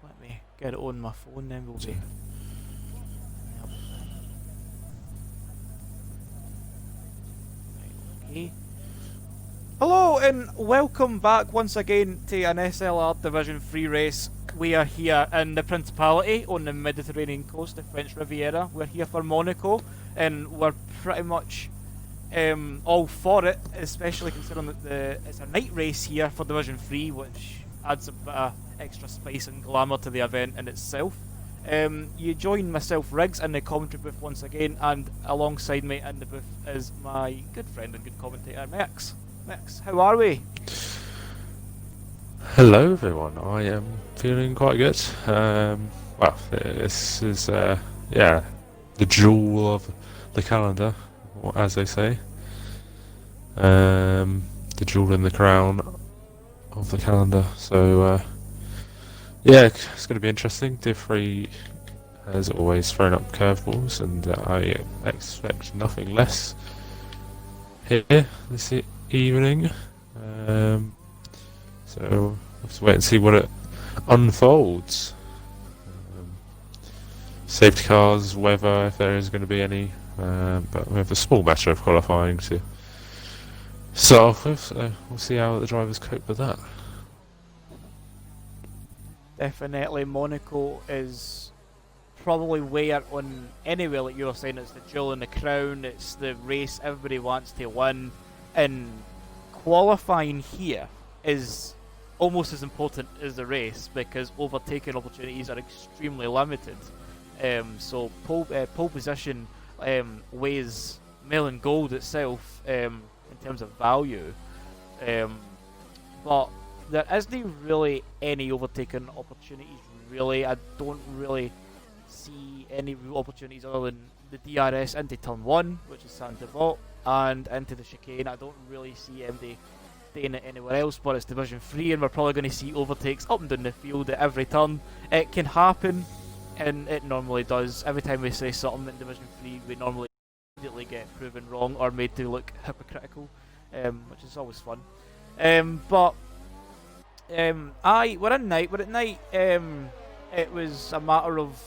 let me get it on my phone, then we'll be. Okay. Hello and welcome back once again to an SLR Division 3 race. We are here in the Principality on the Mediterranean coast, the French Riviera. We're here for Monaco and we're pretty much all for it, especially considering that it's a night race here for Division 3, which adds a bit of extra spice and glamour to the event in itself. You join myself, Riggs, in the commentary booth once again, and alongside me in the booth is my good friend and good commentator, Max. Max, how are we? Hello everyone, I am feeling quite good. Well, this is, yeah, the jewel of the calendar, as they say. The jewel in the crown of the calendar. So, yeah, it's going to be interesting. Div3 has always thrown up curveballs, and I expect nothing less here this evening. So let's wait and see what it unfolds. Safety cars, weather, if there is going to be any, but we have a small matter of qualifying to start off with, so we'll see how the drivers cope with that. Definitely, Monaco is probably where on anywhere, like you were saying, it's the jewel in the crown, it's the race everybody wants to win, and qualifying here is almost as important as the race because overtaking opportunities are extremely limited. So pole position weighs melon gold itself in terms of value, but there isn't really any overtaking opportunities. Really, I don't really see any opportunities other than the DRS into turn 1, which is Saint Devote, and into the chicane. I don't really see MD doing it anywhere else, but it's Division 3 and we're probably going to see overtakes up and down the field at every turn. It can happen, and it normally does. Every time we say something in Division 3, we normally immediately get proven wrong or made to look hypocritical, which is always fun. But we're at night. It was a matter of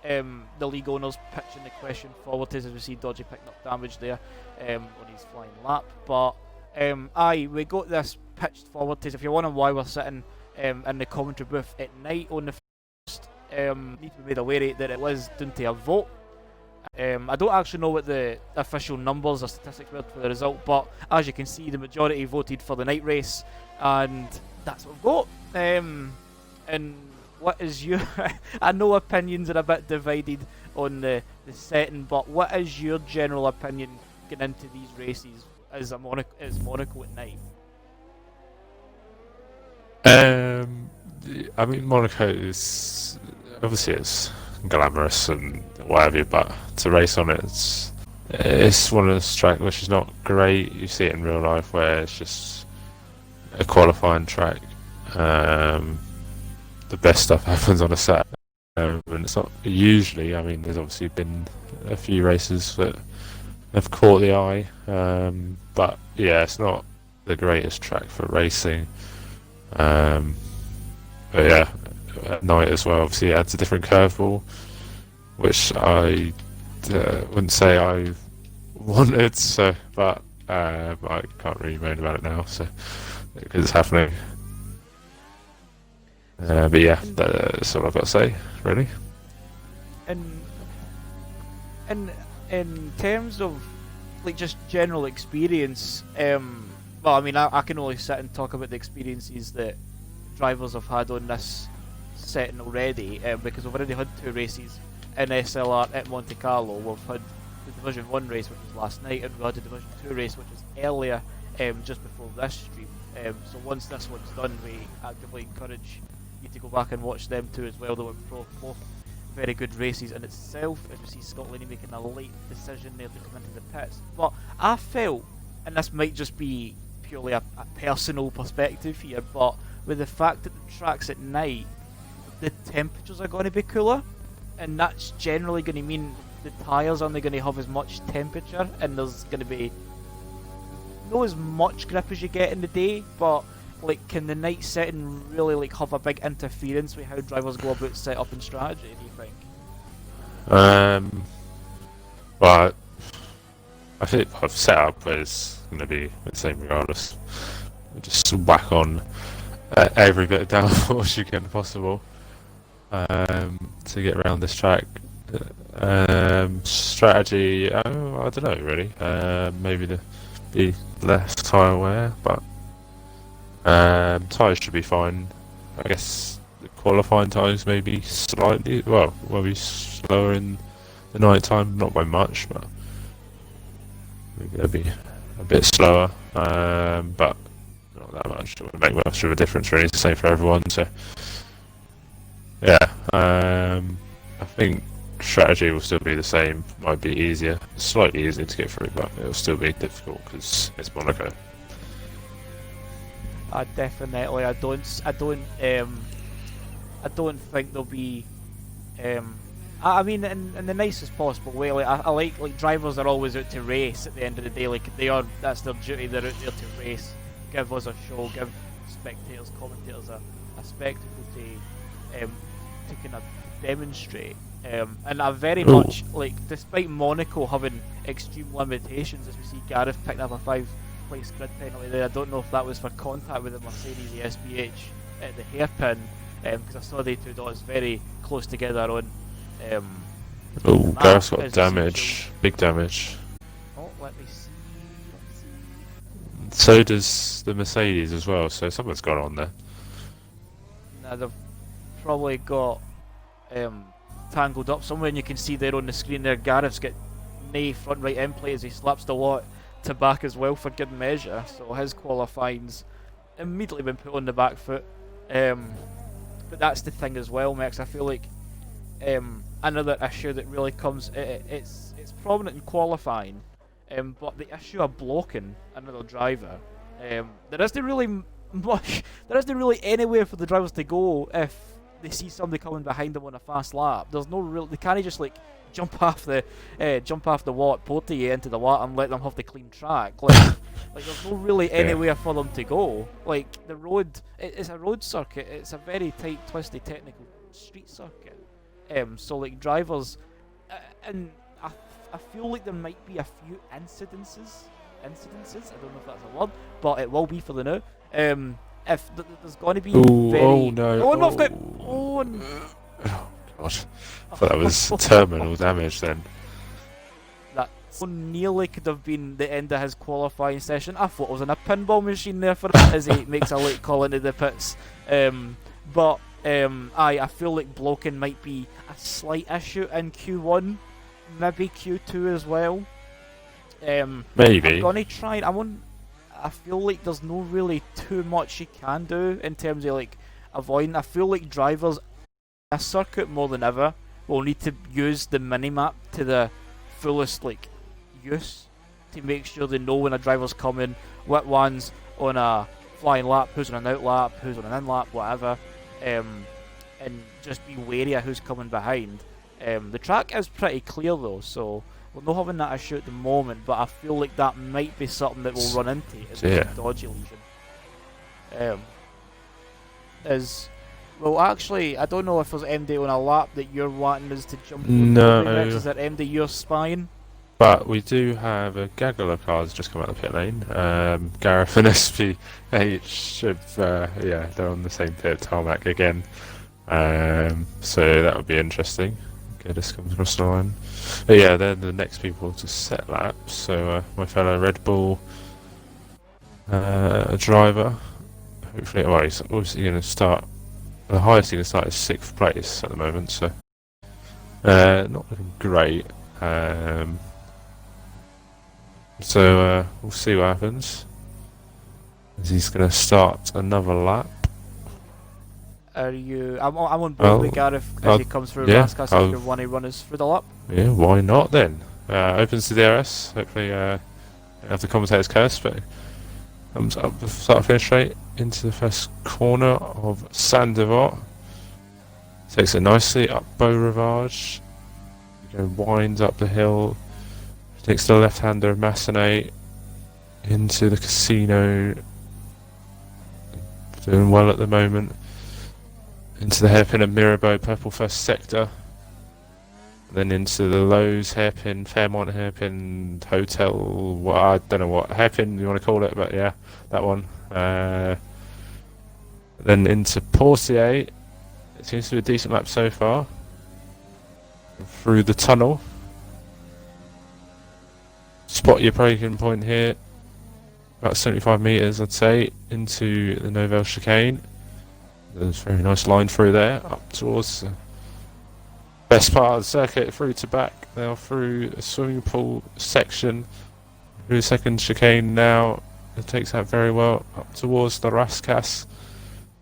the league owners pitching the question forward as we see Dodgy picking up damage there on his flying lap. But we got this pitched forward as if you're wondering why we're sitting in the commentary booth at night on the first. Need to be made aware that it was down to a vote. I don't actually know what the official numbers or statistics were for the result, but as you can see, the majority voted for the night race, and that's what we've got. And what is your... I know opinions are a bit divided on the setting, but what is your general opinion getting into these races as Monaco at night? I mean, Monaco is obviously it's glamorous and whatever, but to race on it, it's one of those tracks which is not great. You see it in real life where it's just a qualifying track. The best stuff happens on a set, and it's not usually. I mean, there's obviously been a few races that have caught the eye, but yeah, it's not the greatest track for racing. But yeah, at night as well, obviously it adds a different curveball, which I wouldn't say I wanted. So, but I can't really moan about it now, so because it's happening. But yeah, that's all I've got to say, really. And in terms of like just general experience, well, I mean, I can only sit and talk about the experiences that drivers have had on this setting already, because we've already had 2 races in SLR at Monte Carlo. We've had the Division 1 race, which was last night, and we had the Division 2 race, which was earlier, just before this stream. So once this one's done, we actively encourage you to go back and watch them too as well. They were both very good races in itself, as we see Scott Laney making a late decision there to come into the pits. But I felt, and this might just be purely a personal perspective here, but with the fact that the track's at night, the temperatures are going to be cooler, and that's generally going to mean the tyres aren't going to have as much temperature, and there's going to be not as much grip as you get in the day, but like, can the night setting really like have a big interference with how drivers go about setup and strategy? Do you think? Well, I think setup is going to be the same regardless. Just whack on every bit of downforce you can possible to get around this track. Strategy, I don't know really. Maybe to be less tyre wear, but tyres should be fine. I guess the qualifying tyres may be slightly, well, will be slower in the night time, not by much, but maybe they'll be a bit slower, but not that much. It wouldn't make much of a difference really. It's the same for everyone, so yeah. I think strategy will still be the same. Might be easier, slightly easier to get through, but it'll still be difficult because it's Monaco. Definitely. I don't think there'll be. I mean, in the nicest possible way. Like, I like drivers are always out to race. At the end of the day, like that's their duty. They're out there to race, give us a show, give spectators, commentators a spectacle to kind of demonstrate. And I very much like, despite Monaco having extreme limitations, as we see Gareth picking up a 5-place grid penalty there. I don't know if that was for contact with the Mercedes SBH at the hairpin, because I saw the two dots very close together on. Gareth's got damage, big damage. Oh, let me see. So does the Mercedes as well, so someone's gone on there. Now they've probably got tangled up somewhere, and you can see there on the screen there Gareth's got nay front right end plate as he slaps the lot to back as well for good measure, so his qualifying's immediately been put on the back foot. But that's the thing as well, Max. I feel like another issue that really comes, it's prominent in qualifying, but the issue of blocking another driver, there isn't really much, there isn't really anywhere for the drivers to go if they see somebody coming behind them on a fast lap. There's no real, they can't just like jump off the watt portier into the lot and let them have the clean track. Like there's no really anywhere for them to go. Like the road, it's a road circuit. It's a very tight, twisty, technical street circuit. So like drivers, and I feel like there might be a few incidences. I don't know if that's a word, but it will be for the now. If there's going to be Oh no! Oh god! I thought that was terminal damage then. That so nearly could have been the end of his qualifying session. I thought it was in a pinball machine there for as he makes a late call into the pits. But I feel like blocking might be a slight issue in Q1, maybe Q2 as well. Maybe. I'm gonna try. I feel like there's no really too much you can do in terms of like avoiding. I feel like drivers in a circuit more than ever will need to use the minimap to the fullest like use to make sure they know when a driver's coming, what one's on a flying lap, who's on an out lap, who's on an in lap, whatever, and just be wary of who's coming behind. The track is pretty clear though, so we're not having that issue at the moment, but I feel like that might be something that we'll run into as a dodgy lesion. Well, actually, I don't know if there's MD on a lap that you're wanting us to jump on. No. Is that MD your spine? But we do have a gaggle of cars just come out of the pit lane. Gareth and SPH have, they're on the same pit tarmac again. So that would be interesting. Okay, this comes across the line. But yeah, they're the next people to set laps. So my fellow Red Bull driver, hopefully, well, he's obviously going to start. The highest he can start is 6th place at the moment, so not looking great. So we'll see what happens. As he's going to start another lap. Are you? I'm on board with Gareth as he comes through last cast if you want to run us through the lap. Yeah, why not then? Opens to DRS. Hopefully, have the commentator's curse, but comes up the start finish straight into the first corner of Saint-Devote. Takes it nicely up Beau Rivage. Winds up the hill. Takes the left-hander of Massenet into the casino. doing well at the moment. Into the hairpin of Mirabeau, purple first sector. Then into the Lowe's hairpin, Fairmont hairpin, Hotel, well, I don't know what hairpin you want to call it, but yeah, that one. Then into Portier. It seems to be a decent lap so far. Through the tunnel. Spot your braking point here. About 75 metres, I'd say, into the Novelle chicane. There's a very nice line through there, up towards the best part of the circuit, through to back. Now through a swimming pool section. Through the second chicane now. It takes that very well. Up towards the Rascasse.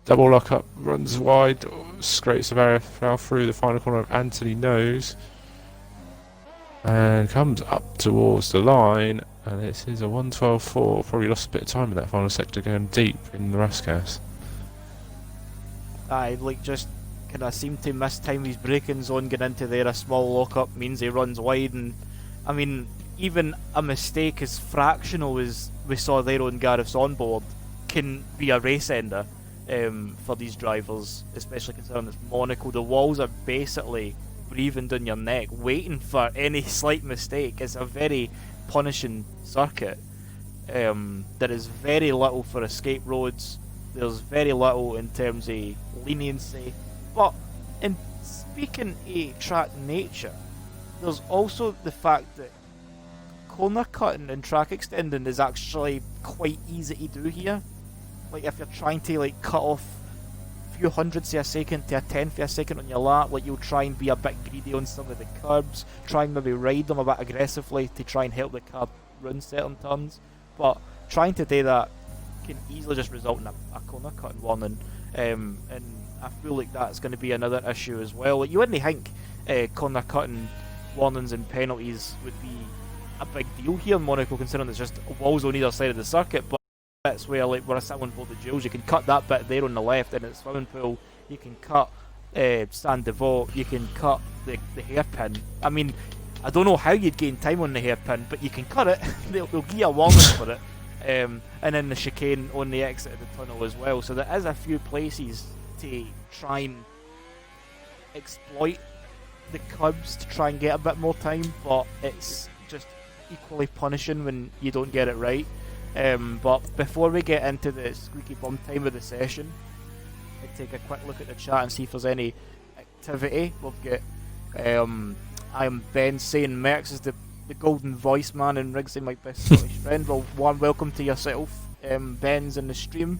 Double lock up, runs wide, scrapes the barrier, fell through the final corner of Anthony Nose. And comes up towards the line. And this is a 1:12.4. Probably lost a bit of time in that final sector going deep in the Rascasse. I like just kind of seem to mistime his braking zone, getting into there. A small lockup means he runs wide, and I mean, even a mistake as fractional as we saw there on Gareth's onboard can be a race ender for these drivers, especially considering it's Monaco. The walls are basically breathing down your neck, waiting for any slight mistake. It's a very punishing circuit. There is very little for escape roads. There's very little in terms of leniency. But in speaking of track nature, there's also the fact that corner cutting and track extending is actually quite easy to do here. Like if you're trying to like cut off a few hundredths of a second to a tenth of a second on your lap, like you'll try and be a bit greedy on some of the curbs, try and maybe ride them a bit aggressively to try and help the car run certain turns. But trying to do that can easily just result in a corner cutting warning, and I feel like that's going to be another issue as well. Like you wouldn't think corner cutting warnings and penalties would be a big deal here in Monaco, considering it's just walls on either side of the circuit, but bits where like where I sat on board the Jules, you can cut that bit there on the left, and it's swimming pool, you can cut Saint Devote, you can cut the hairpin. I mean, I don't know how you'd gain time on the hairpin, but you can cut it. they'll give you a warning for it. And then the chicane on the exit of the tunnel as well. So there is a few places to try and exploit the curbs to try and get a bit more time, but it's just equally punishing when you don't get it right. But before we get into the squeaky bum time of the session, I'll take a quick look at the chat and see if there's any activity. We've got I am Ben saying Merckx is the golden voice man and Riggsy my best Scottish friend. Well, warm welcome to yourself. Ben's in the stream,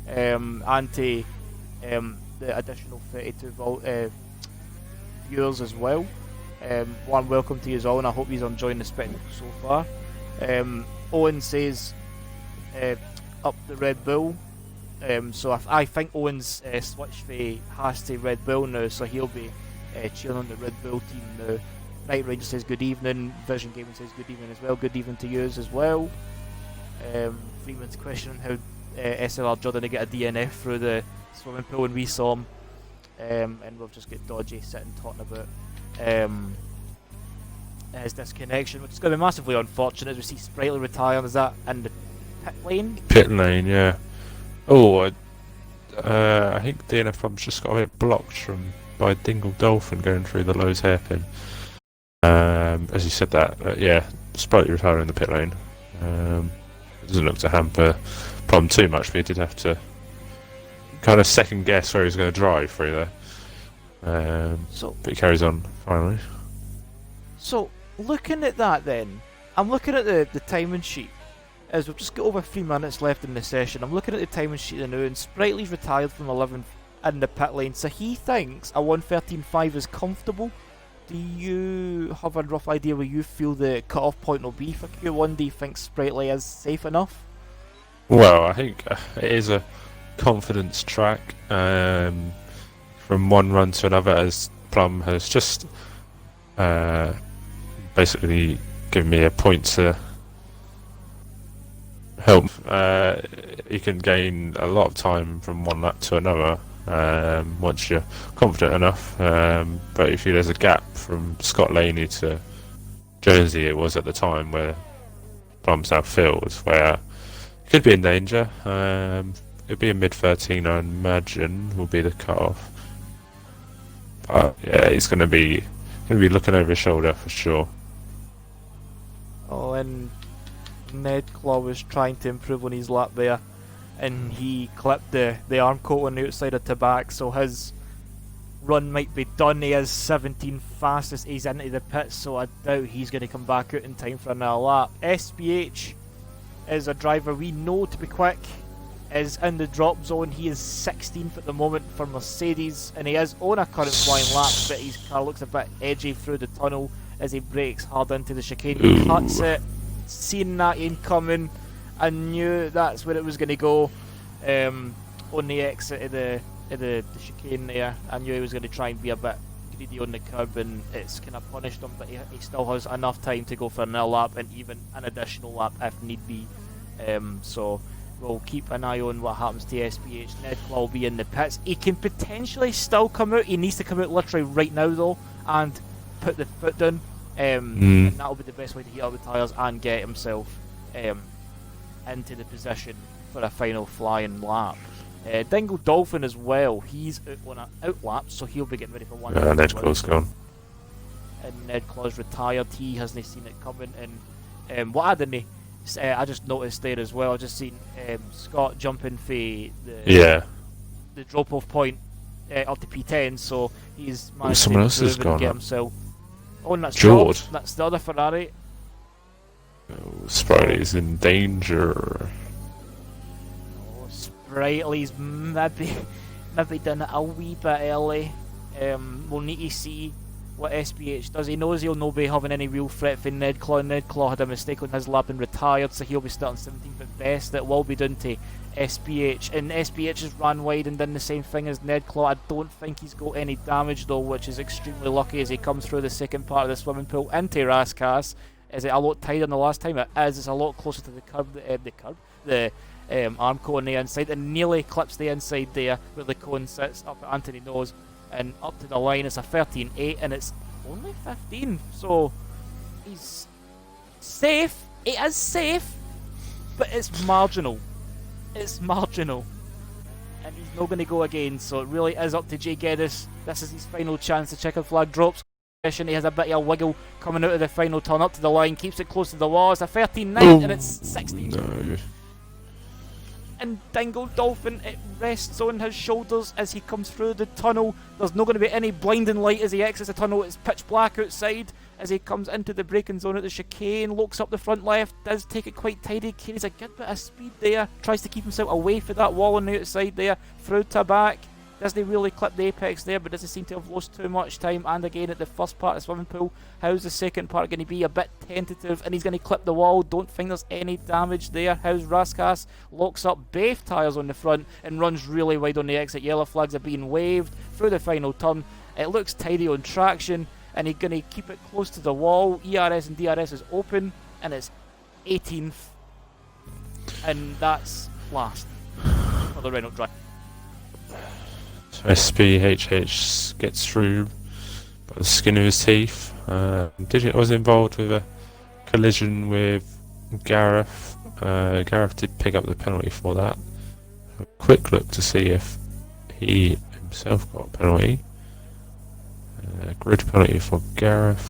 and to the additional 32 viewers as well. Warm welcome to you all, and I hope you're enjoying the spectacle so far. Owen says up the Red Bull. So I think Owen's switched from Haas to Red Bull now, so he'll be cheering on the Red Bull team now. Night Ranger says good evening. Vision Gaming says good evening as well. Good evening to you as well. Freeman's questioning how SLR Jordan to get a DNF through the swimming pool, and we saw him. And we've just got Dodgy sitting talking about his disconnection, which is going to be massively unfortunate as we see Sprightly retire. Is that in the pit lane? Pit lane, yeah. Oh, I think DNF Pub's just got a bit blocked by Dingle Dolphin going through the Lowe's hairpin. As you said that, yeah, Sprightly retiring in the pit lane. It doesn't look to hamper Plum too much, but he did have to kind of second guess where he was going to drive through there. But he carries on finally. So, looking at that then, I'm looking at the timing sheet, as we've just got over 3 minutes left in the session. I'm looking at the timing sheet now, and Sprightly's retired from 11th in the pit lane, so he thinks a 1:13.5 is comfortable. Do you have a rough idea where you feel the cut-off point will be for Q1? Do you think Sprightly is safe enough? Well, I think it is a confidence track from one run to another, as Plum has just basically given me a point to help. You can gain a lot of time from one lap to another once you're confident enough, but if there's a gap from Scott Laney to Jonesy, it was at the time where Plum's now filled, where he could be in danger. it'd be a mid-13, I imagine, will be the cut-off. But yeah, he's going to be looking over his shoulder for sure. Oh, and Ned Claw was trying to improve on his lap there, and he clipped the arm coat on the outside of Tabac, so his run might be done. He is 17 fastest, he's into the pits, so I doubt he's going to come back out in time for another lap. SPH is a driver we know to be quick, is in the drop zone. He is 16th at the moment for Mercedes, and he is on a current flying lap, but his car looks a bit edgy through the tunnel as he brakes hard into the chicane. He cuts it, seeing that incoming. I knew that's where it was going to go. On the exit of the chicane there, I knew he was going to try and be a bit greedy on the curb, and it's kind of punished him, but he still has enough time to go for another lap and even an additional lap if need be. So we'll keep an eye on what happens to SPH. Ned Claw will be in the pits. He can potentially still come out. He needs to come out literally right now though and put the foot down. And that'll be the best way to heat up the tyres and get himself into the position for a final flying lap. Dingle Dolphin as well. He's out on an out lap, so he'll be getting ready for one. Ned Claw's gone. And Ned Claw's retired. He hasn't seen it coming. And what I didn't, I just noticed there as well. I just seen Scott jumping for the drop-off point up to P10, so he's managed someone to else has improve gone and get up. himself. Oh, and that's George. George. That's the other Ferrari. Spritely's in danger. Oh, Spritely's maybe done it a wee bit early. We'll need to see what SPH does. He knows he'll not be having any real threat for Ned Claw. Ned Claw had a mistake on his lap and retired, so he'll be starting 17th at best. It will be down to SPH, and SPH has ran wide and done the same thing as Ned Claw. I don't think he's got any damage though, which is extremely lucky as he comes through the second part of the swimming pool into Raskas. Is it a lot tighter than the last time? It is. It's a lot closer to the curb. The arm cone on the inside, and nearly clips the inside there where the cone sits up at Anthony nose. And up to the line, it's a 13.8, and it's only 15, so he's safe. It is safe, but it's marginal. It's marginal, and he's not going to go again. So it really is up to Jay Geddes. This is his final chance. The checkered flag drops. He has a bit of a wiggle coming out of the final turn up to the line, keeps it close to the wall. It's a 13.9, and it's 16. No. And Dingle Dolphin, it rests on his shoulders as he comes through the tunnel. There's not going to be any blinding light as he exits the tunnel. It's pitch black outside as he comes into the braking zone at the chicane. Looks up the front left, does take it quite tidy, carries a good bit of speed there. Tries to keep himself away from that wall on the outside there. Through Tabac. Doesn't really clip the apex there, but doesn't seem to have lost too much time. And again at the first part of the swimming pool, how's the second part going to be? A bit tentative, and he's going to clip the wall. Don't think there's any damage there. How's Raskas? Locks up both tyres on the front and runs really wide on the exit. Yellow flags are being waved through the final turn. It looks tidy on traction, and he's going to keep it close to the wall. ERS and DRS is open, and it's 18th, and that's last for the Renault drive. So SPHH gets through by the skin of his teeth. Was involved with a collision with Gareth. Gareth did pick up the penalty for that. A quick look to see if he himself got a penalty. Grid penalty for Gareth.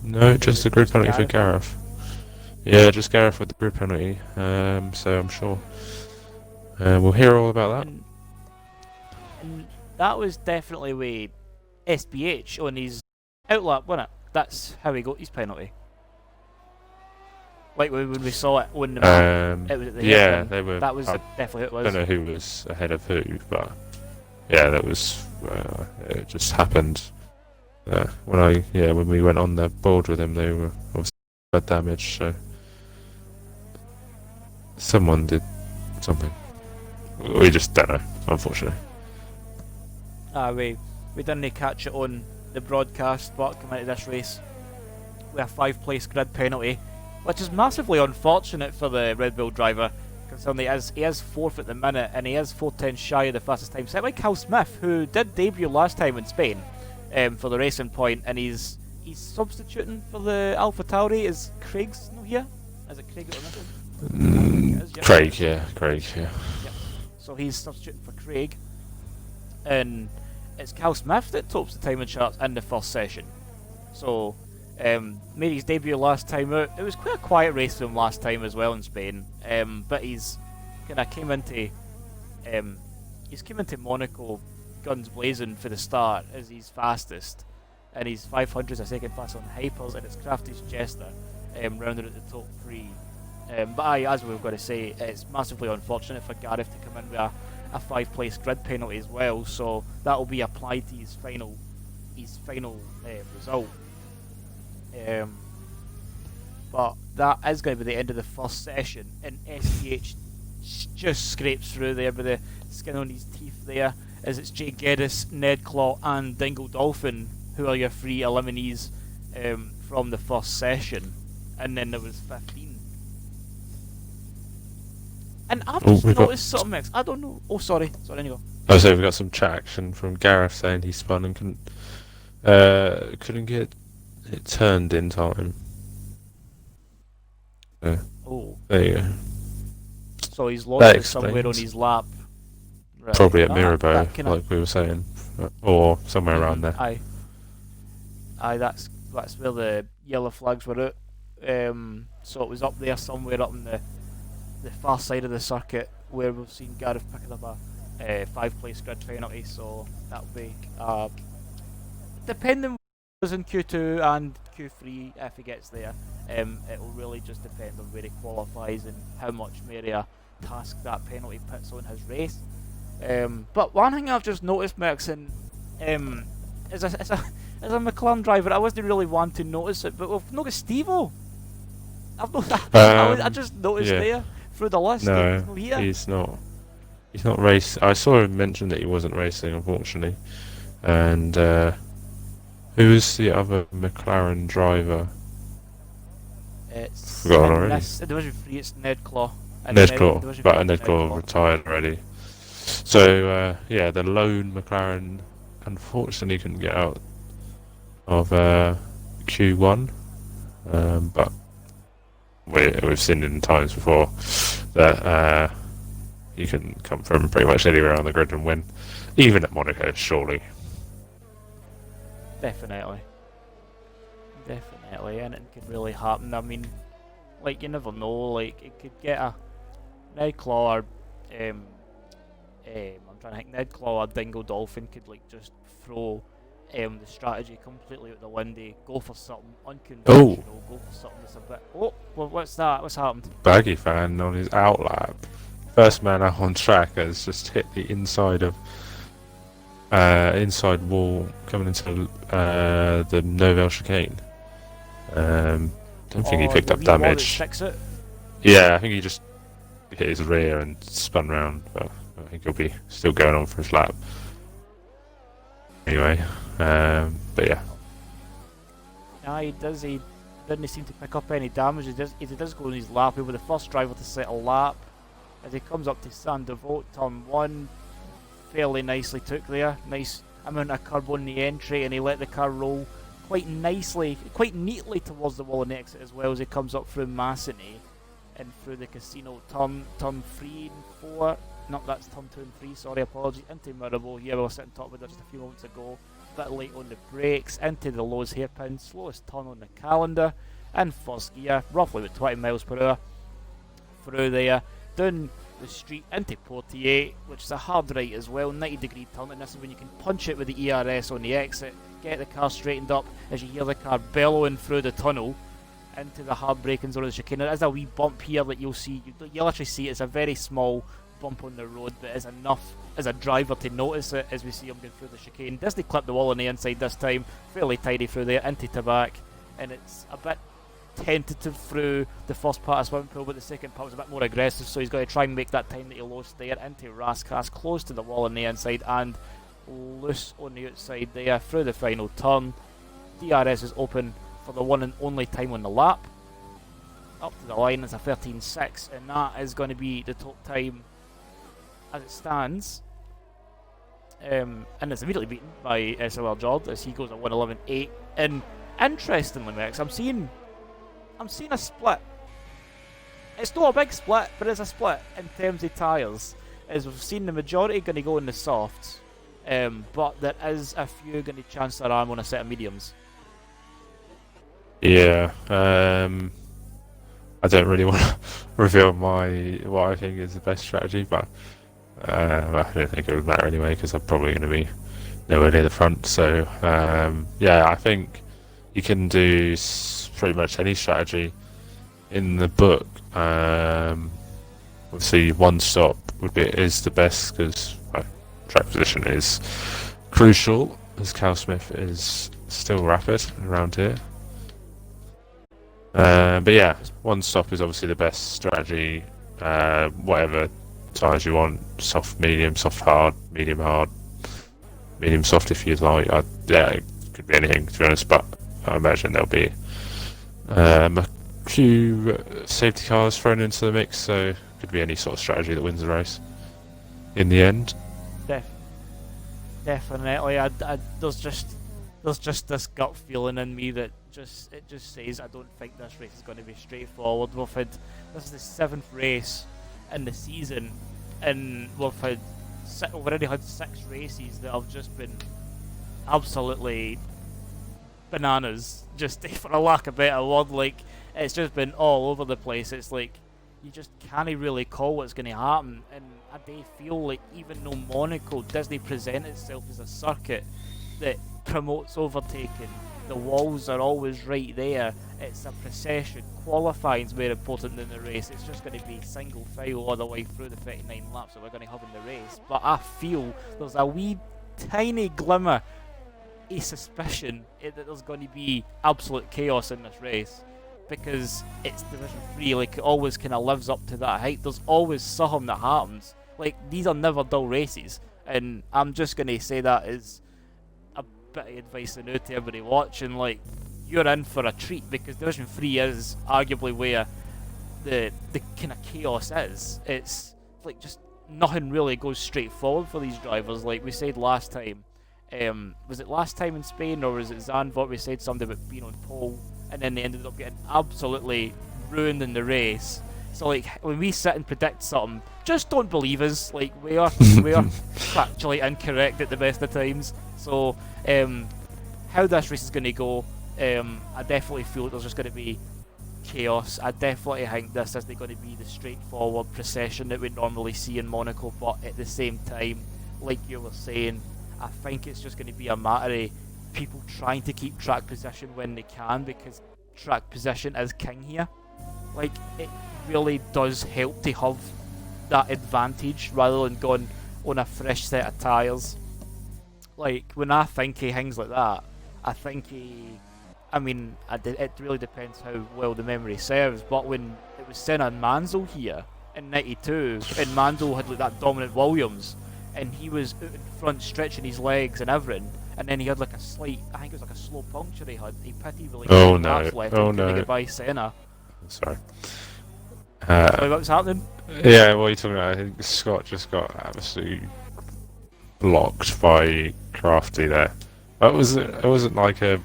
No, just a grid penalty for Gareth. Yeah, just Gareth with the grid penalty. So I'm sure we'll hear all about that. And that was definitely with SPH on his outlap, wasn't it? That's how he got his penalty. Like when we saw it on the map, it was at the hairpin. They were. That was definitely who it was. I don't know who was ahead of who, but yeah, that was. It just happened. When we went on the board with them, they were obviously bad damage. So someone did something. We just don't know, unfortunately. We didn't catch it on the broadcast, but coming into this race with a 5th-place grid penalty, which is massively unfortunate for the Red Bull driver, considering he is 4th at the minute, and he is 4:10 shy of the fastest time set by Cal Smith, who did debut last time in Spain for the Racing Point, and he's substituting for the AlphaTauri. Is Craig's not here? Is it Craig that we're missing? I think it is, yep. Craig, yeah. Yep. So he's substituting for Craig, and it's Cal Smith that tops the timing charts in the first session. So made his debut last time out. It was quite a quiet race for him last time as well in Spain, but he's kind of came into Monaco guns blazing for the start as he's fastest, and he's 500s a second fast on hypers, and it's Crafty's Jester rounded at the top three. But as we were going to say, it's massively unfortunate for Gareth to come in with a 5-place grid penalty as well, so that will be applied to his final result. But that is going to be the end of the first session, and SDH just scrapes through there with the skin on his teeth there, as it's Jay Geddes, Ned Claw and Dingle Dolphin who are your 3 eliminees from the first session, and then there was 15. And I've just noticed something, Max. I don't know. Oh, sorry, Nico. Oh, so we've got some chat action from Gareth saying he spun and couldn't get it turned in time. Oh, there you go. So he's lost it somewhere on his lap. Right. Probably at Mirabeau, like we were saying, or somewhere around there. Aye, that's where the yellow flags were out. So it was up there somewhere up in the far side of the circuit where we've seen Gareth picking up a 5-place grid penalty. So that'll be depending on what in Q2 and Q3 if he gets there. It will really just depend on where he qualifies and how much more task that penalty puts on his race. But one thing I've just noticed, Merckx, as a McLaren driver, I wasn't really one to notice it, but we've noticed Steve-O. I just noticed there through the list. No, he's not racing. I saw him mention that he wasn't racing, unfortunately. And who was the other McLaren driver? It's forgotten already. Division 3, it's Ned Claw. Ned Claw retired already. So the lone McLaren unfortunately couldn't get out of Q1, but we've seen in times before that you can come from pretty much anywhere on the grid and win, even at Monaco, surely. Definitely, anything can really happen. I mean, like, you never know. Like, it could get a Ned Claw or I'm trying to think. Ned Claw or Dingle Dolphin could just throw the strategy completely out the window. Go for something unconventional. Go for something that's a bit. Oh, well, what's that? What's happened? Baggy fan on his outlap. First man out on track has just hit the inside wall coming into the Novell chicane. Don't think he picked up damage. Yeah, I think he just hit his rear and spun round, but I think he'll be still going on for his lap. Anyway, but yeah. He didn't seem to pick up any damage. He does go on his lap. He'll be the first driver to set a lap. As he comes up to Saint Devote, turn 1, fairly nicely took there. Nice amount of curb on the entry, and he let the car roll quite neatly towards the wall and exit as well as he comes up through Masseny and through the casino. Turn 3 and 4. No, that's turn 2 and 3, sorry, apologies. Into Mirabeau here, we were sitting top of it just a few moments ago. Bit late on the brakes, into the Lowe's hairpin, slowest turn on the calendar, and first gear, roughly about 20 miles per hour. Through there, down the street into Portier, which is a hard right as well, 90-degree turn, and this is when you can punch it with the ERS on the exit, get the car straightened up as you hear the car bellowing through the tunnel into the hard braking zone of the chicane. There is a wee bump here that you'll see, you'll actually see it's a very small bump on the road, but it's enough as a driver to notice it as we see him going through the chicane. Disney clipped the wall on the inside this time, fairly tidy through there, into Tabac, and it's a bit tentative through the first part of swimming pool, but the second part was a bit more aggressive, so he's got to try and make that time that he lost there. Into Raskas, close to the wall on the inside and loose on the outside there through the final turn. DRS is open for the one and only time on the lap. Up to the line, it's a 13.6, and that is going to be the top time as it stands. And it's immediately beaten by SLR Jord as he goes at 1:11.8. And interestingly, Max, I'm seeing a split It's not a big split, but it's a split in terms of tyres. As we've seen, the majority going to go in the softs, but there is a few going to chance their arm on a set of mediums. Yeah. I don't really want to reveal what I think is the best strategy, but I don't think it would matter anyway because I'm probably going to be nowhere near the front. So yeah, I think you can do pretty much any strategy in the book. Obviously, one stop is the best because track position is crucial, as Cal Smith is still rapid around here. But yeah, one stop is obviously the best strategy. Whatever tyres you want, soft, medium, soft, hard, medium, soft if you'd like. Yeah, it could be anything to be honest, but I imagine there'll be a few safety cars thrown into the mix, so it could be any sort of strategy that wins the race in the end. Definitely. There's just this gut feeling in me that it just says I don't think this race is going to be straightforward. This is the 7th race in the season, and we've already had 6 races that have just been absolutely bananas, just for a lack of a better word. Like, it's just been all over the place. It's like you just can't really call what's going to happen, and I do feel like even though Monaco, Disney present itself as a circuit that promotes overtaking, the walls are always right there, it's a procession. Qualifying's more important than the race. It's just going to be single file all the way through the 39 laps that we're going to have in the race. But I feel there's a wee tiny glimmer of suspicion that there's going to be absolute chaos in this race, because it's Division 3, like, it always kind of lives up to that hype. There's always something that happens. Like, these are never dull races, and I'm just going to say that as a bit of advice now to everybody watching. Like, you're in for a treat, because Division 3 is arguably where the kind of chaos is. It's like just nothing really goes straight forward for these drivers. Like we said last time, was it last time in Spain, or was it Zandvoort? We said something about being on pole, and then they ended up getting absolutely ruined in the race. So, like, when we sit and predict something, just don't believe us. Like, we are factually incorrect at the best of times. So, how this race is going to go, I definitely feel there's just going to be chaos. I definitely think this isn't going to be the straightforward procession that we normally see in Monaco, but at the same time, like you were saying, I think it's just going to be a matter of people trying to keep track position when they can, because track position is king here. Like, it really does help to have that advantage rather than going on a fresh set of tyres. Like, when I think of things like that, I think it really depends how well the memory serves, but when it was Senna and Mansell here in 92, and Mansell had like that dominant Williams, and he was out in front stretching his legs and everything, and then he had like a slight, I think it was like a slow puncture he pitted with like 2 laps left, and couldn't get by Senna. Sorry. Sorry, what was happening? Yeah, what are you talking about? I think Scott just got absolutely blocked by Crafty there. It wasn't like a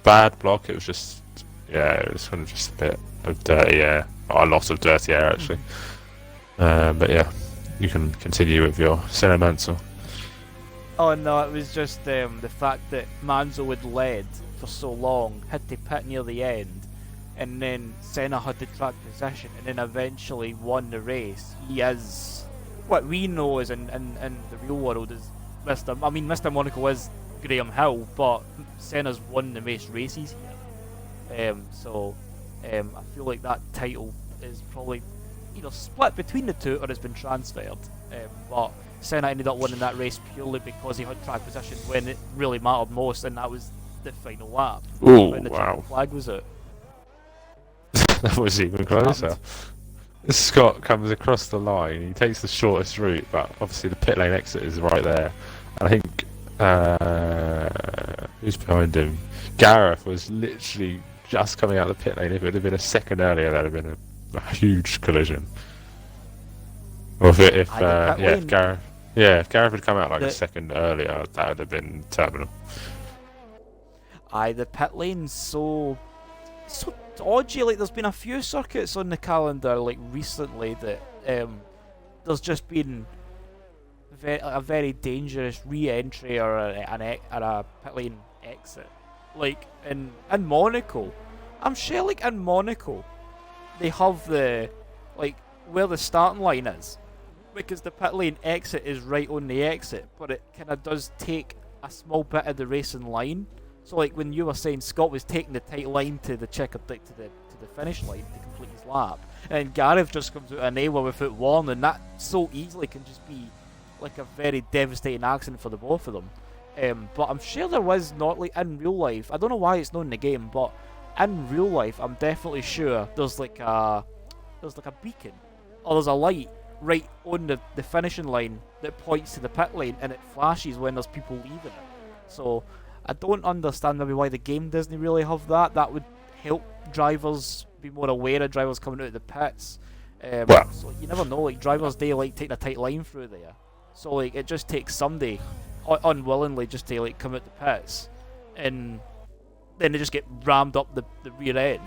bad block, it was just, yeah, it was kind of just a bit of dirty air, or a lot of dirty air actually. But yeah, you can continue with your Senna Mansell. Oh no, it was just the fact that Mansell had led for so long, had to pit near the end, and then Senna had the track position, and then eventually won the race. He is what we know is in the real world is Mr. Monaco is Graham Hill, but Senna's won the most races here. I feel like that title is probably either split between the two or has been transferred. But Senna ended up winning that race purely because he had track position when it really mattered most, and that was the final lap. Ooh, when the wow. flag was out. That was even closer. Scott comes across the line, he takes the shortest route, but obviously the pit lane exit is right there. I think, who's behind him? Gareth was literally just coming out of the pit lane. If it had been a second earlier, that would have been a huge collision. Or if Gareth had come out like a second earlier, that would have been terminal. The pit lane's so so dodgy. Like, there's been a few circuits on the calendar, like, recently that there's just been a very dangerous re-entry or a pit lane exit. Like, in Monaco. I'm sure, like, in Monaco, they have the, like, where the starting line is. Because the pit lane exit is right on the exit, but it kind of does take a small bit of the racing line. So, like, when you were saying Scott was taking the tight line to the checkered, like, to the finish line to complete his lap, and Gareth just comes out of nowhere without warning, that so easily can just be like a very devastating accident for the both of them. But I'm sure there was not, like, in real life. I don't know why it's not in the game, but in real life, I'm definitely sure there's like a beacon or there's a light right on the finishing line that points to the pit lane, and it flashes when there's people leaving it. So I don't understand maybe why the game doesn't really have that. That would help drivers be more aware of drivers coming out of the pits. Well, So you never know. Like, drivers, they like taking a tight line through there. So, like, it just takes somebody unwillingly just to, like, come out the pits, and then they just get rammed up the rear end,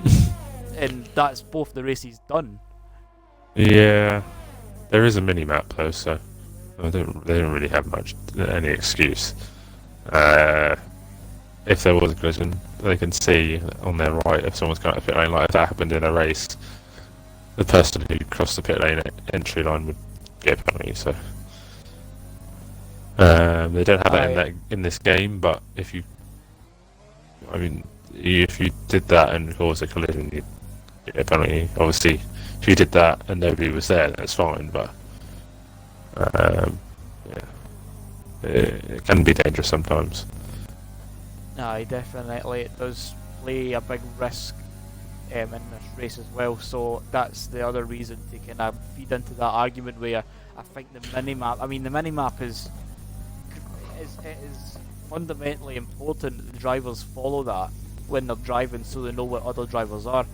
and that's both the races done. yeah, there is a mini map though, so they don't really have any excuse. If there was a collision, they can see on their right if someone's coming out of the pit lane. Like, if that happened in a race, the person who crossed the pit lane entry line would get a penalty. So they don't have that in this game. But if you did that and caused a collision, you'd get a penalty. Obviously, if you did that and nobody was there, that's fine. But yeah, it can be dangerous sometimes. Aye, definitely. It does play a big risk in this race as well, so that's the other reason to kind of feed into that argument where I think the minimap is fundamentally important that the drivers follow that when they're driving, so they know what other drivers are,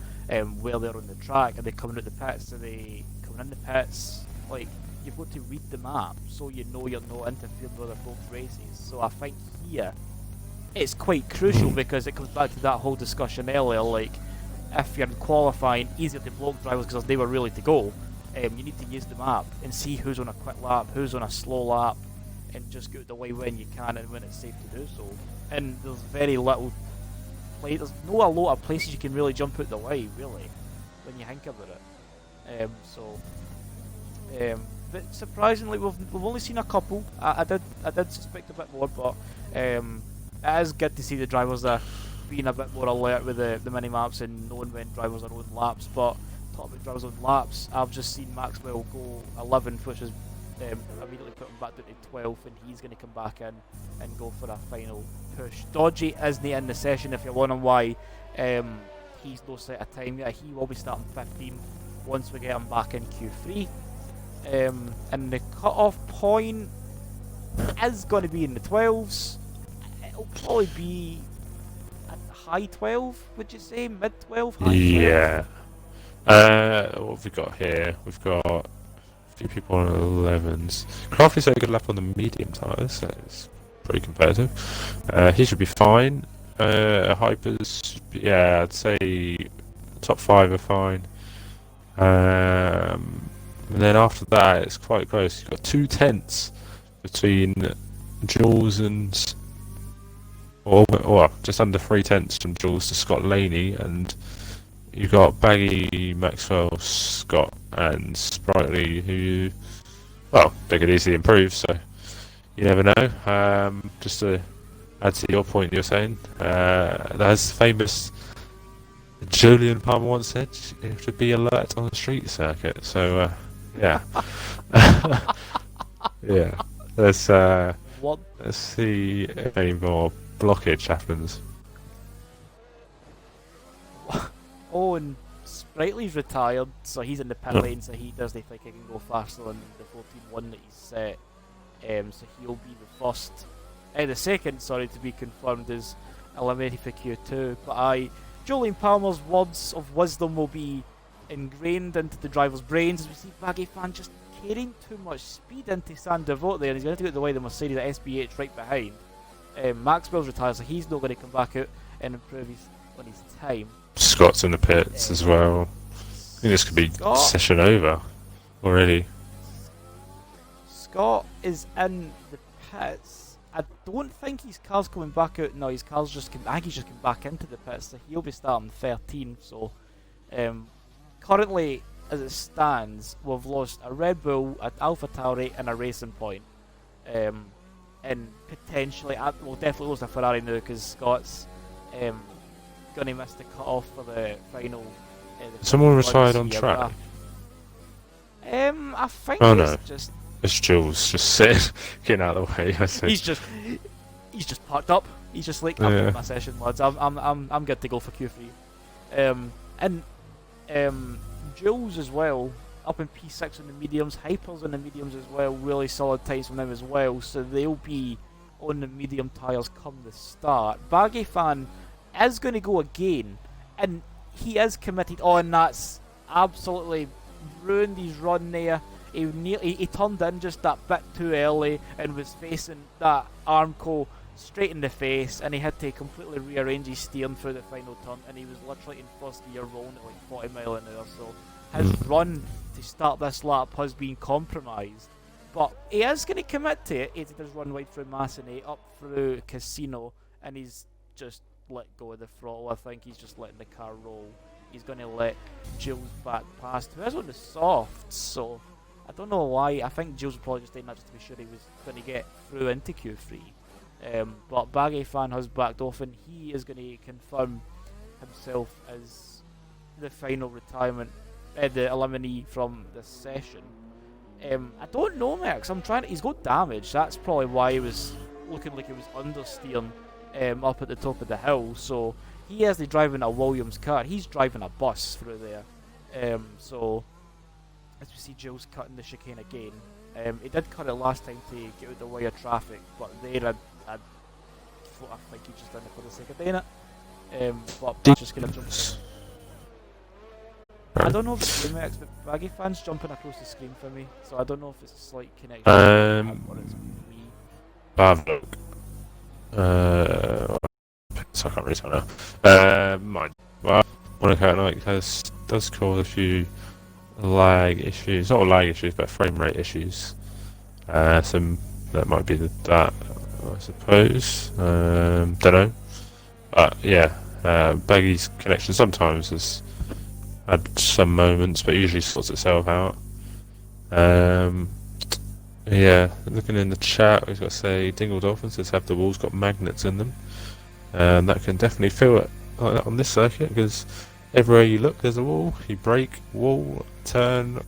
where they're on the track. Are they coming out the pits? Are they coming in the pits? Like, you've got to read the map so you know you're not interfering with other folks' races. So I think here it's quite crucial, because it comes back to that whole discussion earlier. Like, if you're in qualifying, easier to block drivers because they were ready to go. You need to use the map and see who's on a quick lap, who's on a slow lap, and just get out the way when you can and when it's safe to do so. And there's very little there's not a lot of places you can really jump out the way, really, when you think about it. But surprisingly, we've only seen a couple. I did suspect a bit more, but it is good to see the drivers being a bit more alert with the mini maps and knowing when drivers are on laps. But talking about drivers on laps, I've just seen Maxwell go 11th, which is immediately put him back down to 12th, and he's going to come back in and go for a final push. Dodgy isn't in the session. If you're wondering why he's no set a time yet, he will be starting 15th once we get him back in Q3. And the cut-off point is going to be in the 12s. It'll probably be at high 12, would you say? Mid 12? High 12? Yeah. What have we got here? We've got a few people on 11s. Crafty's had a good lap on the medium tires, so it's pretty competitive. He should be fine. Hypers, yeah, I'd say top 5 are fine. And then after that, it's quite close. You've got 2 tenths between Jules and, or just under 3 tenths from Jules to Scott Laney, and you've got Baggy, Maxwell, Scott, and Sprightly, who, well, they could easily improve, so you never know. Just to add to your point you're saying, as famous Julian Palmer once said, you have to be alert on the street circuit, so yeah. Yeah. Let's see if any more blockage happens. Oh, and Sprightly's retired, so he's in the pit lane, so he doesn't think he can go faster than the 14.1 that he's set. So he'll be the second, to be confirmed, is eliminated for Q2. But Julian Palmer's words of wisdom will be ingrained into the driver's brains as we see Baggy Fan just carrying too much speed into San Devote there, and he's going to get the way the Mercedes SBH right behind. Maxwell's retired, so he's not going to come back out and improve on his time. Scott's in the pits as well. I think this could be Scott session over already. Scott is in the pits. I don't think his car's coming back out. No, his car's just. I think he's just coming back into the pits. So he'll be starting 13. So, currently, as it stands, we've lost a Red Bull, an AlphaTauri, and a Racing Point. And potentially, we'll definitely lose a Ferrari now because Scott's going to miss the cut-off for the final. Someone retired on track. I think Oh, it's no. just. It's Jules just sitting, getting out of the way. I think. He's just parked up. He's just like, I'm doing my session, lads. I'm good to go for Q3. And Jules as well, up in P6 on the mediums, Hyper's on the mediums as well. Really solid times from them as well. So they'll be on the medium tyres come the start. Baggy Fan is going to go again, and he is committed. Oh, and that's absolutely ruined his run there. He turned in just that bit too early and was facing that Armco straight in the face, and he had to completely rearrange his steering through the final turn, and he was literally in first gear rolling at like 40 mile an hour. So his run to start this lap has been compromised, but he is going to commit to it. He did his run right through Massenet up through Casino, and he's just let go of the throttle. I think he's just letting the car roll. He's going to let Jules back past, who is on the soft, so I don't know why. I think Jules was probably just doing that just to be sure he was going to get through into Q3. But Baggy Fan has backed off, and he is going to confirm himself as the final retirement, the eliminee from this session. I don't know, Max. He's got damage. That's probably why he was looking like he was understeering up at the top of the hill. So he isn't driving a Williams car. He's driving a bus through there. So as we see Jules cutting the chicane again. He did cut it last time to get out the way of traffic, but there I think he just done it for the sake of doing it. But that's just going to jump in. I don't know if it's Max, but Baggy Fan's jumping across the screen for me, so I don't know if it's a slight connection or it's me. Bavlook. So I can't really tell now. Mine. Well, Monaco at night does cause a few lag issues, not lag issues, but frame rate issues. Some that might be that, I suppose. Don't know. But yeah, Baggy's connection sometimes has had some moments, but usually sorts itself out. Yeah, looking in the chat, we've got to say Dingle Dolphins says have the walls got magnets in them, and that can definitely feel it like that on this circuit because everywhere you look there's a wall. You brake, wall, turn,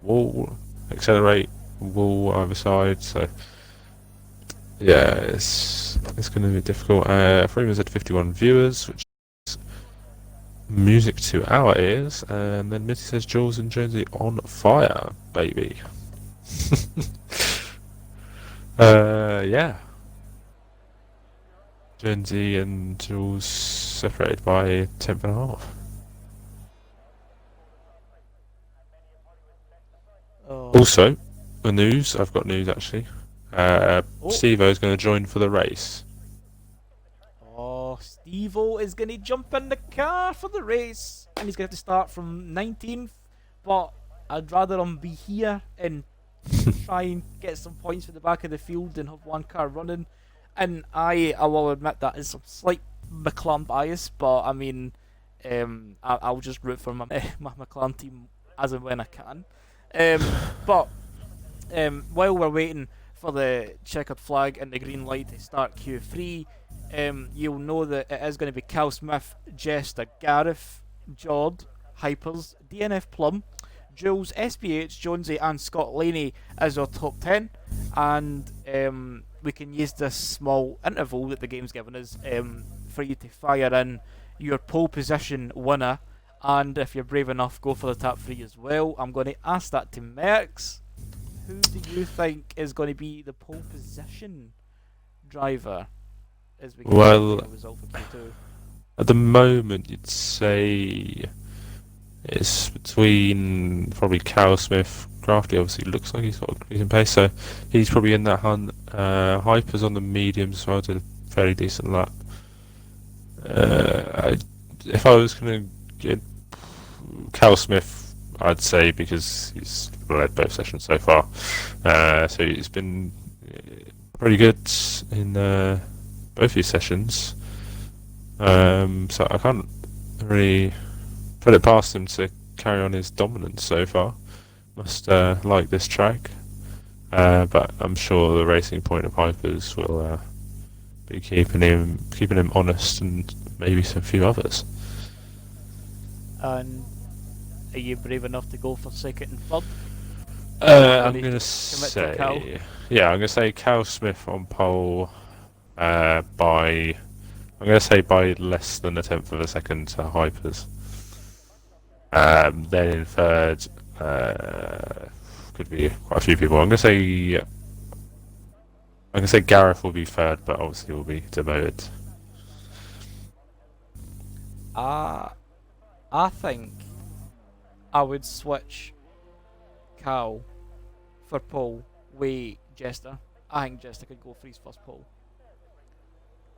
wall, accelerate, wall either side. So yeah, it's going to be difficult. Freeman's had 51 viewers, which is music to our ears, and then Mitty says Jules and Jonesy on fire, baby. Yeah. Jonesy and Jules separated by a tenth and a half. Oh. Also, the news. I've got news actually. Steve-O is going to join for the race. Oh, Steve-O is going to jump in the car for the race, and he's going to have to start from 19th. But I'd rather him be here and try and get some points for the back of the field and have one car running. And I will admit that is some slight McLaren bias, but I mean, I'll just root for my McLaren team as and when I can. But while we're waiting for the checkered flag and the green light to start Q3, you'll know that it is going to be Cal Smith, Jester, Gareth, Jord, Hypers, DNF Plum, Jules, SPH, Jonesy and Scott Laney as our top 10, and we can use this small interval that the game's given us for you to fire in your pole position winner, and if you're brave enough, go for the top 3 as well. I'm going to ask that to Merckx. Who do you think is going to be the pole position driver as we get the result for Q2? At the moment you'd say it's between probably Cal Smith. Crafty obviously looks like he's got a decent pace, so he's probably in that hunt. Hyper's on the mediums, so I did a fairly decent lap. If I was going to it, Cal Smith, I'd say, because he's led both sessions so far. So he's been pretty good in both these sessions. So I can't really put it past him to carry on his dominance so far. Must like this track. But I'm sure the Racing Point of Hypers will be keeping him honest, and maybe some few others. And are you brave enough to go for second and third? I'm gonna to say, Cal? yeah, I'm gonna say Cal Smith on pole by, I'm gonna say by less than a tenth of a second to Hypers. Then in third, could be quite a few people. I'm gonna say Gareth will be third, but obviously will be demoted. I think I would switch Cal for pole with Jester. I think Jester could go for his first pole.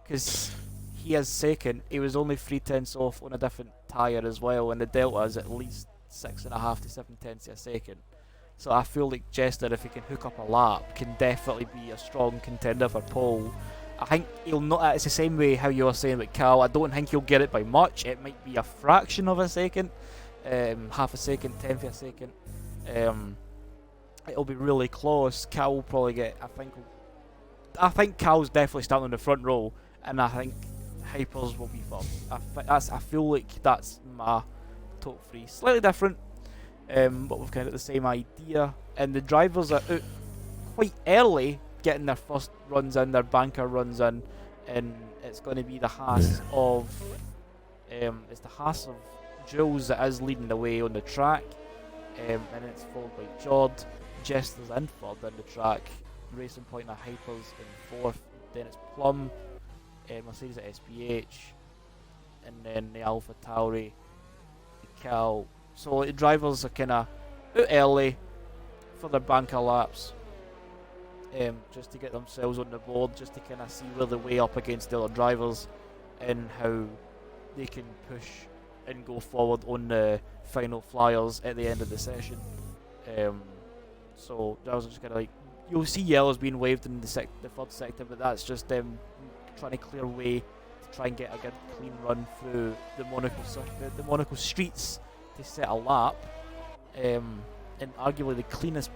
Because he has second, he was only 3/10 off on a different tyre as well, and the delta is at least 6.5 to 7/10 a second. So I feel like Jester, if he can hook up a lap, can definitely be a strong contender for pole. I think he'll not. It's the same way how you were saying with Cal. I don't think he'll get it by much. It might be a fraction of a second, half a second, tenth of a second. It'll be really close. Cal will probably get. I think Cal's definitely starting on the front row, and I think Hypers will be first. I feel like that's my top three. Slightly different, but we've kind of the same idea. And the drivers are out quite early, getting their first runs in, their banker runs in, and it's going to be the Haas of Jules that is leading the way on the track, and it's followed by Jord. Jester's in third on the track, Racing Point and Hypers in fourth, then it's Plum, Mercedes at SPH, and then the Alpha Tauri, the Cal. So the drivers are kind of out early for their banker laps, just to get themselves on the board, just to kind of see where they weigh up against the other drivers and how they can push and go forward on the final flyers at the end of the session. So drivers are just kind of like, you'll see yellows being waved in the third sector, but that's just them trying to clear way to try and get a good clean run through the Monaco streets to set a lap. And arguably the cleanest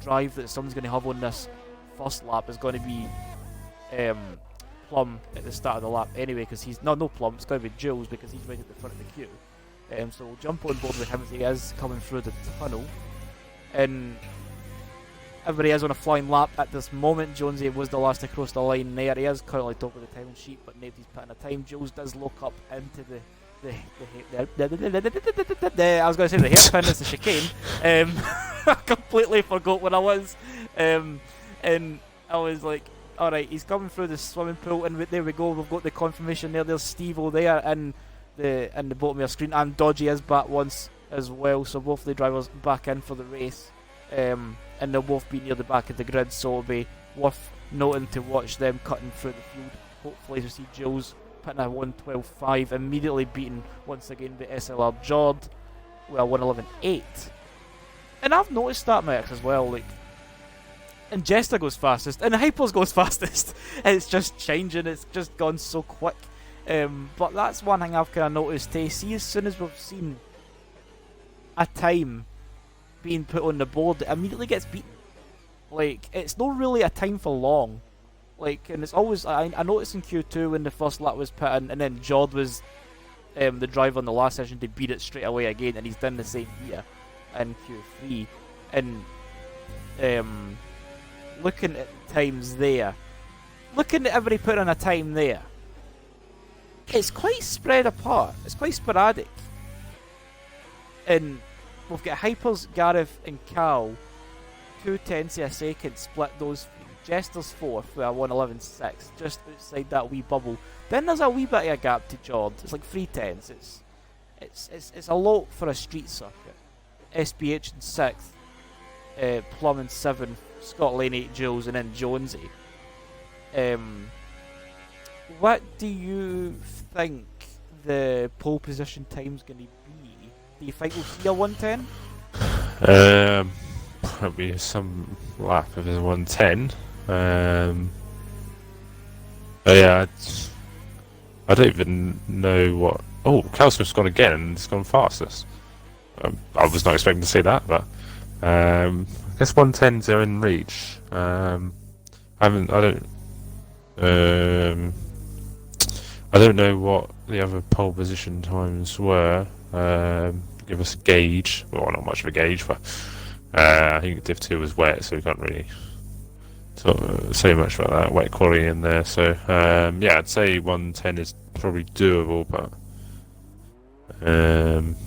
drive that someone's going to have on this first lap is going to be Plum at the start of the lap anyway, because he's no Plum, it's going to be Jules because he's right at the front of the queue. So we'll jump on board with him as he is coming through the tunnel, and everybody is on a flying lap at this moment. Jonesy was the last to cross the line there. He is currently top of the timing sheet, but nobody's putting a time. Jules does look up into the I was going to say the hairpin is the chicane. I completely forgot what I was. And I was like, alright, he's coming through the swimming pool, and there we go, we've got the confirmation there. There's Steve-O there in the bottom of your screen, and Dodgy is back once as well, so both the drivers back in for the race. And they'll both be near the back of the grid, so it'll be worth noting to watch them cutting through the field. Hopefully to see Jules putting a 1:12.5, immediately beaten once again by SLR Jord with a 1:11.8. And I've noticed that, Max, as well, like, and Jester goes fastest, and Hypers goes fastest. It's just changing, it's just gone so quick. But that's one thing I've kind of noticed, to see as soon as we've seen a time being put on the board, it immediately gets beaten. Like, it's not really a time for long. Like, and it's always, I noticed in Q2 when the first lap was put in, and then Jord was the driver in the last session to beat it straight away again, and he's done the same here in Q3. And looking at the times there, looking at everybody putting in a time there, it's quite spread apart, it's quite sporadic. And we've got Hypers, Gareth and Cal, 2/10 of a second split those three. Jester's fourth with a 1:11.6, just outside that wee bubble. Then there's a wee bit of a gap to Jord. It's like 3/10. It's a lot for a street circuit. SPH in sixth, Plum in seventh, Scott Lane 8, Jules, and then Jonesy. What do you think the pole position time's going to be? Do you think we'll see a 110? Probably some lap of the 110. But yeah, I don't even know what. Oh, Cowsmith's gone again and it's gone fastest. I was not expecting to see that, but I guess 110s are in reach. I don't know what the other pole position times were. Give us a gauge. Well, not much of a gauge, but I think Div 2 was wet, so we can't really say much about that wet quality in there. So yeah, I'd say 110 is probably doable, but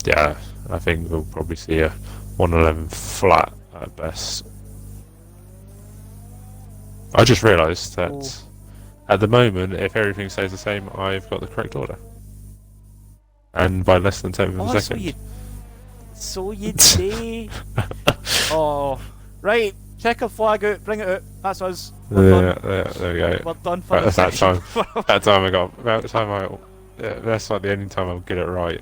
yeah, I think we'll probably see a 111 flat at best. I just realised that at the moment, if everything stays the same, I've got the correct order, and by less than 10th of a second. So you'd say. Oh, right. Check a flag out. Bring it out. That's us. There we go. We're done for That's that time. That time I got. About the time I. Yeah, that's like the only time I'll get it right.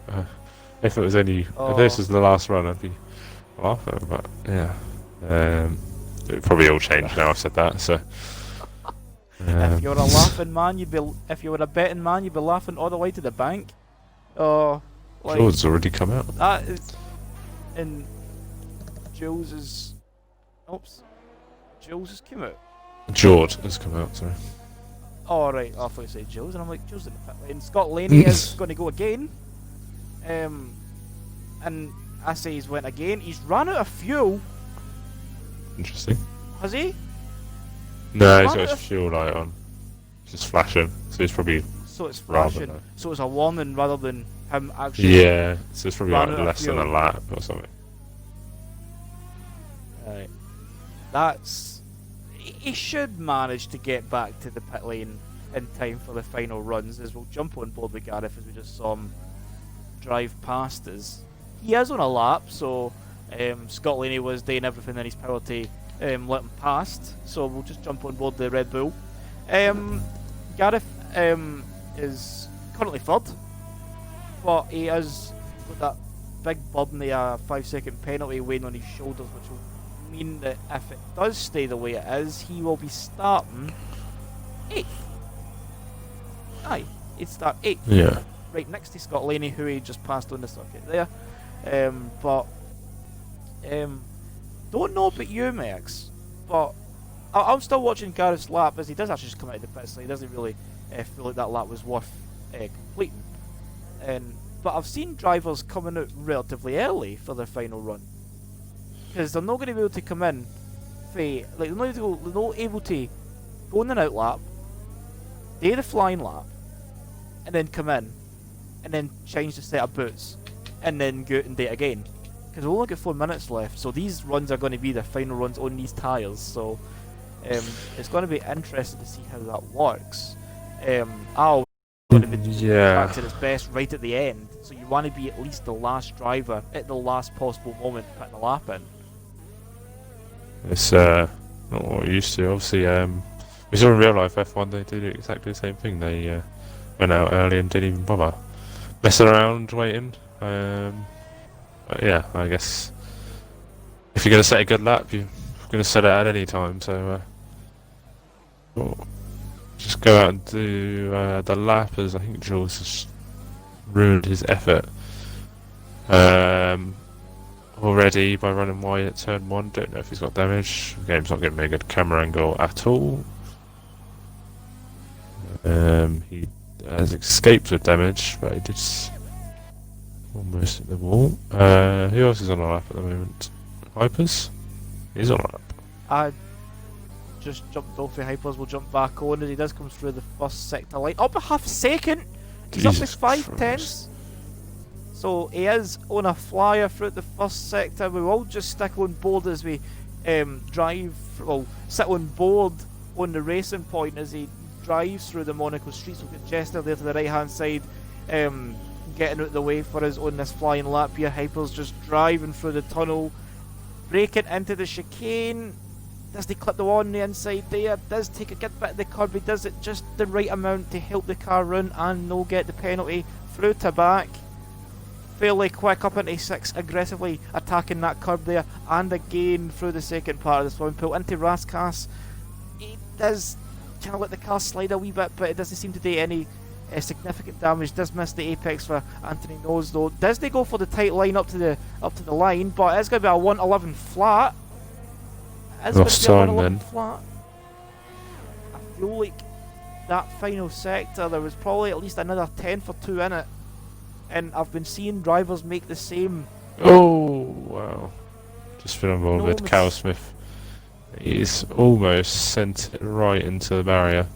If it was any. If this was the last run, I'd be laughing. But yeah. It probably all changed now I've said that. So. If you were a laughing man, you'd be. If you were a betting man, you'd be laughing all the way to the bank. Oh. Like, Jordan's already come out. That is. And Jules is. Oops. Jules has come out. Jord has come out, sorry. Oh, right. I thought you said Jules, and I'm like, Jules in the pit lane. Scott Laney is going to go again. And I say he's went again. He's ran out of fuel. Interesting. Has he? No, he's got his fuel light on. It's just flashing, so he's probably. So it's flashing. So it's a warning rather than him actually. Yeah, so it's probably like less than a lap or something. Right. That's. He should manage to get back to the pit lane in time for the final runs, as we'll jump on board with Gareth as we just saw him drive past us. He is on a lap, so Scott Laney was doing everything in his power to let him past, so we'll just jump on board the Red Bull. Gareth is currently third, but he is with that big burden of a 5-second penalty weighing on his shoulders, which will mean that if it does stay the way it is, he will be starting 8th. Aye, he'd start 8th. Yeah. Right next to Scott Laney, who he just passed on the circuit there. But don't know about you, Max, but I'm still watching Gareth's lap, as he does actually just come out of the pit, so he doesn't really feel like that lap was worth completing. But I've seen drivers coming out relatively early for their final run, because they're not going to be able to come in, they're not able to go in and out lap, do the flying lap, and then come in, and then change the set of boots, and then go out and do it again. Because we've only got 4 minutes left, so these runs are going to be the final runs on these tyres, so it's going to be interesting to see how that works. Al going to be back at its best right at the end, so you want to be at least the last driver at the last possible moment putting the lap in. It's not what we're used to. Obviously, we saw in real life F1 they did exactly the same thing. They went out early and didn't even bother messing around waiting. But yeah, I guess if you're going to set a good lap, you're going to set it at any time. So just go out and do the lap, as I think Jules has ruined his effort already by running wide at turn 1. Don't know if he's got damage. The game's not giving me a good camera angle at all. He has escaped with damage, but he did almost hit the wall. Who else is on a lap at the moment? Hypers? He's on a lap. I just jumped off the Hypers, we'll jump back on as he does come through the first sector line. Up a half a second! He's up with 5/10. So he is on a flyer through the first sector. We will just stick on board as we sit on board on the racing point as he drives through the Monaco streets. We've got Chester there to the right hand side, getting out the way for us on this flying lap here. Hyper's just driving through the tunnel, breaking into the chicane, Does he clip the wall on the inside there? Does take a good bit of the curb? He does it just the right amount to help the car run and no get the penalty. Through to back. Fairly quick up into 6, aggressively attacking that curb there. And again through the second part of the swimming pool into Raskas. He does kind of let the car slide a wee bit, but it doesn't seem to do any significant damage. Does miss the apex for Anthony Nose though. Does they go for the tight line up to the line, but it's going to be a 111 flat. Lost time then. Flat. I feel like that final sector there was probably at least another 10 for 2 in it, and I've been seeing drivers make the same. Oh wow! Just been involved with Cal Smith. He's almost sent it right into the barrier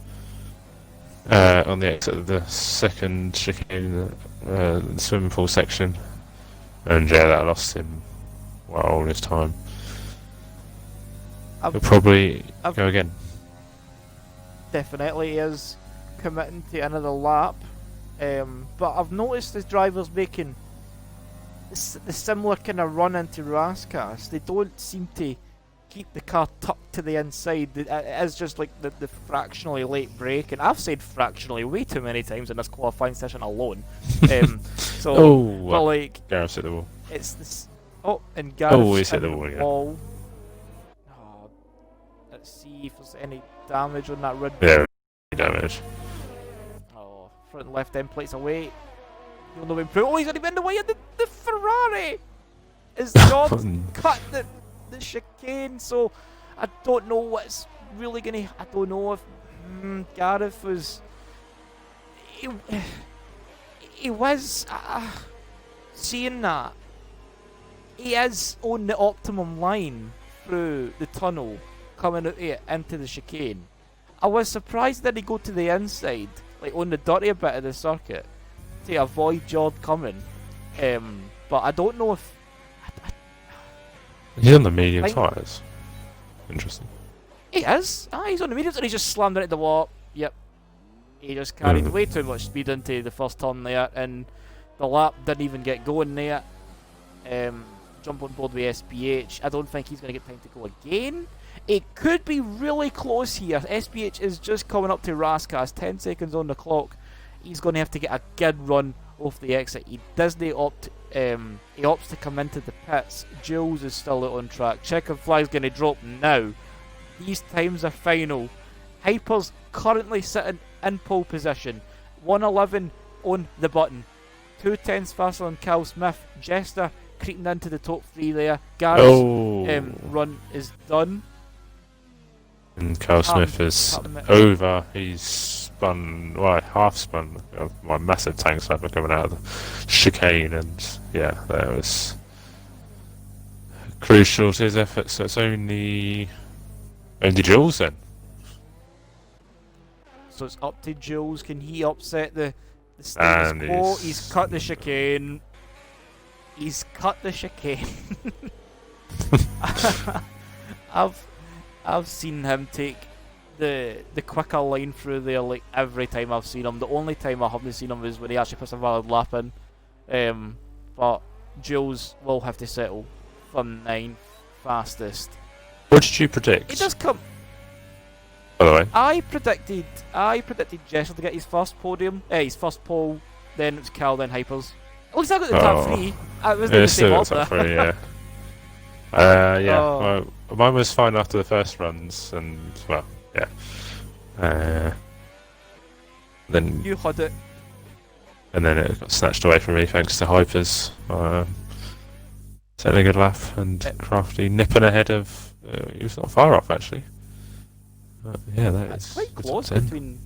on the exit of the second chicane, the swimming pool section, and yeah, that lost him all his time. He'll probably go again. Definitely is committing to another lap, but I've noticed the drivers making the similar kind of run into Raskas. They don't seem to keep the car tucked to the inside. It is just like the fractionally late brake, and I've said fractionally way too many times in this qualifying session alone. But like Gareth's hit the wall. It's this. Oh, and Gareth's he's hit the wall again. Oh, let's see if there's any damage on that red. Yeah, damage. Oh, front left end plates away. You'll know improve. Oh, he's only been in the way of the Ferrari. His job cut the chicane, so I don't know what's really gonna. I don't know if Gareth was. He was seeing that he is on the optimum line through the tunnel coming out here into the chicane. I was surprised that he go to the inside, like on the dirtier bit of the circuit, to avoid Jord coming. But I don't know if he's on the medium tyres. Interesting. He is. He's on the mediums and he just slammed into the wall. Yep. He just carried way too much speed into the first turn there, and the lap didn't even get going there. Jump on board with SPH. I don't think he's going to get time to go again. It could be really close here. SPH is just coming up to Raskas. 10 seconds on the clock. He's going to have to get a good run off the exit. He doesn't opt. He opts to come into the pits. Jules is still out on track. Checker flag's going to drop now. These times are final. Hyper's currently sitting in pole position. 111 on the button. 2/10 faster than Cal Smith. Jester creeping into the top 3 there. Gareth's run is done. And Cal Smith is over. He's spun, half spun. My massive tank slammer coming out of the chicane, and yeah, that was crucial to his efforts. So it's only Jules then. So it's up to Jules. Can he upset the status quo? He's cut the chicane. He's cut the chicane. I've seen him take the quicker line through there like every time I've seen him. The only time I haven't seen him is when he actually puts a valid lap in. But Jules will have to settle for 9th fastest. What did you predict? It does come. By the way, I predicted Jessel to get his first podium, his first pole. Then it's Cal, then Hypers. At least I got the top 3. I was in the same order. Top 3, yeah. Well, mine was fine after the first runs, and well, yeah. Then you had it, and then it got snatched away from me thanks to Hypers. Setting a good lap, and Crafty nipping ahead of. He was not far off actually. Yeah, that's quite close between.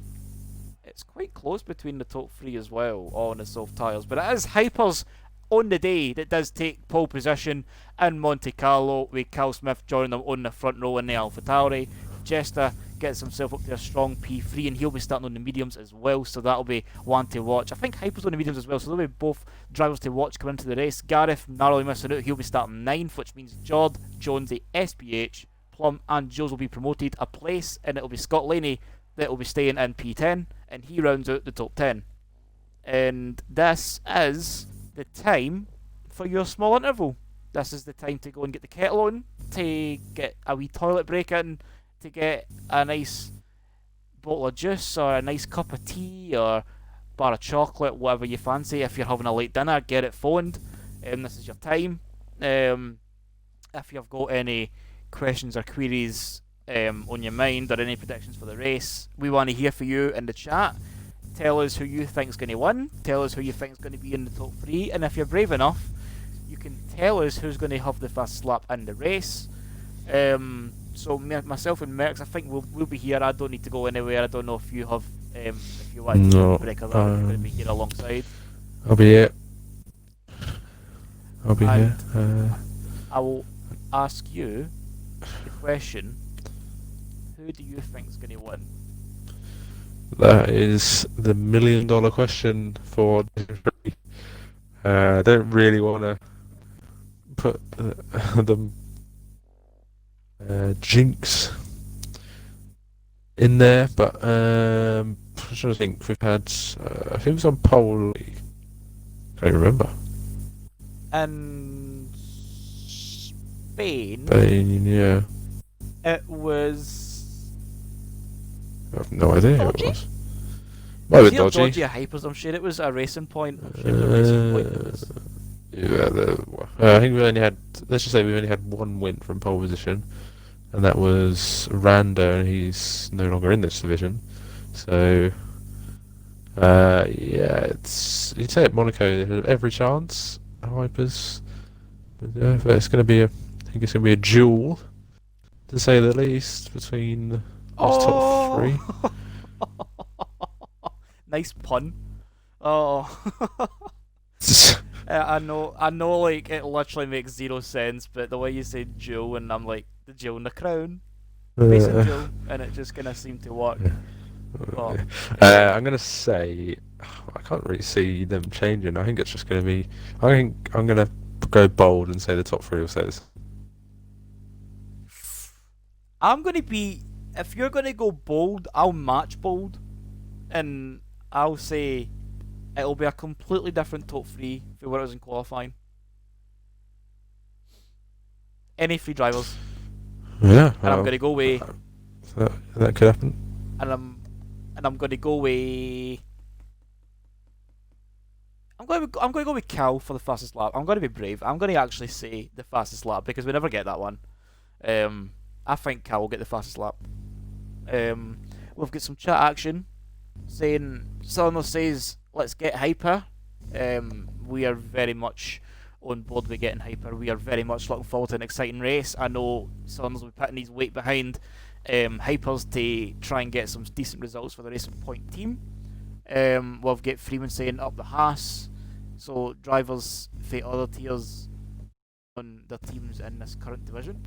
It's quite close between the top 3 as well on the soft tyres, but it is Hypers on the day that does take pole position in Monte Carlo, with Cal Smith joining them on the front row in the AlphaTauri. Jester gets himself up to a strong P3, and he'll be starting on the mediums as well, so that'll be one to watch. I think Hyper's on the mediums as well, so there'll be both drivers to watch come into the race. Gareth narrowly missing out. He'll be starting 9th, which means Jord, Jonesy, SPH, Plum and Jules will be promoted a place, and it'll be Scott Laney that will be staying in P10, and he rounds out the top 10. And this is the time for your small interval. This is the time to go and get the kettle on, to get a wee toilet break in, to get a nice bottle of juice or a nice cup of tea or bar of chocolate, whatever you fancy. If you're having a late dinner, get it phoned. This is your time. If you've got any questions or queries on your mind or any predictions for the race, we want to hear from you in the chat. Tell us who you think's going to win. Tell us who you think's going to be in the top 3. And if you're brave enough, you can tell us who's going to have the fastest lap in the race. So myself and Merx, I think we'll be here. I don't need to go anywhere. I don't know if you have, if you want to break a I'm going to be here alongside. I'll be here. Here. I will ask you the question: who do you think's going to win? That is the $1 million question for I don't really want to put the jinx in there, but I'm trying to think. We've had I think it was on pole. I can't remember. And Spain. Yeah. It was. I have no idea who it Dodgy? was. Might have been dodgy. Dodgy or Hypers. I'm sure it was a racing point. I'm sure it was a racing point. It was. Yeah, I think we only had. Let's just say we only had one win from pole position, and that was Randa, and he's no longer in this division. So, yeah, it's you'd say at Monaco they had every chance. Hypers, but yeah, but it's going to be I think it's going to be a duel, to say the least, between those top 3. Nice pun. Oh. I know, like, it literally makes 0 sense, but the way you say Joe, and I'm like, the Joe and the Crown. Racing Joe, and it just kind of seemed to work. Oh. I'm going to say, I can't really see them changing. I think it's just going to be, I think I'm going to go bold and say the top 3 will say this. I'm going to be, if you're going to go bold, I'll match bold, and I'll say it'll be a completely different top 3 for what it was in qualifying. Any 3 drivers. Yeah. And I'm going to go away. That could happen. And I'm going to go away. I'm going to go with Cal for the fastest lap. I'm going to be brave. I'm going to actually say the fastest lap because we never get that one. I think Cal will get the fastest lap. We've got some chat action saying, Solano says, let's get hyper. We are very much on board with getting hyper. We are very much looking forward to an exciting race. I know Solano's will be putting his weight behind hypers to try and get some decent results for the Racing Point team. We've got Freeman saying up the Haas. So drivers for other tiers on their teams in this current division.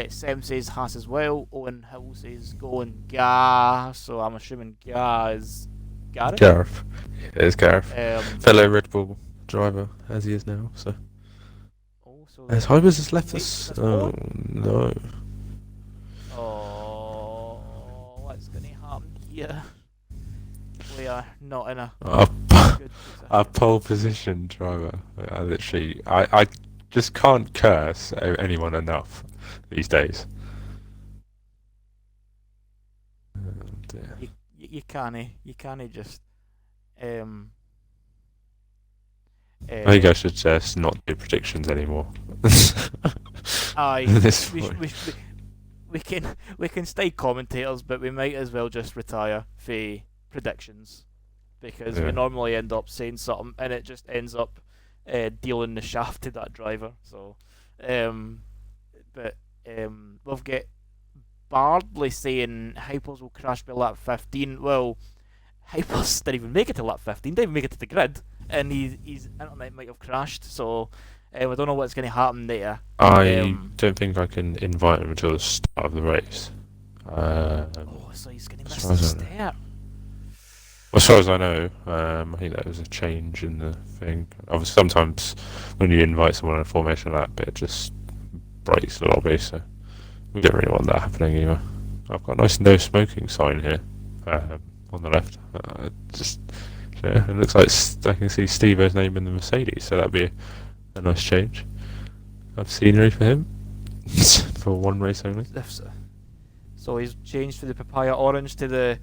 Sam says Haas as well. Owen Hill says go on Gar. So I'm assuming Gar is Gareth. Gareth. It is Gareth. Fellow Red Bull driver, as he is now. So. As Hypers has left us. Oh no. Oh, what's going to happen here? We are not in a a pole position driver. I just can't curse anyone enough these days. You can't just. I think I should just not do predictions anymore. Aye, we can stay commentators, but we might as well just retire for predictions because we normally end up saying something and it just ends up dealing the shaft to that driver. So, we've got Bardley saying Hypers will crash by lap 15. Well, Hypers didn't even make it to lap 15. Didn't even make it to the grid, and his internet might have crashed. So. I don't know what's going to happen there. I don't think I can invite him until the start of the race. So he's going to miss the start. Well, as far as I know, I think that was a change in the thing. Obviously, sometimes when you invite someone in a formation like that, it just breaks the lobby, so we don't really want that happening either. I've got a nice no smoking sign here on the left. It looks like I can see Steve-O's name in the Mercedes, so that'd be a nice change. of scenery for him for one race only. So he's changed from the papaya orange to the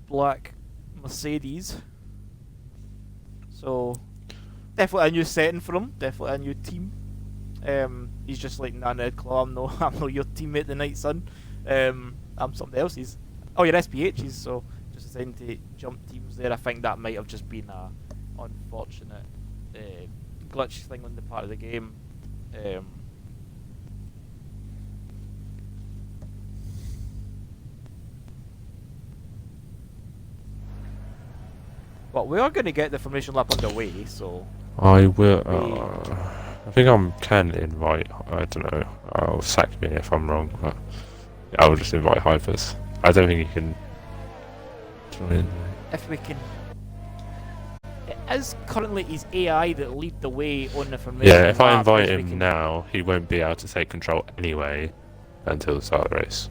black Mercedes. So definitely a new setting for him. Definitely a new team. He's just like, nah, Ned Claw, I'm no your teammate tonight, son. I'm something else. You're SPHs, so just deciding to jump teams there. I think that might have just been a unfortunate glitch thing on the part of the game. Well, we are going to get the formation lap underway, so... I will... I think I can invite... I don't know. I'll sack me if I'm wrong, but... I'll just invite Hypers. I don't think he can... join. If we can... It is currently his AI that lead the way on the formation. Yeah, if I invite him now, he won't be able to take control anyway until the start of the race.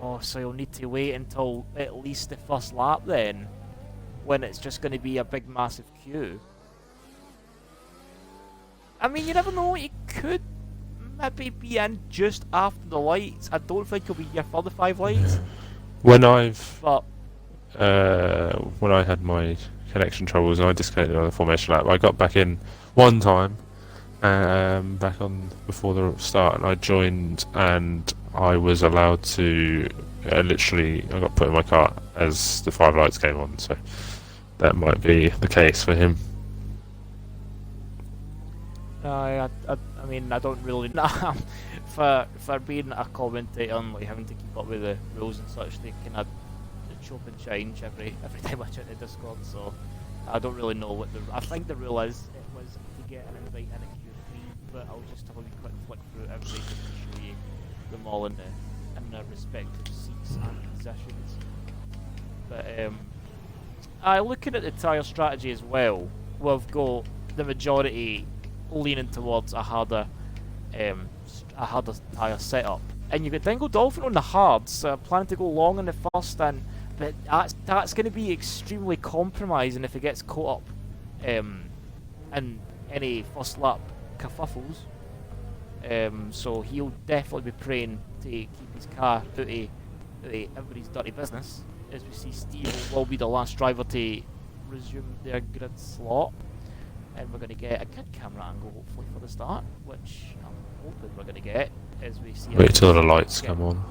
Oh, so you'll need to wait until at least the first lap then, when it's just going to be a big massive queue. I mean, you never know, he could maybe be in just after the lights. I don't think he'll be here for the 5 lights. When I had my connection troubles and I disconnected on the formation lap, I got back in one time, back on before the start, and I joined and I was allowed to literally, I got put in my car as the 5 lights came on, so that might be the case for him. I mean, I don't really know. for being a commentator and like having to keep up with the rules and such, they kind of chop and change every time I check the Discord, so I don't really know what I think the rule is. It was to get an invite in a Q3, but I'll just have a wee quick flick through everybody just to show you them all in their respective seats and positions. But looking at the tyre strategy as well, we've got the majority leaning towards a harder tyre setup, and you've got Dingo Dolphin on the hards, planning to go long in the first, but that's going to be extremely compromising if he gets caught up in any first lap kerfuffles. So he'll definitely be praying to keep his car out of everybody's dirty business. As we see, Steve will be the last driver to resume their grid slot, and we're going to get a good camera angle hopefully for the start, which I'm hoping we're going to get as we see. Wait till the lights come on.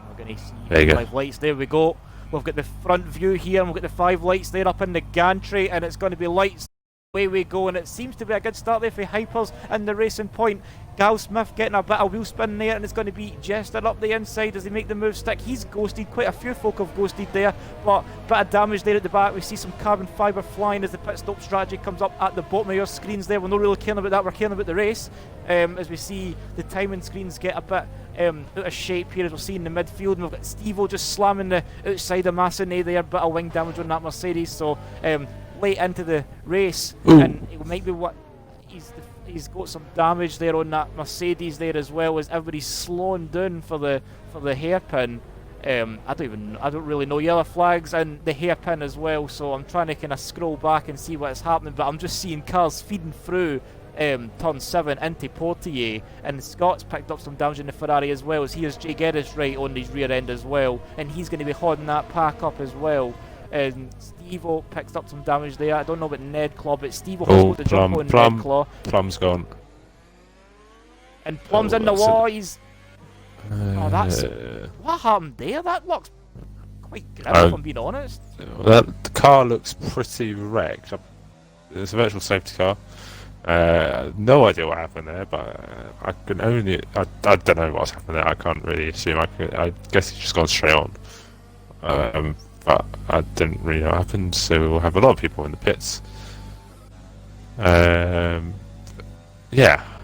We're going to see there you 5 lights. There we go. We've got the front view here, and we've got the 5 lights there up in the gantry, and it's going to be lights. Away we go, and it seems to be a good start there for Hypers and the racing point. Gal Smith getting a bit of wheel spin there, and it's going to be Jester up the inside as they make the move stick. He's ghosted, quite a few folk have ghosted there, but a bit of damage there at the back. We see some carbon fibre flying as the pit stop strategy comes up at the bottom of your screens there. We're not really caring about that, we're caring about the race. As we see the timing screens get a bit out of shape here, as we're seeing in the midfield, and we've got Steve-O just slamming the outside of Massenet there, bit of wing damage on that Mercedes, so late into the race. Ooh. And it might be what he's got some damage there on that Mercedes there, as well as everybody's slowing down for the hairpin. I don't really know yellow flags and the hairpin as well, so I'm trying to kind of scroll back and see what's happening, but I'm just seeing cars feeding through turn 7 into Portier, and Scott's picked up some damage in the Ferrari as well, as here's Jay Geddes right on his rear end as well, and he's going to be holding that pack up as well. And Steve-O picks up some damage there. I don't know about Ned Claw, but Steve-O has got the jump on Ned Claw. Plum's gone. And Plum's in the wall. He's... oh, that's... what happened there? That looks quite grim, if I'm being honest. The car looks pretty wrecked. It's a virtual safety car. No idea what happened there, but I can only... I don't know what's happened there. I can't really assume. I guess he's just gone straight on. But I didn't really know what happened, so we'll have a lot of people in the pits. Yeah,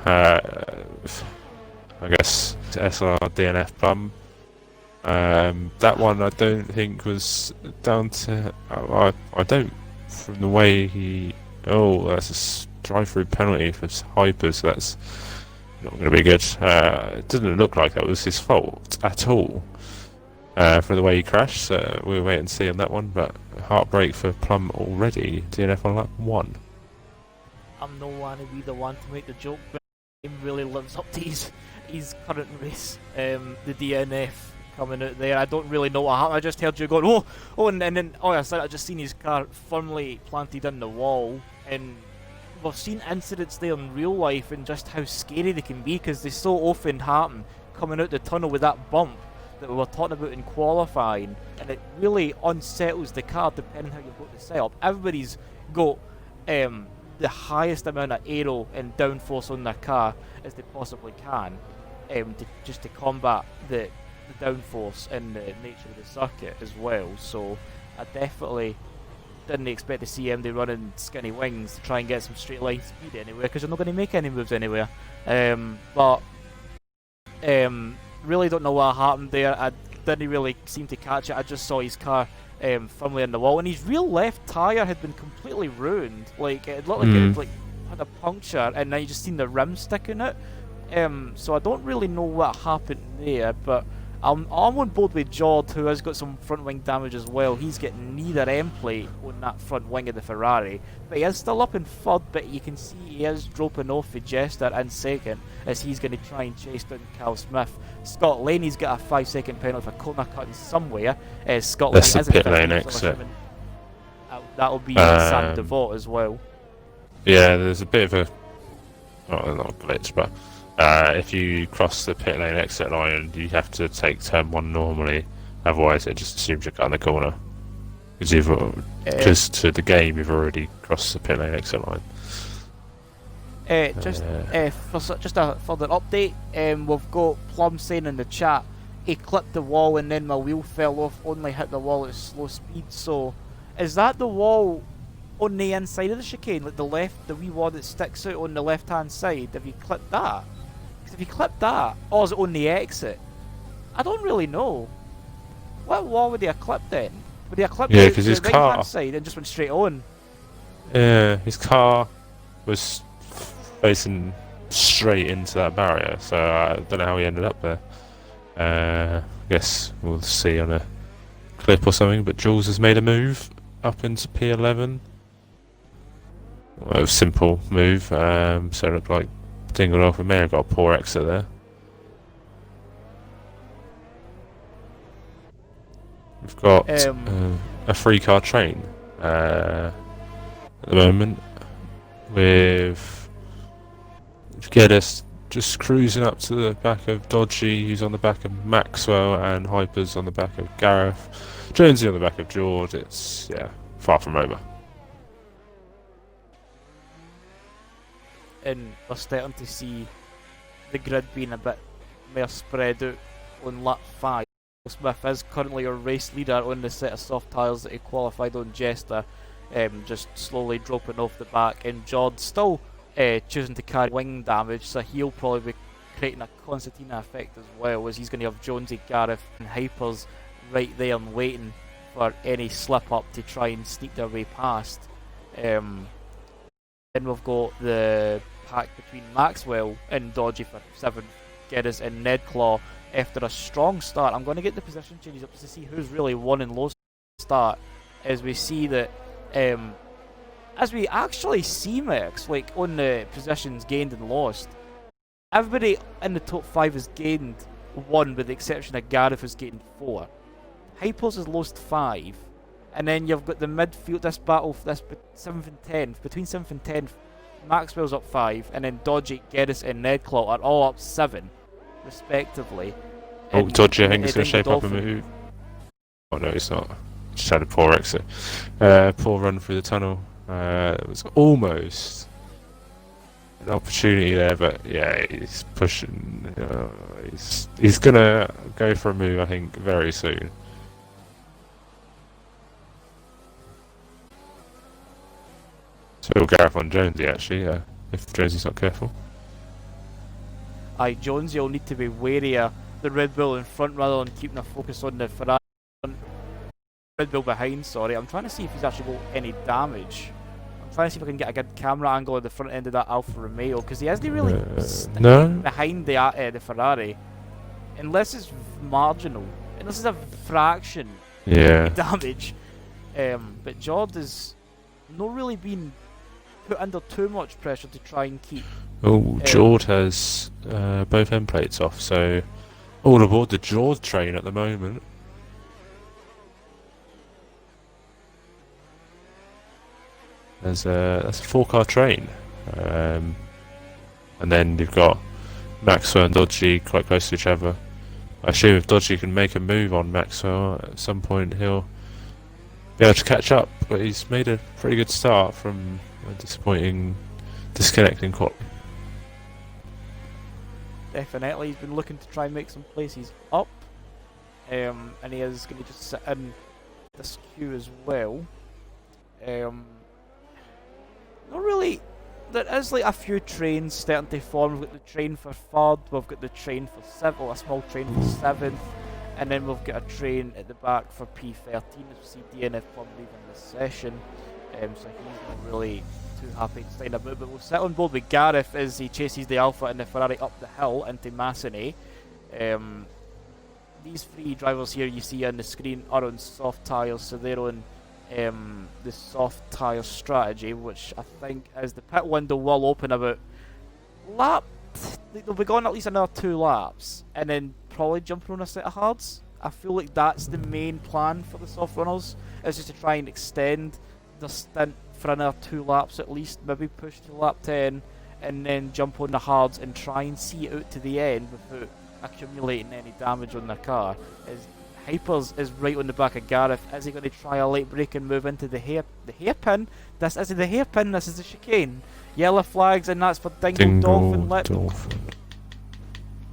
I guess SLR DNF Plum. That one I don't think was down to... I don't... From the way he... Oh, that's a drive-through penalty for Hyper, so that's not going to be good. It didn't look like that was his fault at all. For the way he crashed, so we'll wait and see on that one, but heartbreak for Plum already, DNF on lap 1. I'm no want to be the one to make the joke, but the game really lives up to his current race. The DNF coming out there. I don't really know what happened. I just heard you going, and then I said I just seen his car firmly planted in the wall, and we've seen incidents there in real life and just how scary they can be because they so often happen coming out the tunnel with that bump that we were talking about in qualifying, and it really unsettles the car depending how you've got the setup. Everybody's got the highest amount of aero and downforce on their car as they possibly can, to combat the downforce and the nature of the circuit as well. So I definitely didn't expect to see MD running skinny wings to try and get some straight line speed anywhere because they're not going to make any moves anywhere. But really don't know what happened there. I didn't really seem to catch it. I just saw his car firmly in the wall, and his real left tyre had been completely ruined. Like it looked like it had a puncture, and now you just seen the rim sticking out. So I don't really know what happened there, but I'm on board with Jord, who has got some front wing damage as well. He's getting neither end plate on that front wing of the Ferrari, but he is still up in third, but you can see he is dropping off the Jester in second as he's going to try and chase down Cal Smith. Scott Laney's got a 5-second penalty for corner cutting somewhere. Scott Laney That's the pit lane exit. That'll be Sam DeVolt as well. Yeah, there's a bit of a, not a glitch, but if you cross the pit lane exit line, you have to take turn 1 normally, otherwise it just assumes you're cutting the corner. Because to the game, you've already crossed the pit lane exit line. Just a further update, we've got Plum saying in the chat, he clipped the wall and then my wheel fell off, only hit the wall at slow speed. So, is that the wall on the inside of the chicane, like the wee wall that sticks out on the left hand side? Have you clipped that? If you clip that, or is it on the exit? I don't really know. What wall would they have clipped then? Would they have clipped the his right car hand side and just went straight on? Yeah, his car was facing straight into that barrier, so I don't know how he ended up there. I guess we'll see on a clip or something, but Jules has made a move up into P11. Well, it was a simple move, so it looked like dingled off. We may have got a poor exit there. We've got a 3-car train at the moment with Geddes just cruising up to the back of Dodgy, who's on the back of Maxwell, and Hyper's on the back of Gareth. Jonesy on the back of George. It's, far from over. And we're starting to see the grid being a bit more spread out on lap 5. Smith is currently our race leader on the set of soft tyres that he qualified on Jester, just slowly dropping off the back, and Jord still choosing to carry wing damage, so he'll probably be creating a concertina effect as well, as he's going to have Jonesy, Gareth and Hypers right there and waiting for any slip up to try and sneak their way past. Then we've got the pack between Maxwell and Dodgy for 7th, Geddes and Nedclaw after a strong start. I'm going to get the position changes up to see who's really won and lost start, as we see that as we actually see Max, like on the positions gained and lost, everybody in the top 5 has gained 1 with the exception of Gareth who's gained 4. Hypers has lost 5. And then you've got the midfield, this battle, this 7th and 10th. Between 7th and 10th, Maxwell's up 5, and then Dodgy, Geddes and Nedclaw are all up 7, respectively. Oh, Dodgy, I think, is going to shape up a move. Oh, no, it's not. Just had a poor exit. Poor run through the tunnel. It was almost an opportunity there, but yeah, he's pushing. He's going to go for a move, I think, very soon. So it'll Gareth on Jonesy, actually, if Jonesy's not careful. Jonesy will need to be wary of the Red Bull in front rather than keeping a focus on the Ferrari. Red Bull behind, sorry. I'm trying to see if he's actually got any damage. I'm trying to see if I can get a good camera angle at the front end of that Alfa Romeo, because he hasn't really behind the Ferrari. Unless it's marginal. Unless it's a fraction of damage. But Jord has not really been put under too much pressure to try and keep. Oh, Jord has both end plates off, so all aboard the Jord train at the moment. That's a 4-car train, and then you've got Maxwell and Dodgy quite close to each other. I assume if Dodgy can make a move on Maxwell at some point, he'll be able to catch up. But he's made a pretty good start from a disconnecting quality. Definitely, he's been looking to try and make some places up, and he is going to just sit in this queue as well. Not really. There is like a few trains starting to form. We've got the train for third, we've got the train for seventh, a small train for seventh, and then we've got a train at the back for P13 as we see DNF Plum leaving this session. So he's not really too happy to stay in a move, but we'll sit on board with Gareth as he chases the Alpha and the Ferrari up the hill into Massenet. These three drivers here you see on the screen are on soft tyres, so they're on the soft tyre strategy, which I think as the pit window will open about they'll be going at least another 2 laps and then probably jumping on a set of hards. I feel like that's the main plan for the soft runners, is just to try and extend the stint for another 2 laps at least, maybe push to lap 10 and then jump on the hards and try and see it out to the end without accumulating any damage on their car. Hypers is right on the back of Gareth. Is he going to try a late break and move into the hairpin? This isn't the hairpin, this is the chicane. Yellow flags, and that's for Dingle Dolphin Lip.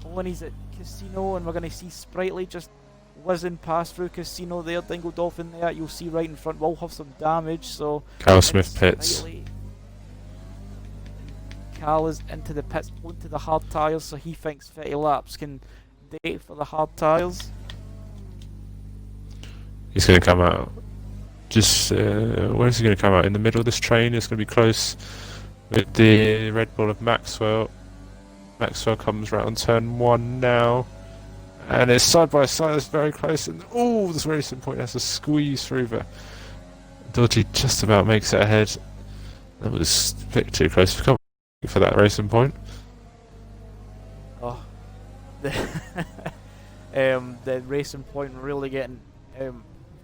Owen's at Casino, and we're going to see Sprightly just whizzing past through Casino there. Dingle Dolphin there, you'll see right in front, will have some damage, so... Carl Smith pits. Carl is into the pits, onto the hard tyres, so he thinks 30 laps can date for the hard tyres. He's going to come out just where is he going to come out? In the middle of this train. It's going to be close with the Red Bull of Maxwell. Maxwell comes round turn 1 now, and it's side by side. It's very close, and this racing point has to squeeze through, but Dodgy just about makes it ahead. That was a bit too close for comfort for that racing point. The racing point really getting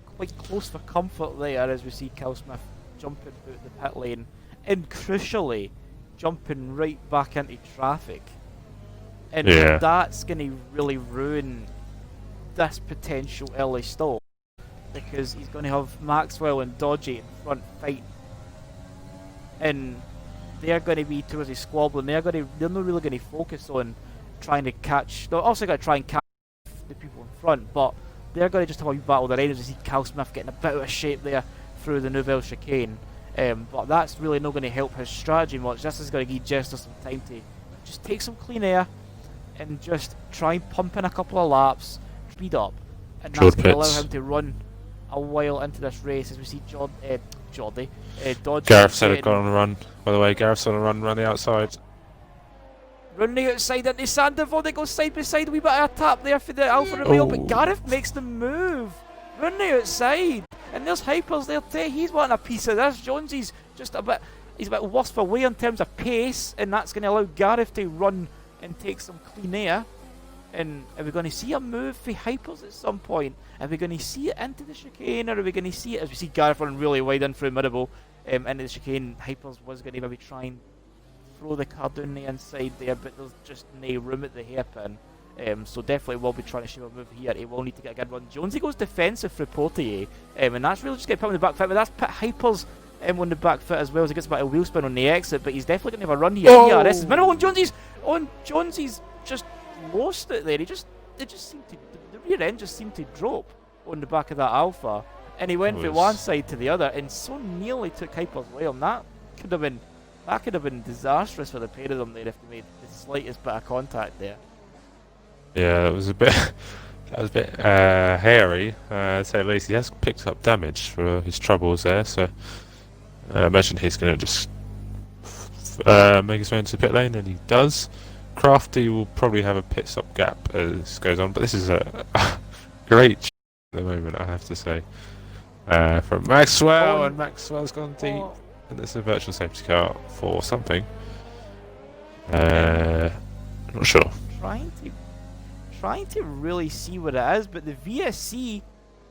quite close for comfort there, as we see Cal Smith jumping out the pit lane and crucially jumping right back into traffic, and that's going to really ruin this potential early stop, because he's going to have Maxwell and Dodgy in front fighting, and they're going to be towards his squabbling. They're not really going to focus on trying to catch. They're also going to try and catch the people in front, but they're going to just have a wee battle their ends. You see Cal Smith getting a bit out of shape there through the Nouvelle chicane, but that's really not going to help his strategy much. This is going to give Jester some time to just take some clean air and just try and pump in a couple of laps, speed up, and that's going to allow him to run a while into this race, as we see Dodgy. Gareth said he'd gone on a run. By the way, Gareth's on a run around the outside. Running outside into Sandoval, they go side by side, a wee bit of a tap there for the Alfa Romeo, but Gareth makes the move. Running outside, and there's Hypers there too. He's wanting a piece of this. Jonesy's just he's a bit worse away in terms of pace, and that's going to allow Gareth to run and take some clean air. And are we going to see a move for Hypers at some point? Are we going to see it into the chicane, or are we going to see it as we see Gareth running really wide in through Mirabel into the chicane? Hypers was going to maybe try and throw the car down the inside there, but there's just no room at the hairpin. So definitely will be trying to show a move here. He will need to get a good run. Jonesy goes defensive for Portier, and that's really just going to put him on the back foot, but that's put Hypers on the back foot as well, as he gets a bit of wheel spin on the exit, but he's definitely going to have a run here. This is minimal on Jonesy's just lost it there. It just seemed to, the rear end just seemed to drop on the back of that Alpha, and he went from one side to the other and so nearly took Hyper's way on. That could have been disastrous for the pair of them there if they made the slightest bit of contact there. Yeah, it was a bit hairy, to say the least. He has picked up damage for his troubles there, so I imagine he's going to just make his way into the pit lane, and he does. Crafty will probably have a pit stop gap as this goes on, but this is a great at the moment, I have to say. From Maxwell, and Maxwell's gone deep. and there's a virtual safety car for something. Um, Not sure. trying to really see what it is, but the VSC,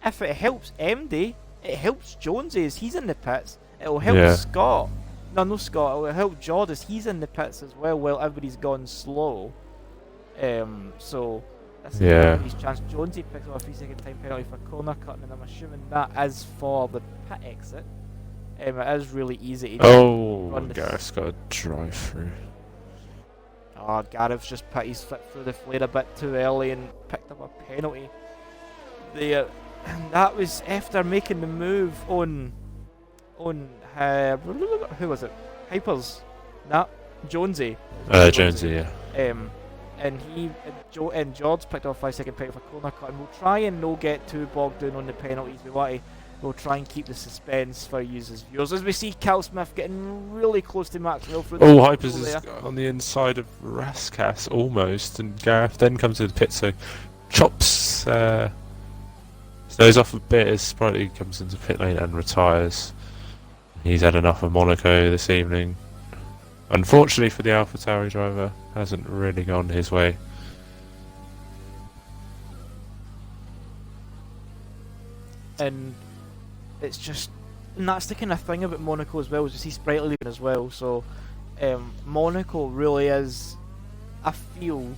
if it helps MD, it helps Jonesy as he's in the pits. It'll help Yeah. Scott. No Scott. It'll help Jord as he's in the pits as well. While everybody's gone slow. So that's everybody's chance. Jonesy picks up a 3-second time penalty for corner cutting, and I'm assuming that is for the pit exit. It is really easy to run this. Gareth's got a drive through. Oh, Gareth's just put his foot through the flare a bit too early and picked up a penalty there. And that was after making the move on who was it? Hypers? Nah, Jonesy. Jonesy, yeah. And George picked off 5-second penalty for corner cut, and we'll try and not get too bogged down on the penalties. We'll try and keep the suspense for you as viewers. As we see Cal Smith getting really close to Maxwell through the Hypers is there. on the inside of Raskas almost, and Gareth then comes to the pit, so chops stays off a bit as Sprightly comes into pit lane and retires. He's had enough of Monaco this evening. Unfortunately for the AlphaTauri driver, hasn't really gone his way. And it's just, and that's the kind of thing about Monaco as well, is you see Sprightly leaving as well. So Monaco really is, I feel,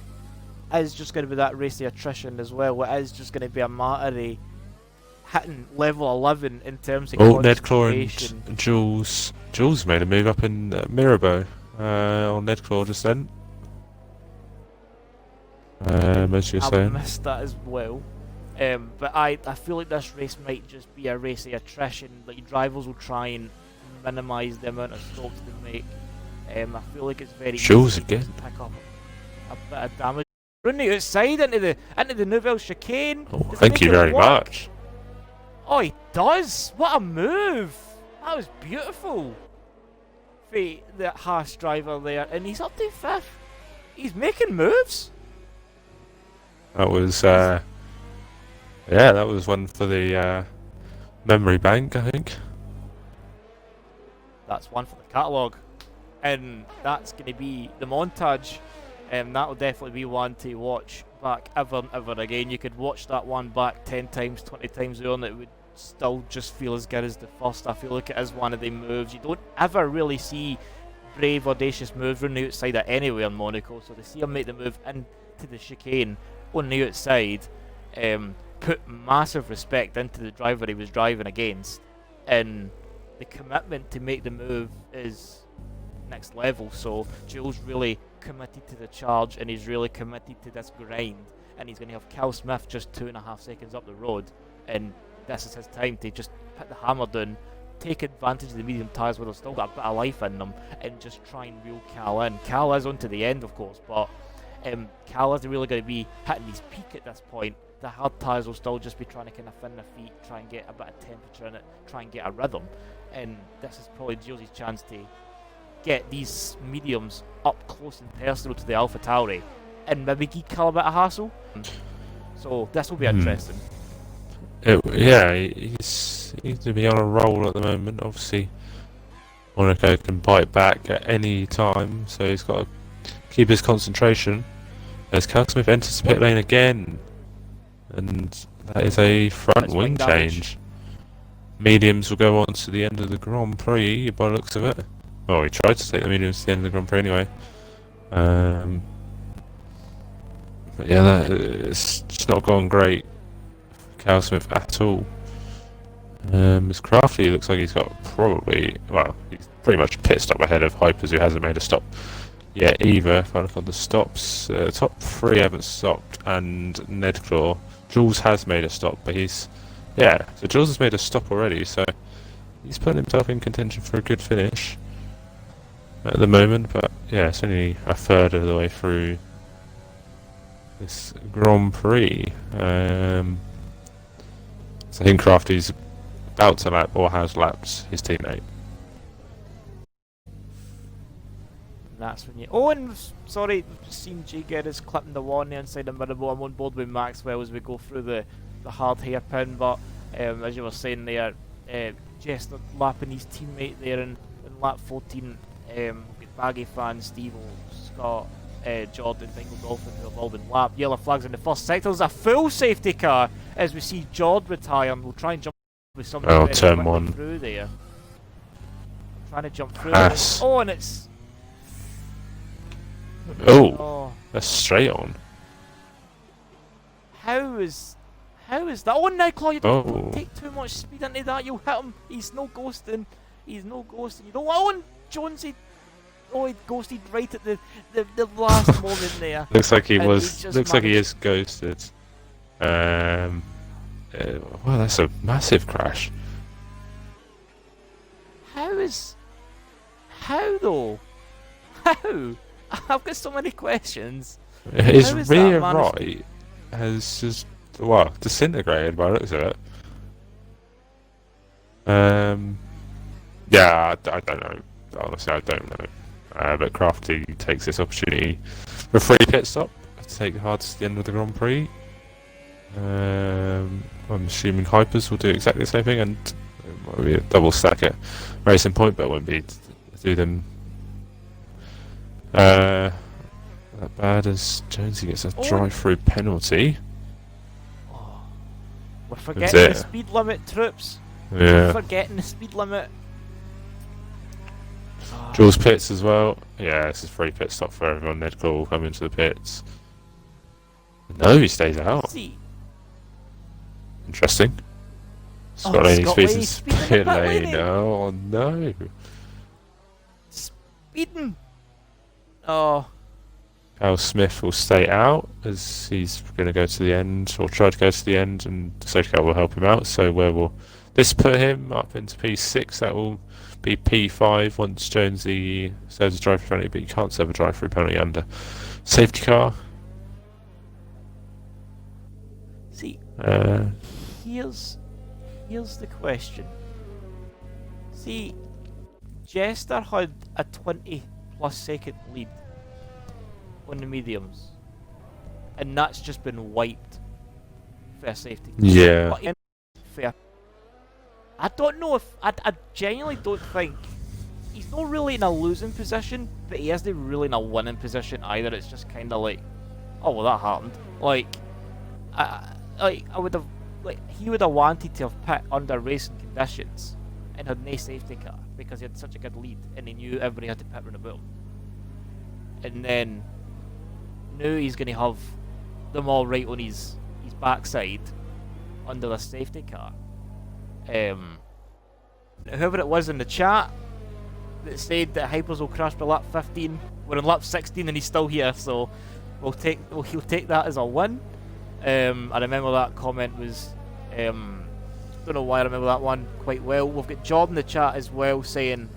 is just going to be that race of attrition as well. It is just going to be a matter of hitting level 11 in terms of Nedclaw and Jules. Jules made a move up in Mirabeau on Nedclaw just then. As you're saying. I missed that as well. But I feel like this race might just be a race of attrition. Like drivers will try and minimise the amount of stops they make. I feel like it's very Jules easy again. to pick up a bit of damage. Running outside into the Nouvelle chicane. Oh, Does thank make you it very work? much. Oh, he does! What a move! That was beautiful. For the Haas driver there, and he's up to 5th. He's making moves. That was that was one for the memory bank, I think. That's one for the catalogue, and that's going to be the montage. That will definitely be one to watch back ever and ever again. You could watch that one back 10 times, 20 times and it would still just feel as good as the first. I feel like it is one of the moves. You don't ever really see brave, audacious moves running outside at anywhere in Monaco, so to see him make the move into the chicane on the outside, put massive respect into the driver he was driving against, and the commitment to make the move is next level. So Jules really committed to the charge, and he's really committed to this grind, and he's going to have Cal Smith just 2.5 seconds up the road, and this is his time to just put the hammer down, take advantage of the medium tyres where they've still got a bit of life in them, and just try and reel Cal in. Cal is on to the end, of course, but Cal isn't really going to be hitting his peak at this point. The hard tyres will still just be trying to kind of fin their feet, try and get a bit of temperature in it, try and get a rhythm, and this is probably Jules' chance to get these mediums up close and personal to the AlphaTauri and maybe give Cal a bit of hassle. So this will be interesting. He's to be on a roll at the moment. Obviously, Monaco can bite back at any time, so he's got to keep his concentration. As Cal Smith enters the pit lane again, and that is a front wing change. Mediums will go on to the end of the Grand Prix by the looks of it. Well, he tried to take the mediums to the end of the Grand Prix anyway. But yeah, it's just not gone great for Cal Smith at all. As Crafty looks like he's got he's pretty much pit stop ahead of Hypers, who hasn't made a stop yet either. If I look on the stops, top 3 haven't stopped, and Nedclaw. Jules has made a stop, but so Jules has made a stop already, so he's putting himself in contention for a good finish at the moment. But yeah, it's only a third of the way through this Grand Prix. So I think Crafty's about to lap or has lapped his teammate. That's when you. Oh, and sorry, seen Jay Geddes clipping the one inside the middle. I'm on board with Maxwell as we go through the hard hairpin. But as you were saying there, Jester lapping his teammate there in in lap 14, with Baggy Fan, Steve, Scott, Jordan, Dingle Dolphin, who have all been lapped. Yellow flags in the first sector. There's a full safety car as we see Jord retire, and we'll try and jump with somebody very turn quickly one. through there. Trying to jump through. Pass. Oh, and it's... Oh, that's straight on. How is that? Oh, now, Claw, you don't Oh. take too much speed into that. You'll hit him. He's no ghosting. He's no ghosting. You don't want Jonesy. Oh, he ghosted right at the last moment there. Looks like he And was. just Looks like he managed- is ghosted. Wow, that's a massive crash. How though? How? I've got so many questions. His How is that rear managed? right has just disintegrated by the looks of it. Yeah, I don't know. Honestly, I don't know. But Crafty takes this opportunity for a free pit stop to take the hard to the end of the Grand Prix. I'm assuming Hypers will do exactly the same thing, and it might be a double stack at Racing Point, but it won't be to do them that bad as Jonesy gets a drive-through penalty. Oh, we're forgetting the speed limit, troops. Yeah. We're forgetting the speed limit. Jules pits as well. Yeah, this is free pit stop for everyone. Ned Claw will come into the pits. No, he stays out. See. Interesting. Oh, Scott Laney's Scott facing Laney's speeding in pit the pit lane. lane. Oh no. Speeding. Oh. Al Smith will stay out as he's going to go to the end, or try to go to the end, and the safety car will help him out. So where will this put him? Up into P6. That will be P5 once Jonesy serves a drive-through penalty, but you can't serve a drive-through penalty under safety car. See, here's the question. See, Jester had a 20+ second lead on the mediums, and that's just been wiped for a safety car. Yeah. But fair. I don't know if I genuinely don't think he's not really in a losing position, but he isn't really in a winning position either. It's just kind of like, oh well, that happened. He would have wanted to have pit under racing conditions and had no safety car because he had such a good lead and he knew everybody had to pit round about him. And then now he's going to have them all right on his backside under the safety car. Whoever it was in the chat that said that Hypers will crash by lap 15, we're in lap 16 and he's still here, so he'll take that as a win. I remember that comment was, don't know why I remember that one quite well. We've got Job in the chat as well saying,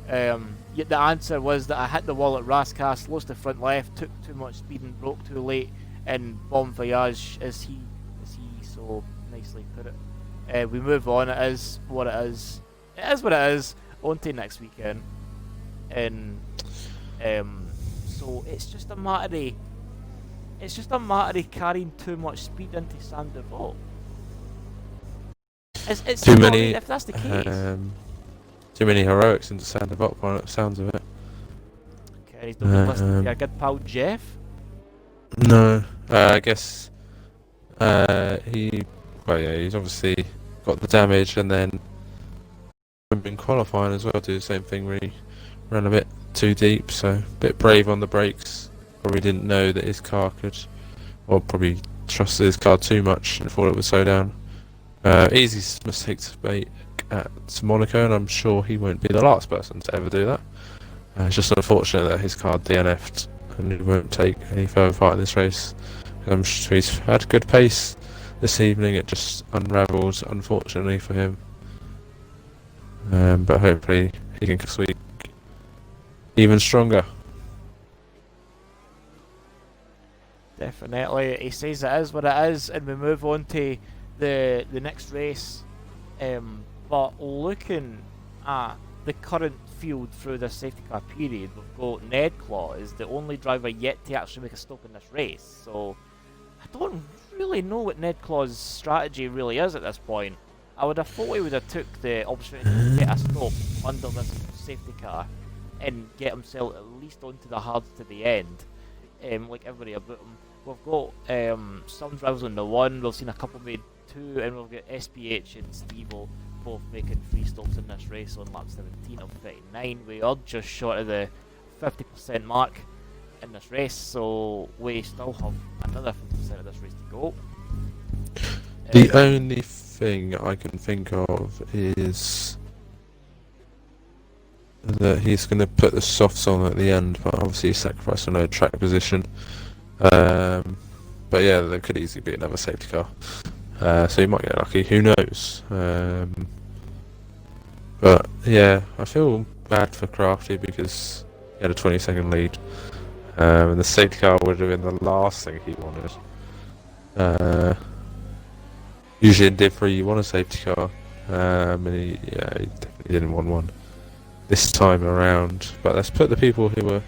yet the answer was that I hit the wall at Rascast, lost the front left, took too much speed and broke too late, and Bon Voyage as he so nicely put it. We move on. It is what it is. It is what it is. On to next weekend, and so it's just a matter of carrying too much speed into Saint Devote. It's Too not, many. if that's the case. Too many heroics into Saint Devote by the sounds of it. Okay, he's not been listening to our good pal Jeff. No, I guess he's obviously got the damage, and then been qualifying as well. Do the same thing, really ran a bit too deep, so a bit brave on the brakes. Probably didn't know that his car could, or probably trusted his car too much and thought it would slow down. Easy mistake to make at Monaco, and I'm sure he won't be the last person to ever do that. It's just unfortunate that his car DNF'd and he won't take any further part in this race. I'm sure he's had good pace this evening. It just unravelled, unfortunately for him. But hopefully he can next week even stronger. Definitely, he says it is what it is, and we move on to the next race. But looking at the current field through the safety car period, we've got Ned Claw is the only driver yet to actually make a stop in this race. So I don't really know what Ned Claw's strategy really is at this point. I would have thought he would have took the opportunity to get a stop under this safety car and get himself at least onto the hards to the end, like everybody about him. We've got some drivers on the 1, we've seen a couple made 2, and we've got SPH and Stevo both making 3 stops in this race on lap 17 of 39. We are just short of the 50% mark in this race, so we still have another 50% of this race to go. The only thing I can think of is that he's going to put the softs on at the end, but obviously he's sacrificing a track position. But yeah, there could easily be another safety car, so he might get lucky. Who knows? But yeah, I feel bad for Crafty because he had a 20-second lead, and the safety car would have been the last thing he wanted. Usually in Div 3 you want a safety car, and he definitely didn't want one this time around. But let's put the people who were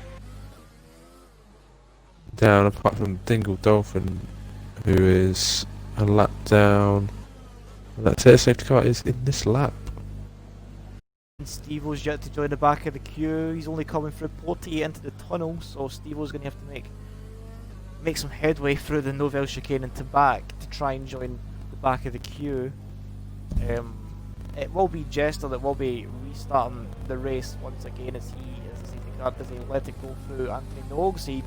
down, apart from Dingle Dolphin, who is a lap down. That's it, safety car is in this lap. Stevo's yet to join the back of the queue. He's only coming through Porty into the tunnel, so Stevo's going to have to make some headway through the Novell chicane and to back to try and join the back of the queue. It will be Jester that will be restarting the race once again as the safety car does he let it go through Anthony Noakes. He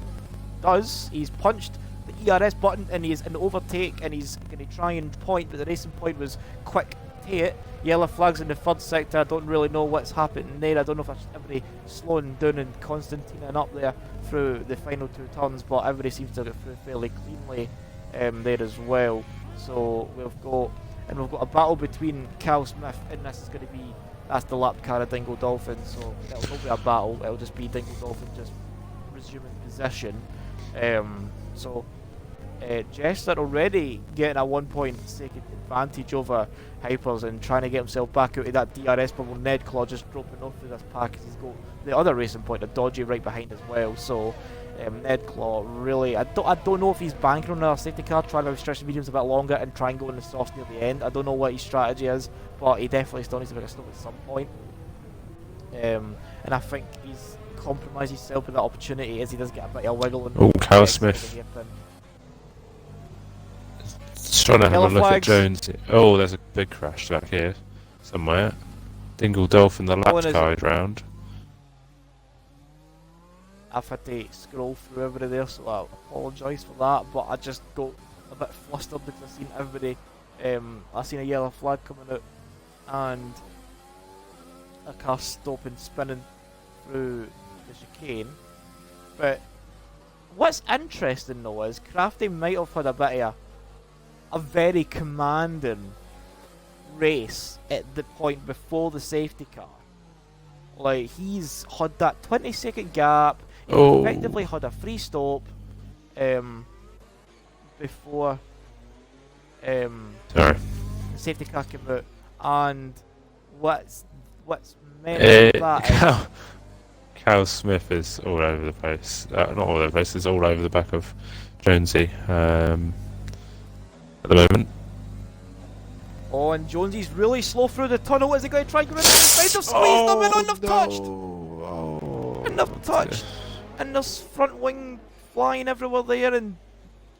does. He's punched the ERS button and he's in overtake and he's going to try and point, but the racing point was quick to it. Yellow flags in the third sector. I don't really know what's happening there. I don't know if everybody slowing down and Constantine and up there through the final 2 turns, but everybody seems to get through fairly cleanly there as well. So we've got a battle between Cal Smith, and this is going to be, that's the lap car of Dingle Dolphin, so it'll not be a battle, it'll just be Dingle Dolphin just resuming position. Jester already getting a 1.2 advantage over Hypers and trying to get himself back out of that DRS bubble. Nedclaw just dropping off through this pack as he's got the other racing point, a Dodgy, right behind as well. So Nedclaw really, I don't know if he's banking on another safety car, trying to stretch the mediums a bit longer and try and go in the softs near the end. I don't know what his strategy is, but he definitely still needs to make a stop at some point. And I think he's compromised himself with that opportunity as he does get a bit of wiggle. Oh, Cal Smith. Just trying to have a look at Jones. Oh, there's a big crash back here somewhere. Dingle Dolphin, the lap car round. I've had to scroll through everybody there, so I apologise for that, but I just got a bit flustered because I've seen everybody. I've seen a yellow flag coming out and a car stopping, spinning through the chicane. But what's interesting though is Crafty might have had a bit of a very commanding race at the point before the safety car. Like, he's had that 20-second gap, he effectively had a free stop before the safety car came out, and what's meant that is Cal Smith is all over the place. Not all over the place, he's all over the back of Jonesy at the moment. Oh, and Jonesy's really slow through the tunnel. Is he going to try and go in? They've squeezed them in, untouched! Untouched! And there's front wing flying everywhere there, and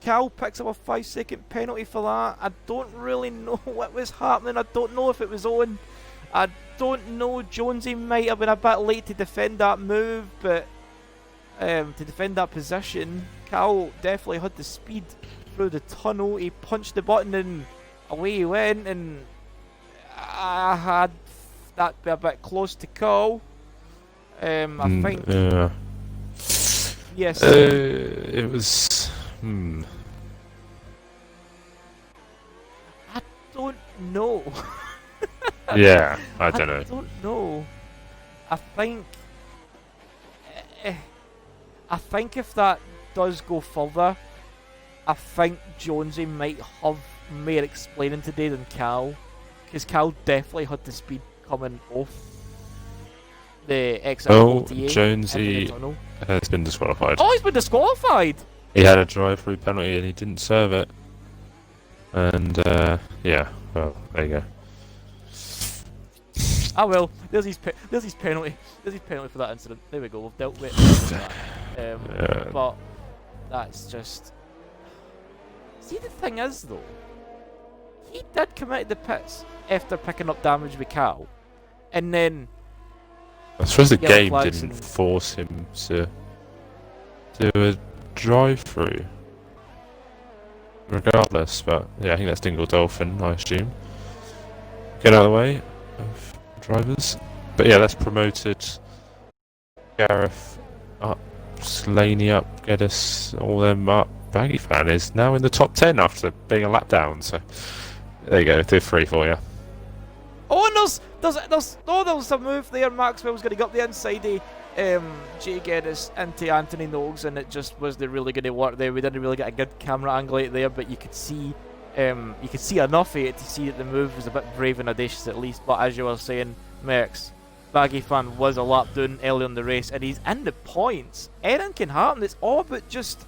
Cal picks up a 5-second penalty for that. I don't really know what was happening. I don't know if it was on. I don't know. Jonesy might have been a bit late to defend that move, but to defend that position, Cal definitely had the speed through the tunnel. He punched the button and away he went, and I had that be a bit close to call. I think. Yes. It was. I don't know. Yeah, I don't know. I don't know. I think if that does go further, I think Jonesy might have more explaining today than Cal, because Cal definitely had the speed coming off the exit. Jonesy has been disqualified. Oh, he's been disqualified! He had a drive-through penalty and he didn't serve it. And yeah, well, there you go. Ah well, there's his penalty. There's his penalty for that incident. There we go. We've dealt with that. But that's just. See, the thing is though, he did come out of the pits after picking up damage with Cal, and then. I suppose the Yellow game flags didn't and- force him to do a drive-through. Regardless, but yeah, I think that's Dingle Dolphin, I assume. Get out of the way of drivers. But yeah, that's promoted Gareth up, Slaney up, Geddes, all them up. Baggy Fan is now in the top 10 after being a lap down, so there you go, 2-3 for you. Oh, and there's a move there. Maxwell's going to go up the inside of Jay Geddes into Anthony Noakes, and it just wasn't really going to work there. We didn't really get a good camera angle out there, but you could see enough of it to see that the move was a bit brave and audacious at least. But as you were saying, Mercs, Baggy Fan was a lap down early in the race, and he's in the points. Anything can happen. It's all about just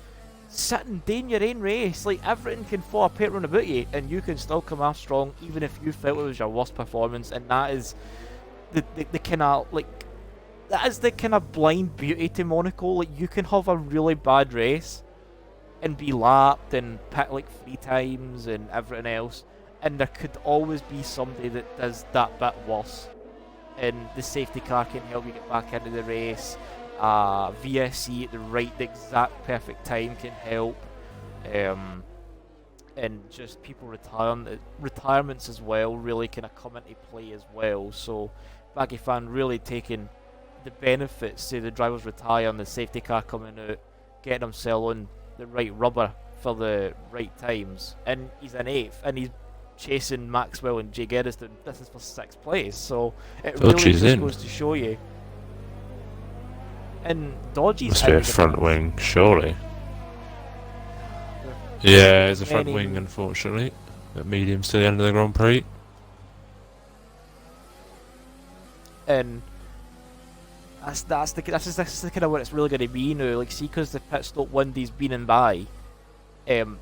sitting doing your own race. Like, everything can fall apart round about you, and you can still come off strong, even if you felt it was your worst performance. And that is the kind of like, that is the kind of blind beauty to Monaco. Like, you can have a really bad race and be lapped and pit like 3 times and everything else, and there could always be somebody that does that bit worse, and the safety car can help you get back into the race. VSC at the exact perfect time can help, and just people retirements as well really kind of come into play as well. So Baggy Fan really taking the benefits to the drivers retire and the safety car coming out, getting himself on the right rubber for the right times, and he's in 8th, and he's chasing Maxwell and Jay Geddes. This is for 6th place, so it really just goes to show you. And Dodgy's must be a front wing, surely. Yeah, it's a front wing, unfortunately. At mediums to the end of the Grand Prix. And that's the kind of what it's really going to be now. Like, see, because the pit stop window's been in by,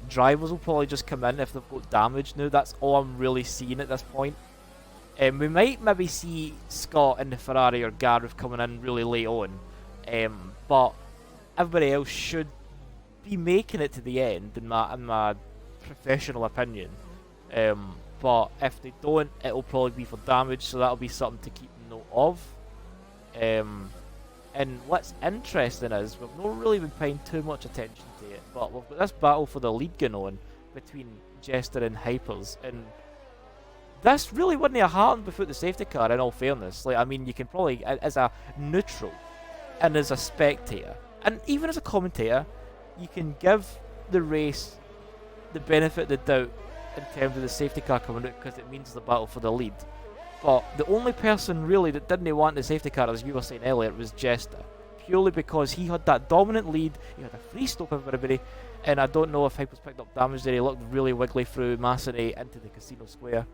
drivers will probably just come in if they've got damage now. That's all I'm really seeing at this point. We might maybe see Scott in the Ferrari or Gareth coming in really late on. But everybody else should be making it to the end, in my professional opinion. But if they don't, it'll probably be for damage, so that'll be something to keep note of. And what's interesting is we've not really been paying too much attention to it, but we've got this battle for the lead going on between Jester and Hypers, and this really wouldn't have happened without the safety car, in all fairness. Like, I mean, you can probably, as a neutral and as a spectator, and even as a commentator, you can give the race the benefit of the doubt in terms of the safety car coming out, because it means the battle for the lead. But the only person really that didn't want the safety car, as you were saying earlier, was Jester, purely because he had that dominant lead. He had a free stop of everybody, and I don't know if Hyper's picked up damage there. He looked really wiggly through Massenet into the casino square.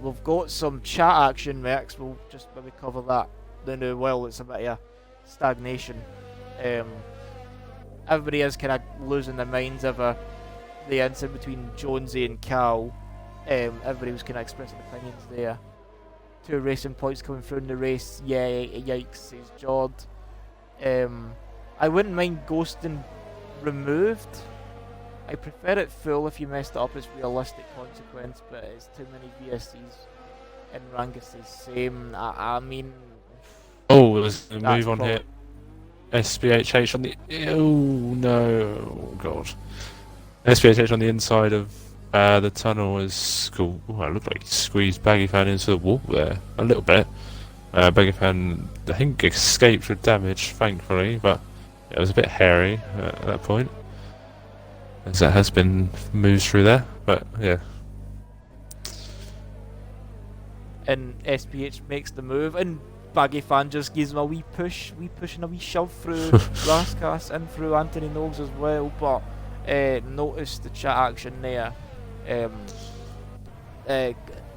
We've got some chat action, Max. We'll just maybe cover that then. Well, it's a bit of a stagnation. Everybody is kind of losing their minds over the incident between Jonesy and Cal. Everybody was kind of expressing opinions there. 2 racing points coming through in the race. Yeah, yikes, says Jord. I wouldn't mind ghosting removed. I prefer it full if you messed it up as realistic consequence, but it's too many VSCs and Rangus is same. I mean... Oh, there's a move on here. SBHH on the... Oh, no. Oh, God. SBHH on the inside of the tunnel is cool. Oh, it looked like he squeezed Baggy Fan into the wall there. A little bit. Baggy Fan, I think, escaped with damage, thankfully, but it was a bit hairy at that point, as that has been moved through there, but yeah. And SPH makes the move, and Baggy Fan just gives him a wee push and a wee shove through Raskas and through Anthony Noakes as well. But notice the chat action there.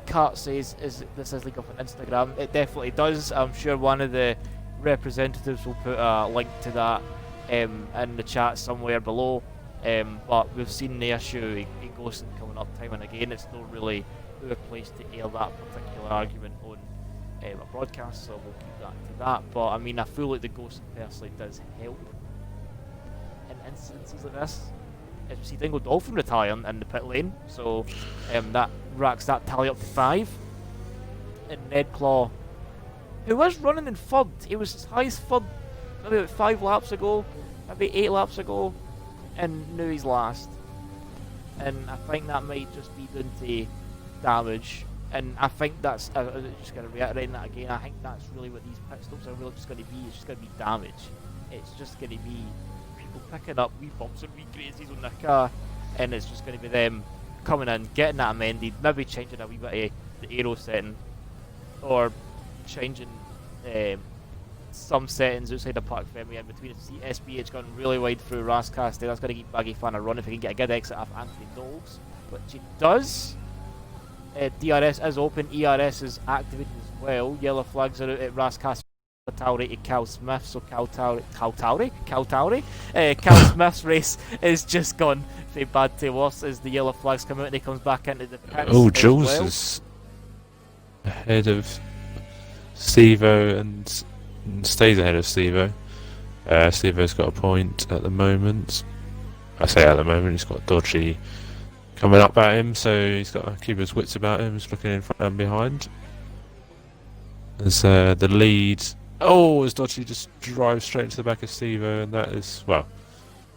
Kurt says, this is like up on Instagram? It definitely does. I'm sure one of the representatives will put a link to that in the chat somewhere below. But we've seen the issue in Ghosting coming up time and again. It's not really the place to air that particular argument on a broadcast, so we'll keep that to that. But I mean, I feel like the ghosting personally does help in instances like this. As we see Dingo Dolphin retiring in the pit lane, so that racks that tally up to 5. And Ned Claw, who was running in third, he was as high as third maybe about 5 laps ago, maybe 8 laps ago, and now he's last. And I think that might just be down to damage. And I think that's, I'm just going to reiterate that again, I think that's really what these pit stops are really just going to be. It's just going to be damage. It's just going to be people picking up wee bumps and wee crazies on their car, and it's just going to be them coming in, getting that amended, maybe changing a wee bit of the aero setting, or changing some settings outside the park family in between. See SBH going really wide through Rascastle, that's going to keep Baggy Fan a run if he can get a good exit off Anthony Knowles, which he does. DRS is open, ERS is activated as well. Yellow flags are out at Rascastle to Cal Smith, so Cal Smith's race is just gone from bad to worse as the yellow flags come out and he comes back into the pits. Oh, Jules is ahead of Stevo and stays ahead of Stevo. Stevo's got a point at the moment. I say at the moment, he's got Dodgy coming up at him, so he's got to keep his wits about him. He's looking in front and behind. There's the lead. Oh, as Dodgy just drives straight into the back of Stevo, and that is, well,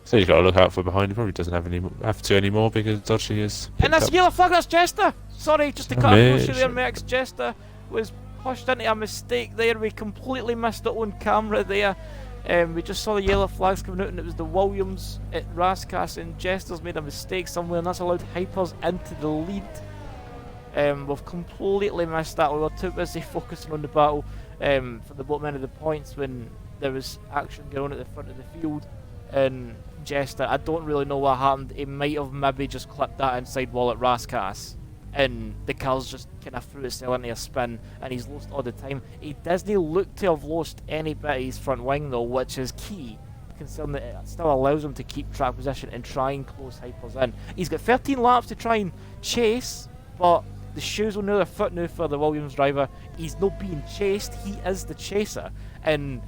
so you've got to look out for behind. He probably doesn't have to anymore because Dodgy is. And that's yellow flag, that's Jester! Sorry, just to cut across you there, Max. Jester was pushed into a mistake there. We completely missed it on camera there. We just saw the yellow flags coming out, and it was the Williams at Rascas, and Jester's made a mistake somewhere, and that's allowed Hypers into the lead. We've completely missed that. We were too busy focusing on the battle for the bottom end of the points when there was action going on at the front of the field. And Jester, I don't really know what happened. He might have maybe just clipped that inside wall at Rascas, and the car's just kind of threw itself into a spin, and he's lost all the time. He doesn't look to have lost any bit of his front wing though, which is key, considering that it still allows him to keep track position and try and close Hypers in. He's got 13 laps to try and chase, but the shoes on the other foot now for the Williams driver. He's not being chased, he is the chaser. And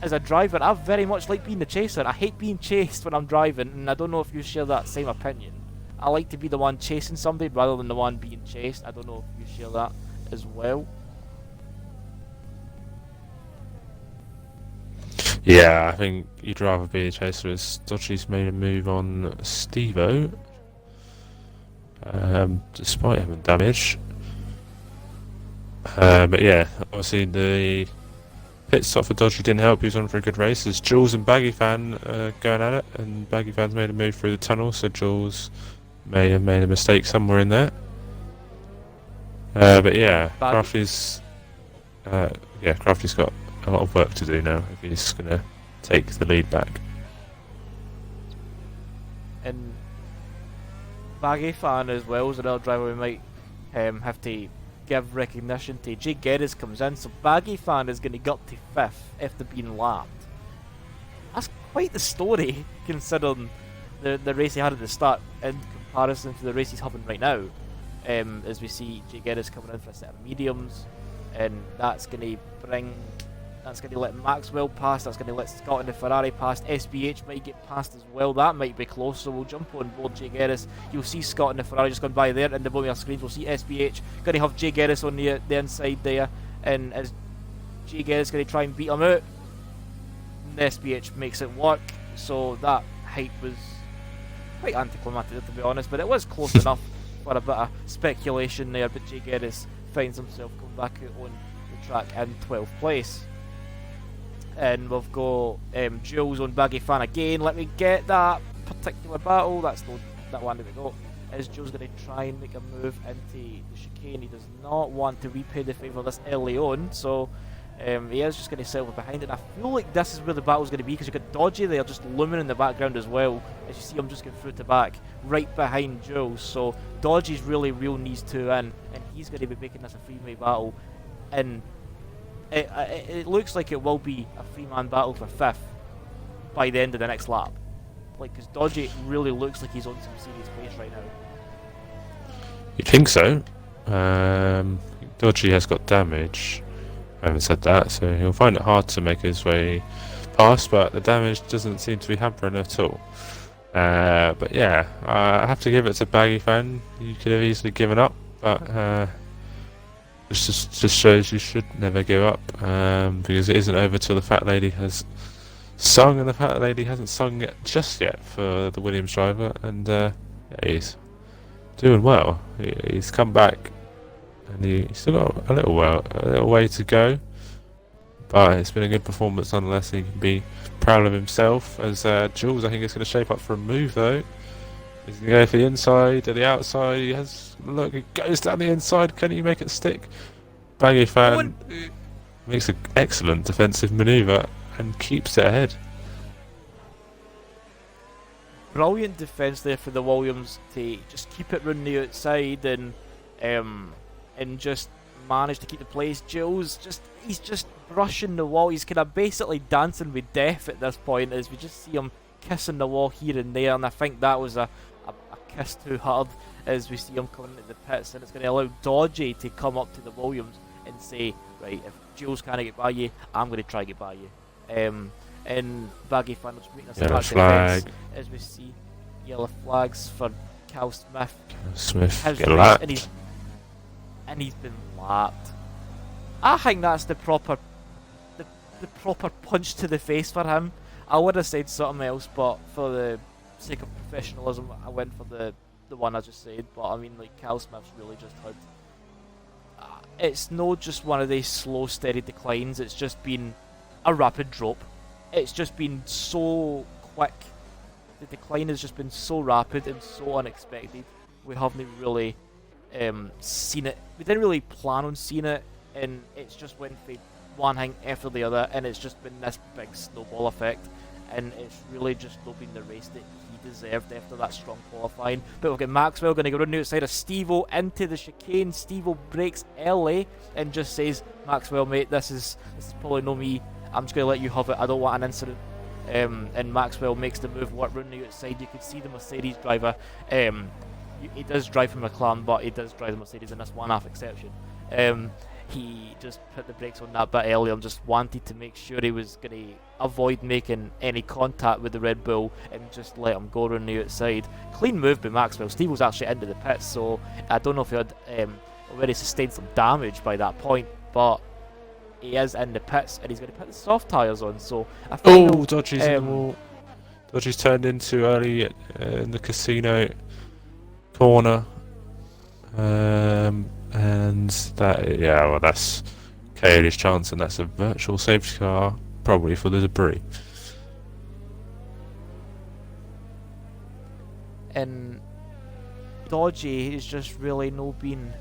as a driver, I very much like being the chaser. I hate being chased when I'm driving, and I don't know if you share that same opinion. I like to be the one chasing somebody rather than the one being chased. I don't know if you share that as well. Yeah, I think you'd rather be a chaser, as Dodgy's made a move on Stevo, despite having damage. But yeah, obviously the pit stop for Dodgy didn't help. He was on for a good race. As Jules and Baggy Fan going at it, and Baggy Fan's made a move through the tunnel, so Jules may have made a mistake somewhere in there. But yeah, Crafty's got a lot of work to do now if he's going to take the lead back. And Baggy Fan as well is another driver we might have to give recognition to. Jay Geddes comes in, so Baggy Fan is going to get up to 5th if they're being lapped. That's quite the story considering the race he had at the start in comparison to the race he's having right now. As we see Jay Geddes coming in for a set of mediums, and that's going to let Maxwell pass, that's going to let Scott and the Ferrari pass, SBH might get past as well, that might be close, so we'll jump on board Jay Geddes. You'll see Scott and the Ferrari just gone by there, and the bottom of our screens we'll see SBH going to have Jay Geddes on the inside there, and as Jay Geddes going to try and beat him out, and SBH makes it work, so that hype was quite anticlimactic to be honest, but it was close enough for a bit of speculation there, but Jay Geddes finds himself coming back out on the track in 12th place. And we've got Jules on Baggy Fan again. Let me get that particular battle. That's not that one that we got. Is Jules going to try and make a move into the chicane? He does not want to repay the favour this early on, so he is just going to settle behind it. I feel like this is where the battle's going to be because you've got Dodgy there just looming in the background as well. As you see him just going through to back, right behind Jules. So Dodgy's really real needs to in, and he's going to be making this a three-way battle. And it looks like it will be a three-man battle for 5th by the end of the next lap. Like, because Dodgy really looks like he's on some serious pace right now. You'd think so. Dodgy has got damage. I haven't said that, so he'll find it hard to make his way past, but the damage doesn't seem to be hampering at all. But yeah, I have to give it to Baggy Fan. You could have easily given up, but this just shows you should never give up, because it isn't over till the Fat Lady has sung, and the Fat Lady hasn't sung it just yet for the Williams driver, and yeah, he's doing well. He's come back, and he's still got a little way to go. But it's been a good performance nonetheless. He can be proud of himself. As Jules, I think, is going to shape up for a move though. He's going to go for the inside or the outside. He has look. He goes down the inside. Can he make it stick? Baggy Fan makes an excellent defensive manoeuvre and keeps it ahead. Brilliant defence there for the Williams to just keep it running the outside and just manage to keep the place. Jules he's just brushing the wall. He's kind of basically dancing with death at this point, as we just see him kissing the wall here and there, and I think that was a kiss too hard, as we see him coming into the pits, and it's going to allow Dodgy to come up to the Williams and say, right, if Jules can't get by you, I'm going to try to get by you. And Baggy Fan was making a flag, as we see yellow flags for Cal Smith. Get lapped. And he's been lapped. I think that's the proper punch to the face for him. I would have said something else, but for the sake of professionalism, I went for the one I just said. But I mean, like, Cal Smith's really just had. It's not just one of these slow, steady declines. It's just been a rapid drop. It's just been so quick. The decline has just been so rapid and so unexpected. We haven't really seen it. We didn't really plan on seeing it, and it's just went for one thing after the other, and it's just been this big snowball effect, and it's really just not been the race that he deserved after that strong qualifying. But we've got Maxwell going to go around the outside of Steve-O into the chicane. Steve-O breaks early and just says, Maxwell, mate, this is probably no me. I'm just going to let you have it. I don't want an incident. And Maxwell makes the move work round the outside. You can see the Mercedes driver. He does drive for McLaren, but he does drive the Mercedes in this one-half exception. He just put the brakes on that bit early and just wanted to make sure he was going to avoid making any contact with the Red Bull and just let him go around the outside. Clean move by Maxwell. Steve was actually into the pits, so I don't know if he had already sustained some damage by that point, but he is in the pits and he's going to put the soft tyres on. So I think Dodgy's in the wall. Dodgy's turned in too early in the casino corner. And that, yeah, well, that's Kaylee's chance, and that's a virtual safety car, probably for the debris. And Dodgy has just really no been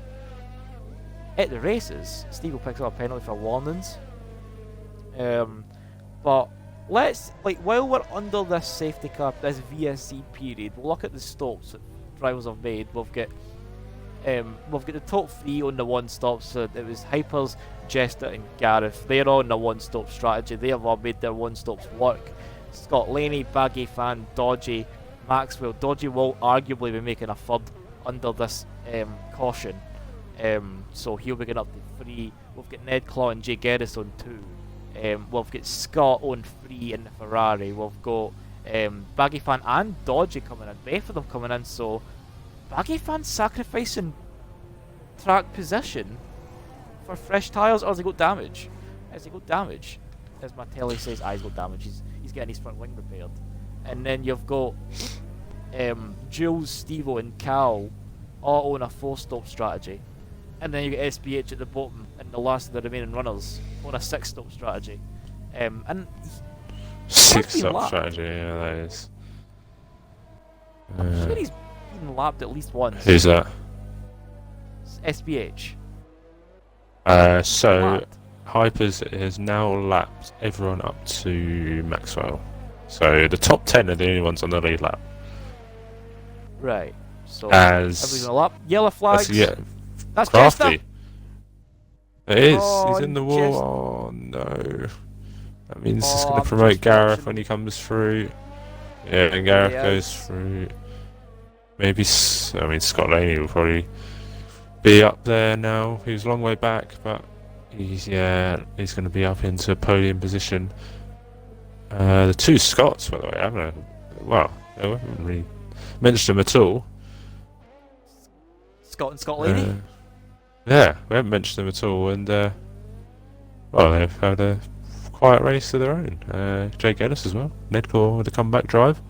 at the races. Steve will pick up a penalty for warnings. But let's, like, while we're under this safety car, this VSC period, we'll look at the stops that drivers have made. We've got the top three on the one-stop, so it was Hypers, Jester and Gareth. They're on the one-stop strategy. They have all made their one-stops work. Scott Laney, Baggy Fan, Dodgy, Maxwell. Dodgy will arguably be making a third under this caution. So he'll be getting up to 3. We've got Ned Claw and Jay Geddes on 2. We've got Scott on 3 in the Ferrari. We've got Baggy Fan and Dodgy coming in. Both of them coming in, so Baggy Fan sacrificing track position for fresh tyres, or has he got damage? Has he got damage? As my telly says, he's got damage. He's getting his front wing repaired. And then you've got Jules, Steve-O and Cal all on a 4-stop strategy. And then you get SBH at the bottom and the last of the remaining runners on a 6-stop strategy. And 6-stop strategy, yeah, that is. I'm sure he's been lapped at least once. Who's that? SBH. So Hypers has now lapped everyone up to Maxwell. So the top 10 are the only ones on the lead lap. Right. So as lap. Yellow flags. That's Crafty. Jester. It is. Oh, he's in the wall. Oh no. That means it's going to promote Gareth when he comes through. Yeah, and There he Gareth goes is. through. Maybe, I mean, Scott Laney will probably be up there now. He was a long way back, but he's going to be up into podium position. The two Scots, by the way, I haven't. Well, I haven't really mentioned them at all. Scott and Scott Laney. Yeah, we haven't mentioned them at all, and well, they've had a quiet race of their own. Jake Ellis as well. Nedcore with a comeback drive.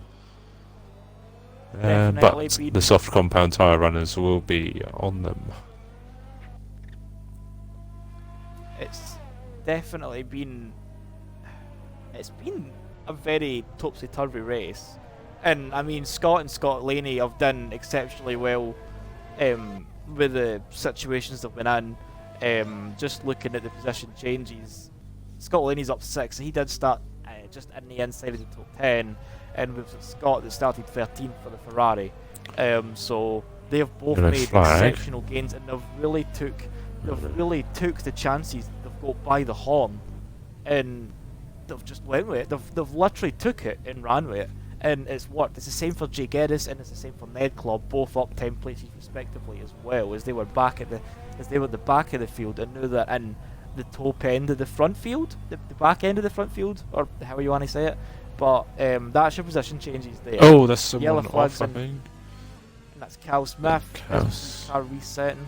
Definitely But been. the soft compound tyre runners will be on them. It's definitely been. It's been a very topsy-turvy race, and I mean Scott and Scott Laney have done exceptionally well with the situations they've been in. Just looking at the position changes, Scott Laney's up 6. He did start just in the inside of the top 10, and with Scott that started 13th for the Ferrari. So they have both Yellow made flag. exceptional gains, and they've really took the chances they've got by the horn, and they've just went with it. They've literally took it and ran with it, and it's worked. It's the same for Jake Geddes, and it's the same for Ned Club, both up 10 places respectively as well, as they were at the back of the field, and now they're in the top end of the front field, the back end of the front field, or however you want to say it. But that's your position changes there. Oh, that's Yellow someone flags off, I think. and that's Cal Smith. Cows. Car resetting.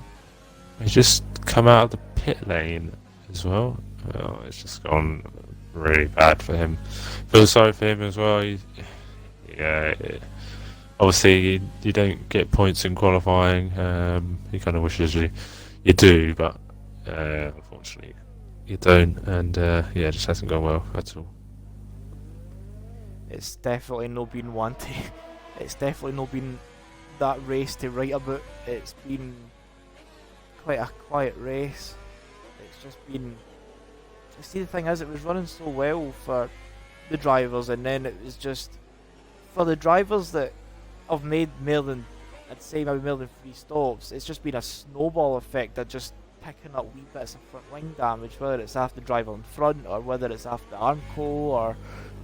He's just come out of the pit lane as well. Oh, it's just gone really bad for him. Feel sorry for him as well. Obviously you don't get points in qualifying. He kind of wishes you do, but unfortunately you don't. And it just hasn't gone well at all. It's definitely not been one to. It's definitely not been that race to write about. It's been quite a quiet race. It's just been. See, the thing is, it was running so well for the drivers, and then it was just for the drivers that have made more than, I'd say maybe more than 3 stops. It's just been a snowball effect of just picking up wee bits of front wing damage, whether it's after the driver in front, or whether it's after the Armco, or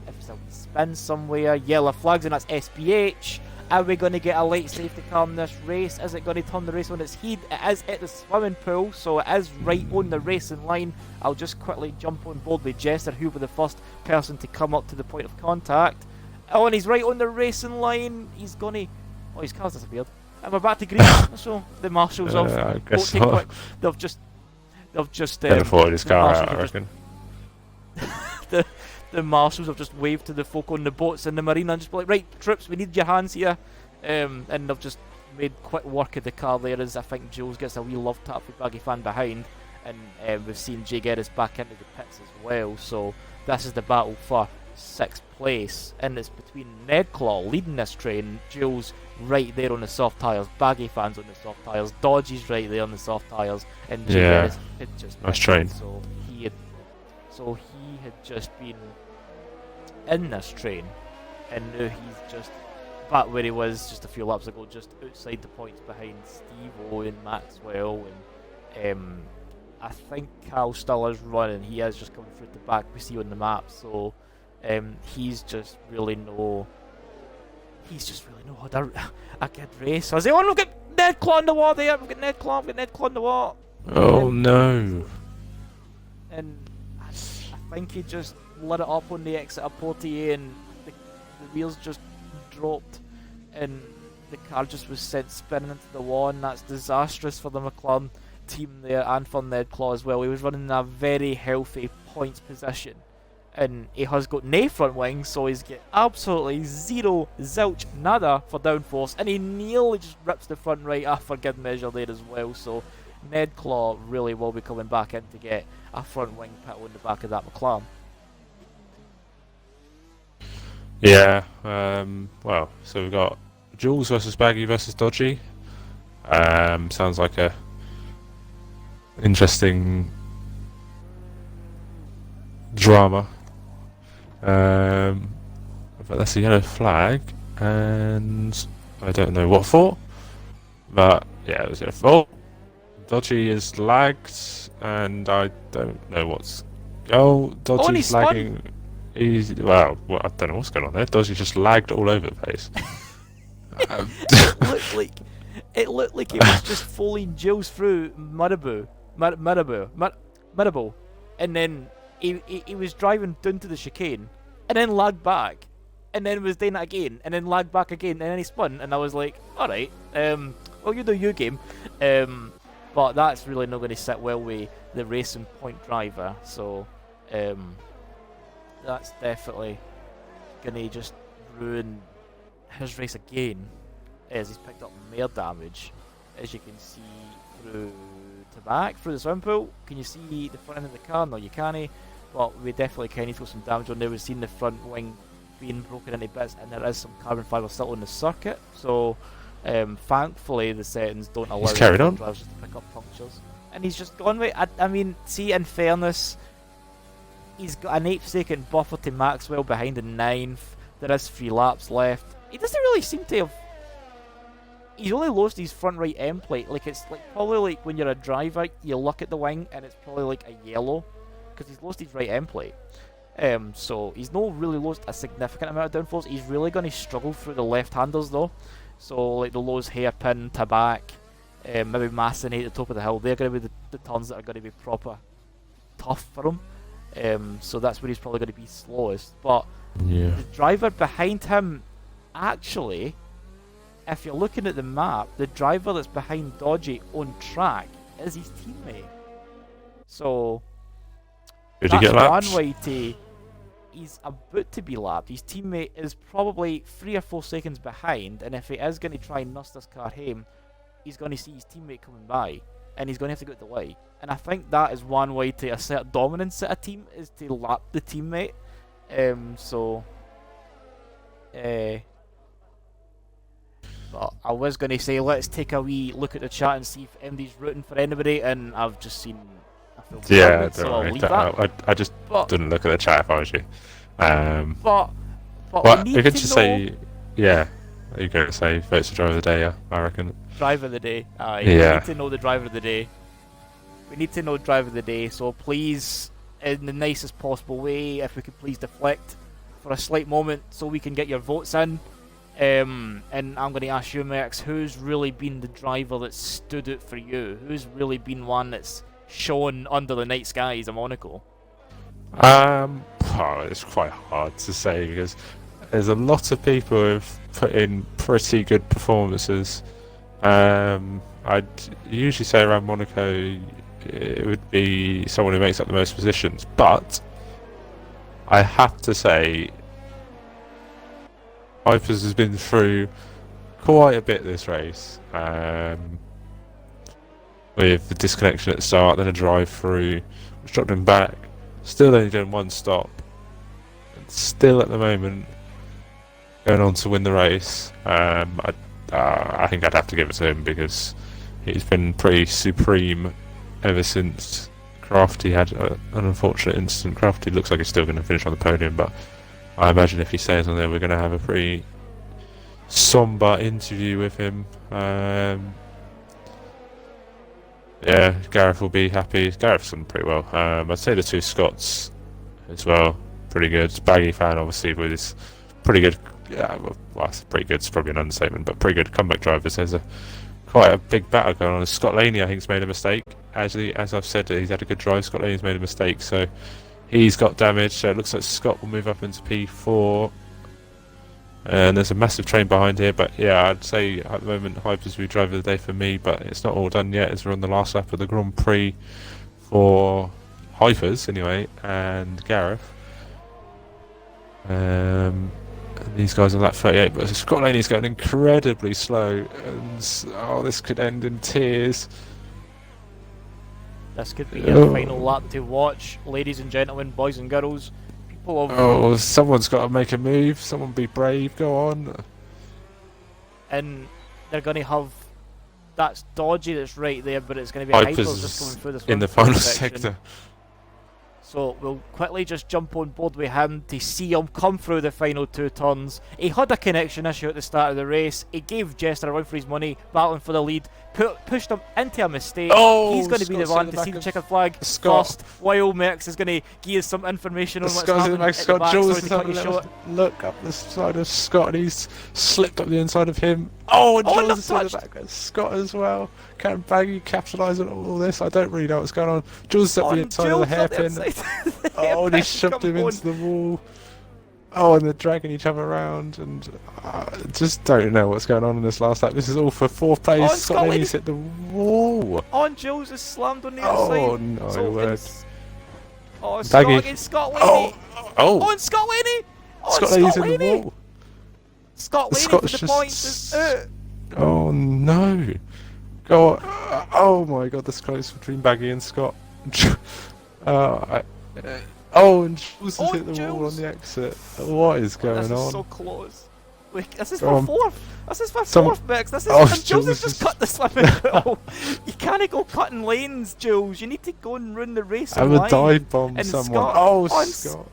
if it's a spin somewhere. Yellow flags, and that's SPH. Are we going to get a late safety car in this race? Is it going to turn the race on its head? It is at the swimming pool, so it is right on the racing line. I'll just quickly jump on board with Jester, who will be the first person to come up to the point of contact. Oh, and he's right on the racing line. He's going to... Oh, his car's disappeared. And we're back to green. So the marshals of... I guess so. They've just... Teleported his car out, I reckon. The marshals have just waved to the folk on the boats in the marina and just be like, right, troops, we need your hands here. And they've just made quick work of the car there, as I think Jules gets a wee love tap with Baggy Fan behind. And we've seen Jay Geddes back into the pits as well. So this is the battle for 6th place. And it's between Nedclaw leading this train, Jules right there on the soft tyres, Baggy Fans on the soft tyres, Dodgy's right there on the soft tyres, and Jay Geddes had just nice train. So he had just been in this train, and now he's just back where he was just a few laps ago, just outside the points behind Steve-O and Maxwell, and I think Cal still is running. He is just coming through the back, we see on the map, so he's just really had a good race. So I say, oh, look at Ned Claw in the wall there, we've got Ned Claw in the wall. Oh no. And I think he just lit it up on the exit of Portier, and the wheels just dropped, and the car just was sent spinning into the wall, and that's disastrous for the McLaren team there, and for Ned Claw as well. He was running in a very healthy points position, and he has got no front wing, so he's got absolutely zero, zilch, nada for downforce, and he nearly just rips the front right off for good measure there as well. So Ned Claw really will be coming back in to get a front wing pit on the back of that McLaren. Yeah, well, so we've got Jules versus Baggy versus Dodgy. Sounds like a interesting drama. But that's a yellow flag, and I don't know what for, but yeah, it was yellow for. Dodgy is lagged, and I don't know what's... Oh, Dodgy's lagging... well, I don't know what's going on there. Dodgy just lagged all over the place. Um, it looked like it looked like it was just following Jules through Maribou, and then he was driving down to the chicane, and then lagged back, and then was doing it again, and then lagged back again, and then he spun, and I was like, all right, well, you do your game, but that's really not going to sit well with the racing point driver, so that's definitely going to just ruin his race again, as he's picked up more damage, as you can see through to back through the swimming pool. Can you see the front end of the car? No, you can't. Well, we definitely can. He's got some damage on there. We've seen the front wing being broken into bits, and there is some carbon fibre still on the circuit. So, thankfully, the settings don't allow drivers to pick up punctures. And he's just gone with. I mean, see, in fairness, he's got an 8-second buffer to Maxwell behind in 9th. There is 3 laps left. He doesn't really seem to have. He's only lost his front right end plate. Like, it's like probably like when you're a driver, you look at the wing and it's probably like a yellow, because he's lost his right end plate. So he's not really lost a significant amount of downforce. He's really going to struggle through the left-handers though. So like the Lowe's hairpin, Tabac, maybe Massenet at the top of the hill. They're going to be the turns that are going to be proper tough for him. So that's where he's probably going to be slowest. But the driver behind him, actually, if you're looking at the map, the driver that's behind Dodgy on track is his teammate. So did he get lapped? One way to. He's about to be lapped. His teammate is probably 3 or 4 seconds behind, and if he is going to try and nuss this car home, he's going to see his teammate coming by, and he's going to have to go to the light. And I think that is one way to assert dominance at a team, is to lap the teammate. But I was going to say, let's take a wee look at the chat and see if MD's rooting for anybody, and I've just seen a film. Yeah, so I'll leave that. I just didn't look at the chat if I was you. But well, we could just say, yeah, you're going to say votes for driver of the day, yeah, I reckon. Driver of the day. Yeah. We need to know the driver of the day. We need to know driver of the day, so please, in the nicest possible way, if we could please deflect for a slight moment so we can get your votes in. And I'm going to ask you, Max, who's really been the driver that stood out for you? Who's really been one that's shone under the night skies of Monaco? It's quite hard to say because there's a lot of people who've put in pretty good performances. I'd usually say around Monaco it would be someone who makes up the most positions, but I have to say Hypers has been through quite a bit this race, with the disconnection at the start, then a drive through, which dropped him back, still only doing 1 stop, and still at the moment going on to win the race. I think I'd have to give it to him because he's been pretty supreme ever since Crafty had an unfortunate incident. Crafty looks like he's still going to finish on the podium, but I imagine if he stays on there, we're going to have a pretty somber interview with him. Yeah, Gareth will be happy. Gareth's done pretty well. I'd say the 2 Scots as well, pretty good. Baggy fan, obviously, with his pretty good. Well, pretty good. It's probably an understatement, but pretty good comeback drivers. There's quite a big battle going on. Scott Laney, I think, has made a mistake. Actually, as I've said, he's had a good drive. Scott Laney's made a mistake, so he's got damage. So it looks like Scott will move up into P4. And there's a massive train behind here, but yeah, I'd say at the moment Hypers will be driver of the day for me, but it's not all done yet as we're on the last lap of the Grand Prix for Hypers anyway, and Gareth. And these guys on lap 38, but Scott Laney's going incredibly slow, and this could end in tears. This could be your final lap to watch, ladies and gentlemen, boys and girls. Someone's got to make a move. Someone be brave. Go on. And they're going to have that's Dodgy that's right there, but it's going to be Hypers just coming through this in the final sector. So we'll quickly just jump on board with him to see him come through the final 2 turns. He had a connection issue at the start of the race. He gave Jester a run for his money, battling for the lead, pushed him into a mistake. He's going to be the one to see the checkered flag first, while Merckx is going to give us some information on what's happening at the back. Jules is having a look up the side of Scott, and he's slipped up the inside of him. Oh, and Jules is in the back of Scott as well. Can Baggy capitalise on all this? I don't really know what's going on. Jules is up the inside of the hairpin. Oh, and he shoved him into the wall. Oh, and they're dragging each other around, and just don't know what's going on in this last lap. This is all for 4th place. Scott Laney's hit the wall. Oh, and Jules is slammed on the outside. Oh, no so word. Oh, Scott against Scott Laney. Oh, and Scott Laney. Oh, Scott Laney's in the wall. Scott Laney for the points. Oh, no. Go on. Oh, my God, this close between Baggy and Scott. And Jules has hit the wall on the exit. What is going on? This is so close. Wait, this is for 4th. This is for 4th, Merckx. This is and Jules has just cut the swimming pool. You can't go cutting lanes, Jules. You need to go and run the race. I would dive bomb someone. Scott.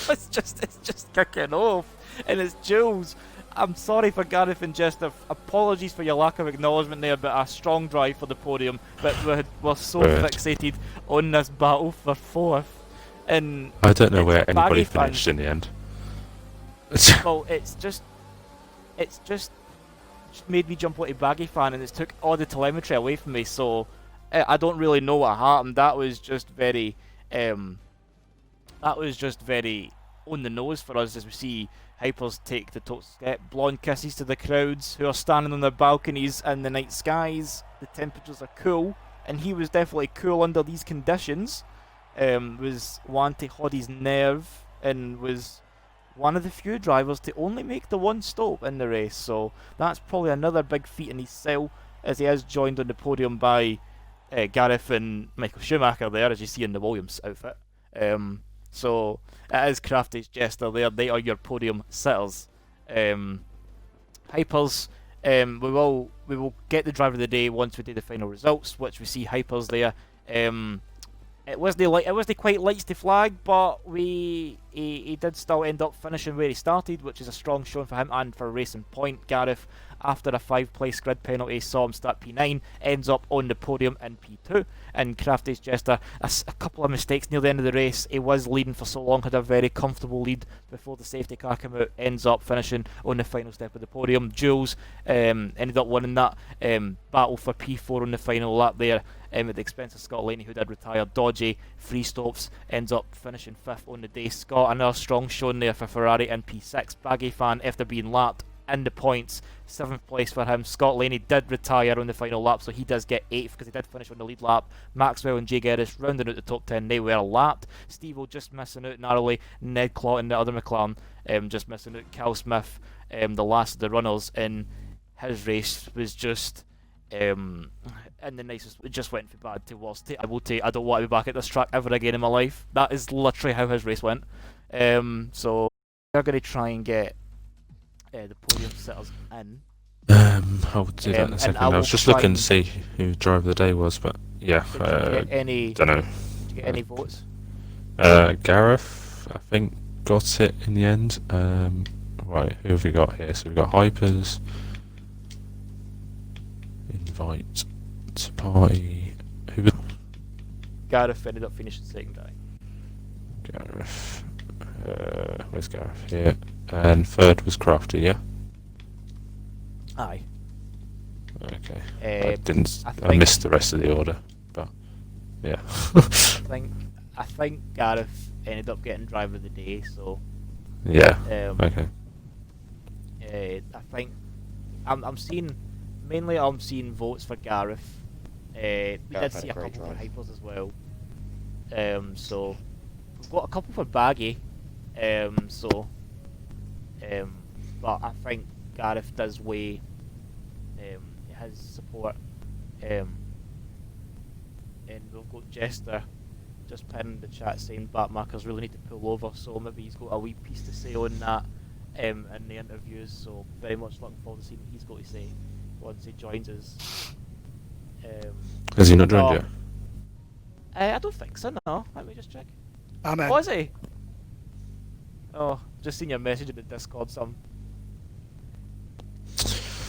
it's just kicking off, and it's Jules. I'm sorry for Gareth and Jester. Apologies for your lack of acknowledgement there, but a strong drive for the podium. But we're so fixated on this battle for 4th. And I don't know where anybody finished in the end. Well, it's just made me jump onto Baggy fan, and it's took all the telemetry away from me. So I don't really know what happened. That was just very on the nose for us, as we see Hypers take the top step. Blonde kisses to the crowds who are standing on their balconies in the night skies. The temperatures are cool, and he was definitely cool under these conditions. Was one to hold his nerve, and was one of the few drivers to only make the one stop in the race. So that's probably another big feat in his cell, as he is joined on the podium by Gareth and Michael Schumacher there, as you see in the Williams outfit. So it is Crafty's Jester there. They are your podium sitters. Hypers, we will get the driver of the day once we do the final results, which we see Hypers there. It wasn't quite lights to flag, but he did still end up finishing where he started, which is a strong showing for him and for Racing Point. Gareth, after a 5-place grid penalty, saw him start P9, ends up on the podium in P2. And Crafty's Jester, a couple of mistakes near the end of the race. He was leading for so long, had a very comfortable lead before the safety car came out, ends up finishing on the final step of the podium. Jules ended up winning that battle for P4 on the final lap there, at the expense of Scott Laney, who did retire. Dodgy, free stops, ends up finishing 5th on the day. Scott, another strong showing there for Ferrari in P6. Baggy fan, after being lapped in the points, 7th place for him. Scott Laney did retire on the final lap, so he does get 8th because he did finish on the lead lap. Maxwell and Jay Geddes rounding out the top 10. They were lapped. Steve-O just missing out narrowly. Ned Clotton, the other McLaren, just missing out. Cal Smith, the last of the runners in his race, was just in the nicest. It just went from bad to worse. I don't want to be back at this track ever again in my life. That is literally how his race went. So they're going to try and get the podium sitters in. I'll do that in a second. I was just looking to see who driver of the day was, but yeah, don't know. Did you get any votes? Gareth, I think, got it in the end. Right, who have we got here? So we've got Hypers. Invite to party. Who? Gareth ended up finishing second. Gareth. Where's Gareth? Here. And third was Crafty, yeah? Aye. Okay. I missed the rest of the order, but yeah. I think Gareth ended up getting driver of the day, so yeah. Okay. I think I'm seeing votes for Gareth. We did see a couple for Hypers as well. So we've got a couple for Baggy. But I think Gareth does weigh his support. And we've got Jester just pinning the chat saying back markers really need to pull over, so maybe he's got a wee piece to say on that in the interviews. So very much looking forward to seeing what he's got to say once he joins us. Has he not joined I don't think so. No, let me just check. I'm in. Oh, is he? Oh, just seen your message in the Discord. Some.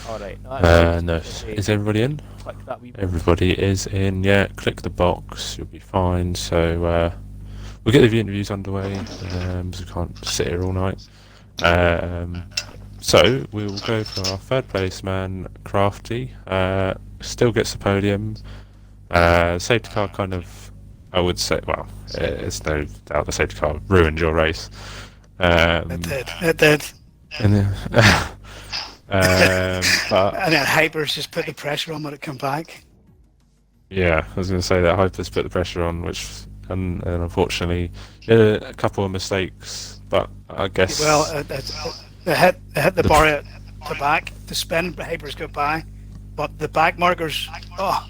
All right. No. Is everybody in? Click that wee. Everybody is in. Yeah. Click the box. You'll be fine. So we'll get the interviews underway. Because we can't sit here all night. So we'll go for our third place man, Crafty. Still gets the podium. Safety car kind of, I would say, well, it's no doubt the safety car ruined your race. It did. And then, but And then Hypers just put the pressure on when it came back. yeah, I was going to say that Hyper's put the pressure on, which and unfortunately a couple of mistakes. But I guess They hit the bar at the back. The spin, Hypers got by, but the back markers. Oh,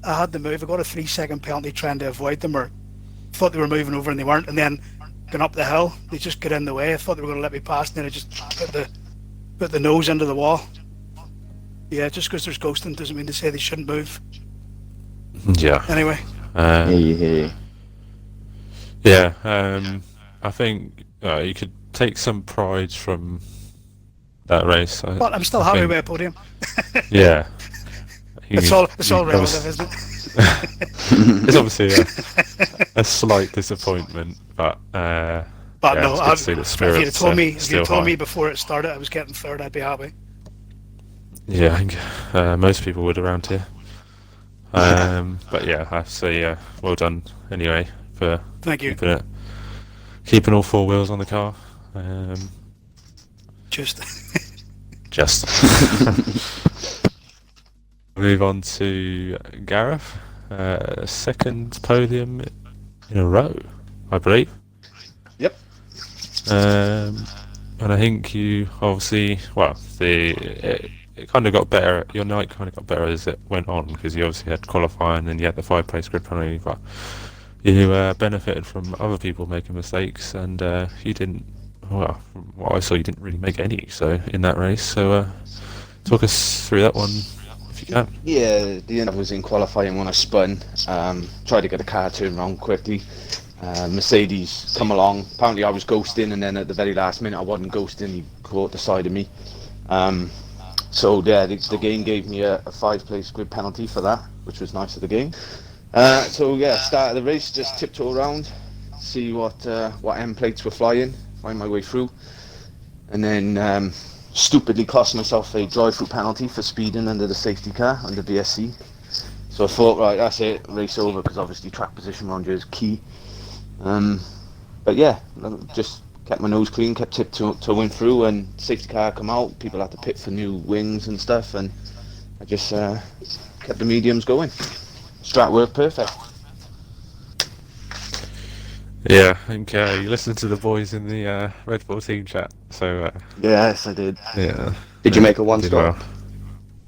I had to move. I got a 3-second penalty trying to avoid them, or thought they were moving over and they weren't. And then going up the hill, they just got in the way. I thought they were going to let me pass, and then I just put the nose into the wall. Yeah, just because there's ghosting doesn't mean to say they shouldn't move. Yeah. Anyway. Yeah. I think you could take some pride from that race. But I'm still happy with a podium. Yeah. It's all relative, isn't it? It's obviously a slight disappointment, but yeah, no, if you told me before it started I was getting third, I'd be happy. Yeah, I think most people would around here. But yeah, I have to say well done anyway for Thank you. keeping all four wheels on the car. Just. Move on to Gareth. Second podium in a row, I believe. Yep. And I think you obviously, well, it kind of got better. Your night kind of got better as it went on because you obviously had qualifying and then you had the 5-place grid penalty. But you benefited from other people making mistakes, and you didn't. Well, from what I saw, you didn't really make any. So in that race, so talk us through that one. Yeah. Yeah, the end was in qualifying when I spun. Tried to get the car turned around quickly. Mercedes come along. Apparently I was ghosting, and then at the very last minute I wasn't ghosting. He caught the side of me. So yeah, the game gave me a 5-place grid penalty for that, which was nice of the game. So yeah, start of the race, just tiptoe around, see what M plates were flying, find my way through, and then stupidly cost myself a drive-through penalty for speeding under the safety car under VSC. So I thought, right, that's it, race over, because obviously track position around here is key. But yeah, just kept my nose clean, kept tiptoeing through, and safety car come out, people had to pit for new wings and stuff, and I just kept the mediums going. Strat worked perfect. Yeah, I think you listened to the boys in the Red Bull team chat, so... yes, I did. Yeah. Did you make a one-stop? Well.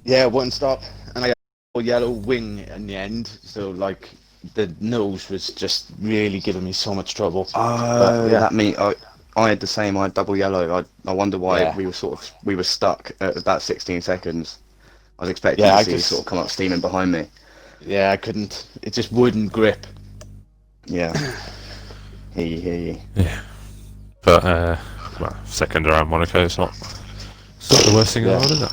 Yeah, one stop, and I got a yellow wing in the end, so like the nose was just really giving me so much trouble. Yeah. That mean I had the same. I had double yellow. I wonder why we were stuck at about 16 seconds. I was expecting to see sort of come up steaming behind me. Yeah, I couldn't. It just wouldn't grip. Yeah. Hear you. Yeah. But well, second around Monaco, it's not the worst thing in the world, is it?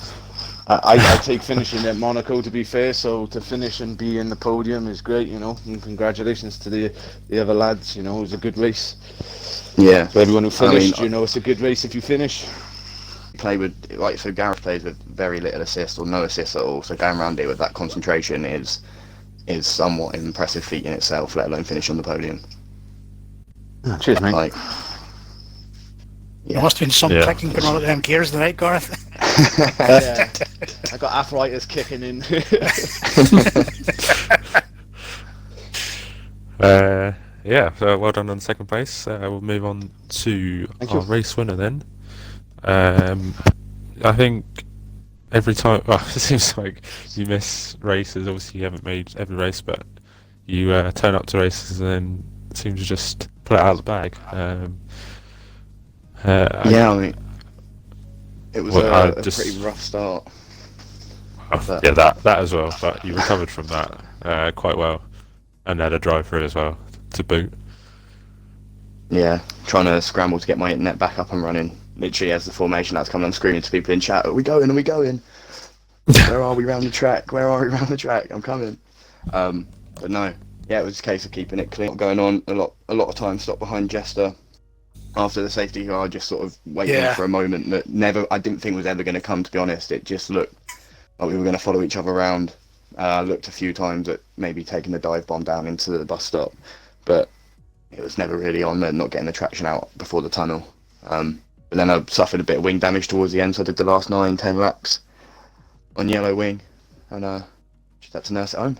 I take finishing at Monaco, to be fair, so to finish and be in the podium is great, you know, and congratulations to the other lads, you know, it was a good race. Yeah. For everyone who finished, you know, it's a good race if you finish. So Gareth plays with very little assist or no assist at all, so going around it with that concentration is somewhat an impressive feat in itself, let alone finish on the podium. Oh, cheers, mate. There must have been some clicking going on at them gears tonight, Gareth. Yeah, I got arthritis kicking in. Yeah, so well done on second place. We'll move on to our race winner then. I think every time, well, it seems like you miss races. Obviously, you haven't made every race, but you turn up to races and then seem to just pull it out of the bag. I mean, it was a pretty rough start. Yeah, that as well, but you recovered from that quite well. and had a drive-through as well to boot. Yeah, trying to scramble to get my internet back up and running. Literally, as the formation that's coming, I'm screaming to people in chat, "Are we going? Are we going? Where are we round the track? Where are we round the track? I'm coming." But no, yeah, it was a case of keeping it clean. Going on a lot of time stopped behind Jester after the safety car, just sort of waiting for a moment that I didn't think was ever going to come. To be honest, it just looked like we were going to follow each other around. I looked a few times at maybe taking the dive bomb down into the bus stop, but it was never really on there, not getting the traction out before the tunnel. But then I suffered a bit of wing damage towards the end, so I did the last 9-10 laps on yellow wing, and just had to nurse it home.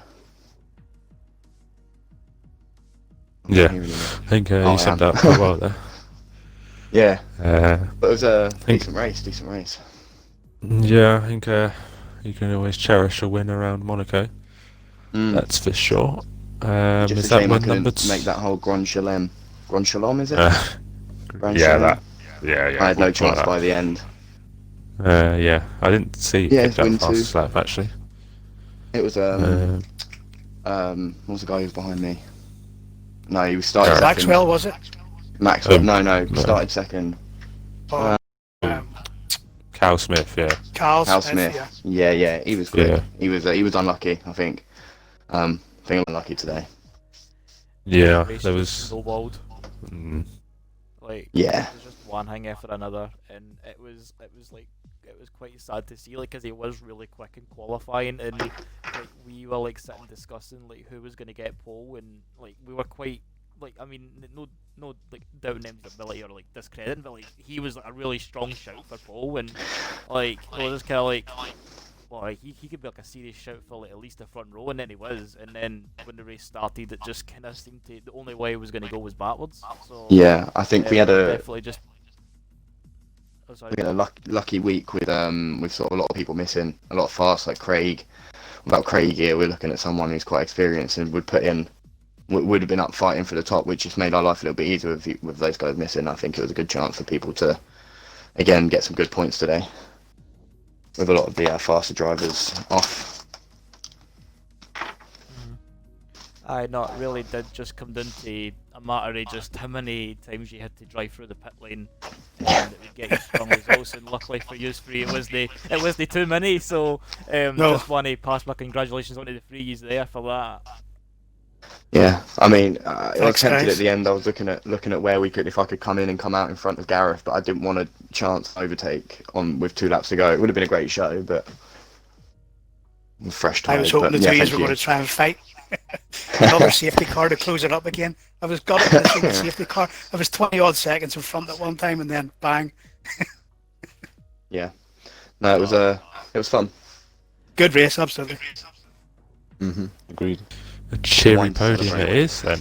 Yeah, I think you summed up quite well there. Yeah, but it was a think- decent race. Yeah, I think you can always cherish a win around Monaco. That's for sure. Just Is a that shame I win couldn't number make that whole Grand Chelem. Grand Chelem, is it? Grand yeah, Chelem? that. Yeah. I had no we'll call chance that. by the end. Yeah, I didn't see Yeah, picked up win fastest two. lap actually. It was what was the guy who was behind me? No, he was started second. Maxwell, was it? Maxwell. No. No, started second. Oh, Cal Smith, yeah. Carl Al Smith. Smith. Yeah. Yeah, he was quick. Yeah. He was unlucky, I think. I think I'm unlucky today. Yeah, Race there was was. snowballed. Like Yeah. it was just one hang after another, and it was quite sad to see, like, because he was really quick in qualifying, and like we were like sitting discussing like who was going to get pole, and like we were quite like, I mean, no like doubting his ability or like discrediting, but like he was like, a really strong shout for pole, and like it was just kind of like. Well, he could be like a serious shout for like at least the front row, and then he was. And then when the race started, it just kind of seemed to the only way he was going to go was backwards. So Yeah, I think we had a definitely just. Oh, sorry. we had a lucky week with sort of a lot of people missing, a lot of fast like Craig. Without Craig here, we're looking at someone who's quite experienced and would have been up fighting for the top, which just made our life a little bit easier with those guys missing. I think it was a good chance for people to again get some good points today. With a lot of the faster drivers off. Aye, no, it really did just come down to a matter of just how many times you had to drive through the pit lane and it would get you strong results. And luckily for you three, it was the too many. So just want to pass my congratulations on to the three there for that. Yeah, I mean, I was Thanks, tempted guys. at the end. I was looking at where we could, if I could come in and come out in front of Gareth, but I didn't want a chance to overtake on with 2 laps to go. It would have been a great show, but I'm fresh I tired. was hoping but, the yeah, two thank were you. going to try and fight. Another safety car to close it up again. I was gutted when I seen the safety car. I was 20 odd seconds in front at one time, and then bang. Yeah, no, it was fun. Good race, absolutely. Agreed. A cheery Wine to podium celebrate. it is then.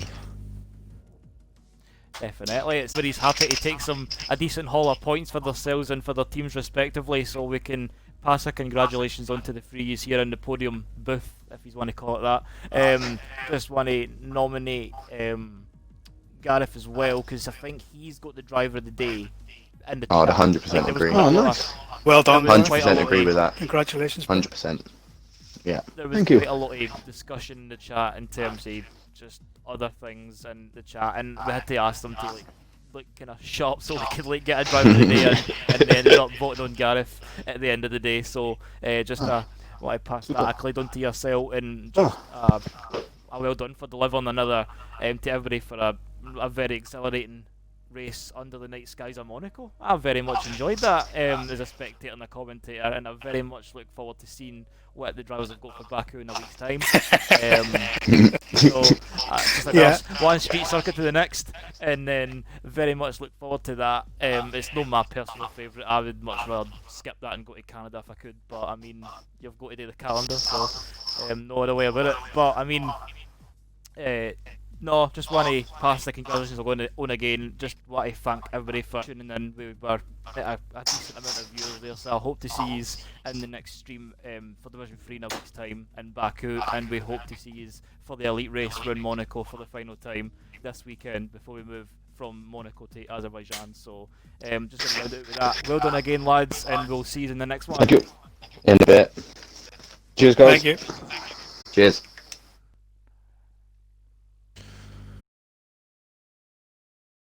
Definitely, it's where he's happy to take a decent haul of points for themselves and for their teams respectively, so we can pass our congratulations on to the three here in the podium booth, if you want to call it that. Just want to nominate Gareth as well, because I think he's got the driver of the day. In the I'd chat. 100% Like, there was agree. quite a Oh, lot nice. of- Well done. there was 100% quite a lot agree of- with that. Congratulations. 100%. Yeah. There was Thank you. quite a lot of discussion in the chat in terms of just other things in the chat, and we had to ask them to like kind of shut up so we could like get a driver of the day, and they ended up voting on Gareth at the end of the day. So just want to pass that accolade on to yourself, and just a well done for delivering another to everybody for a very exhilarating race under the night skies of Monaco. I very much enjoyed that as a spectator and a commentator, and I very much look forward to seeing what the drivers have got for Baku in a week's time. So just like one street circuit to the next, and then very much look forward to that. It's not my personal favourite. I would much rather skip that and go to Canada if I could, but I mean, you've got to do the calendar, so no other way about it. But I mean, no, just want to pass the congratulations on again. Just want to thank everybody for tuning in. We were at a decent amount of viewers there, so I hope to see you in the next stream for Division 3 in a week's time in Baku, and we hope to see you for the elite race around Monaco for the final time this weekend before we move from Monaco to Azerbaijan. So just going to round out with that. Well done again, lads, and we'll see you in the next one. Thank you. In a bit. Cheers, guys. Thank you. Cheers.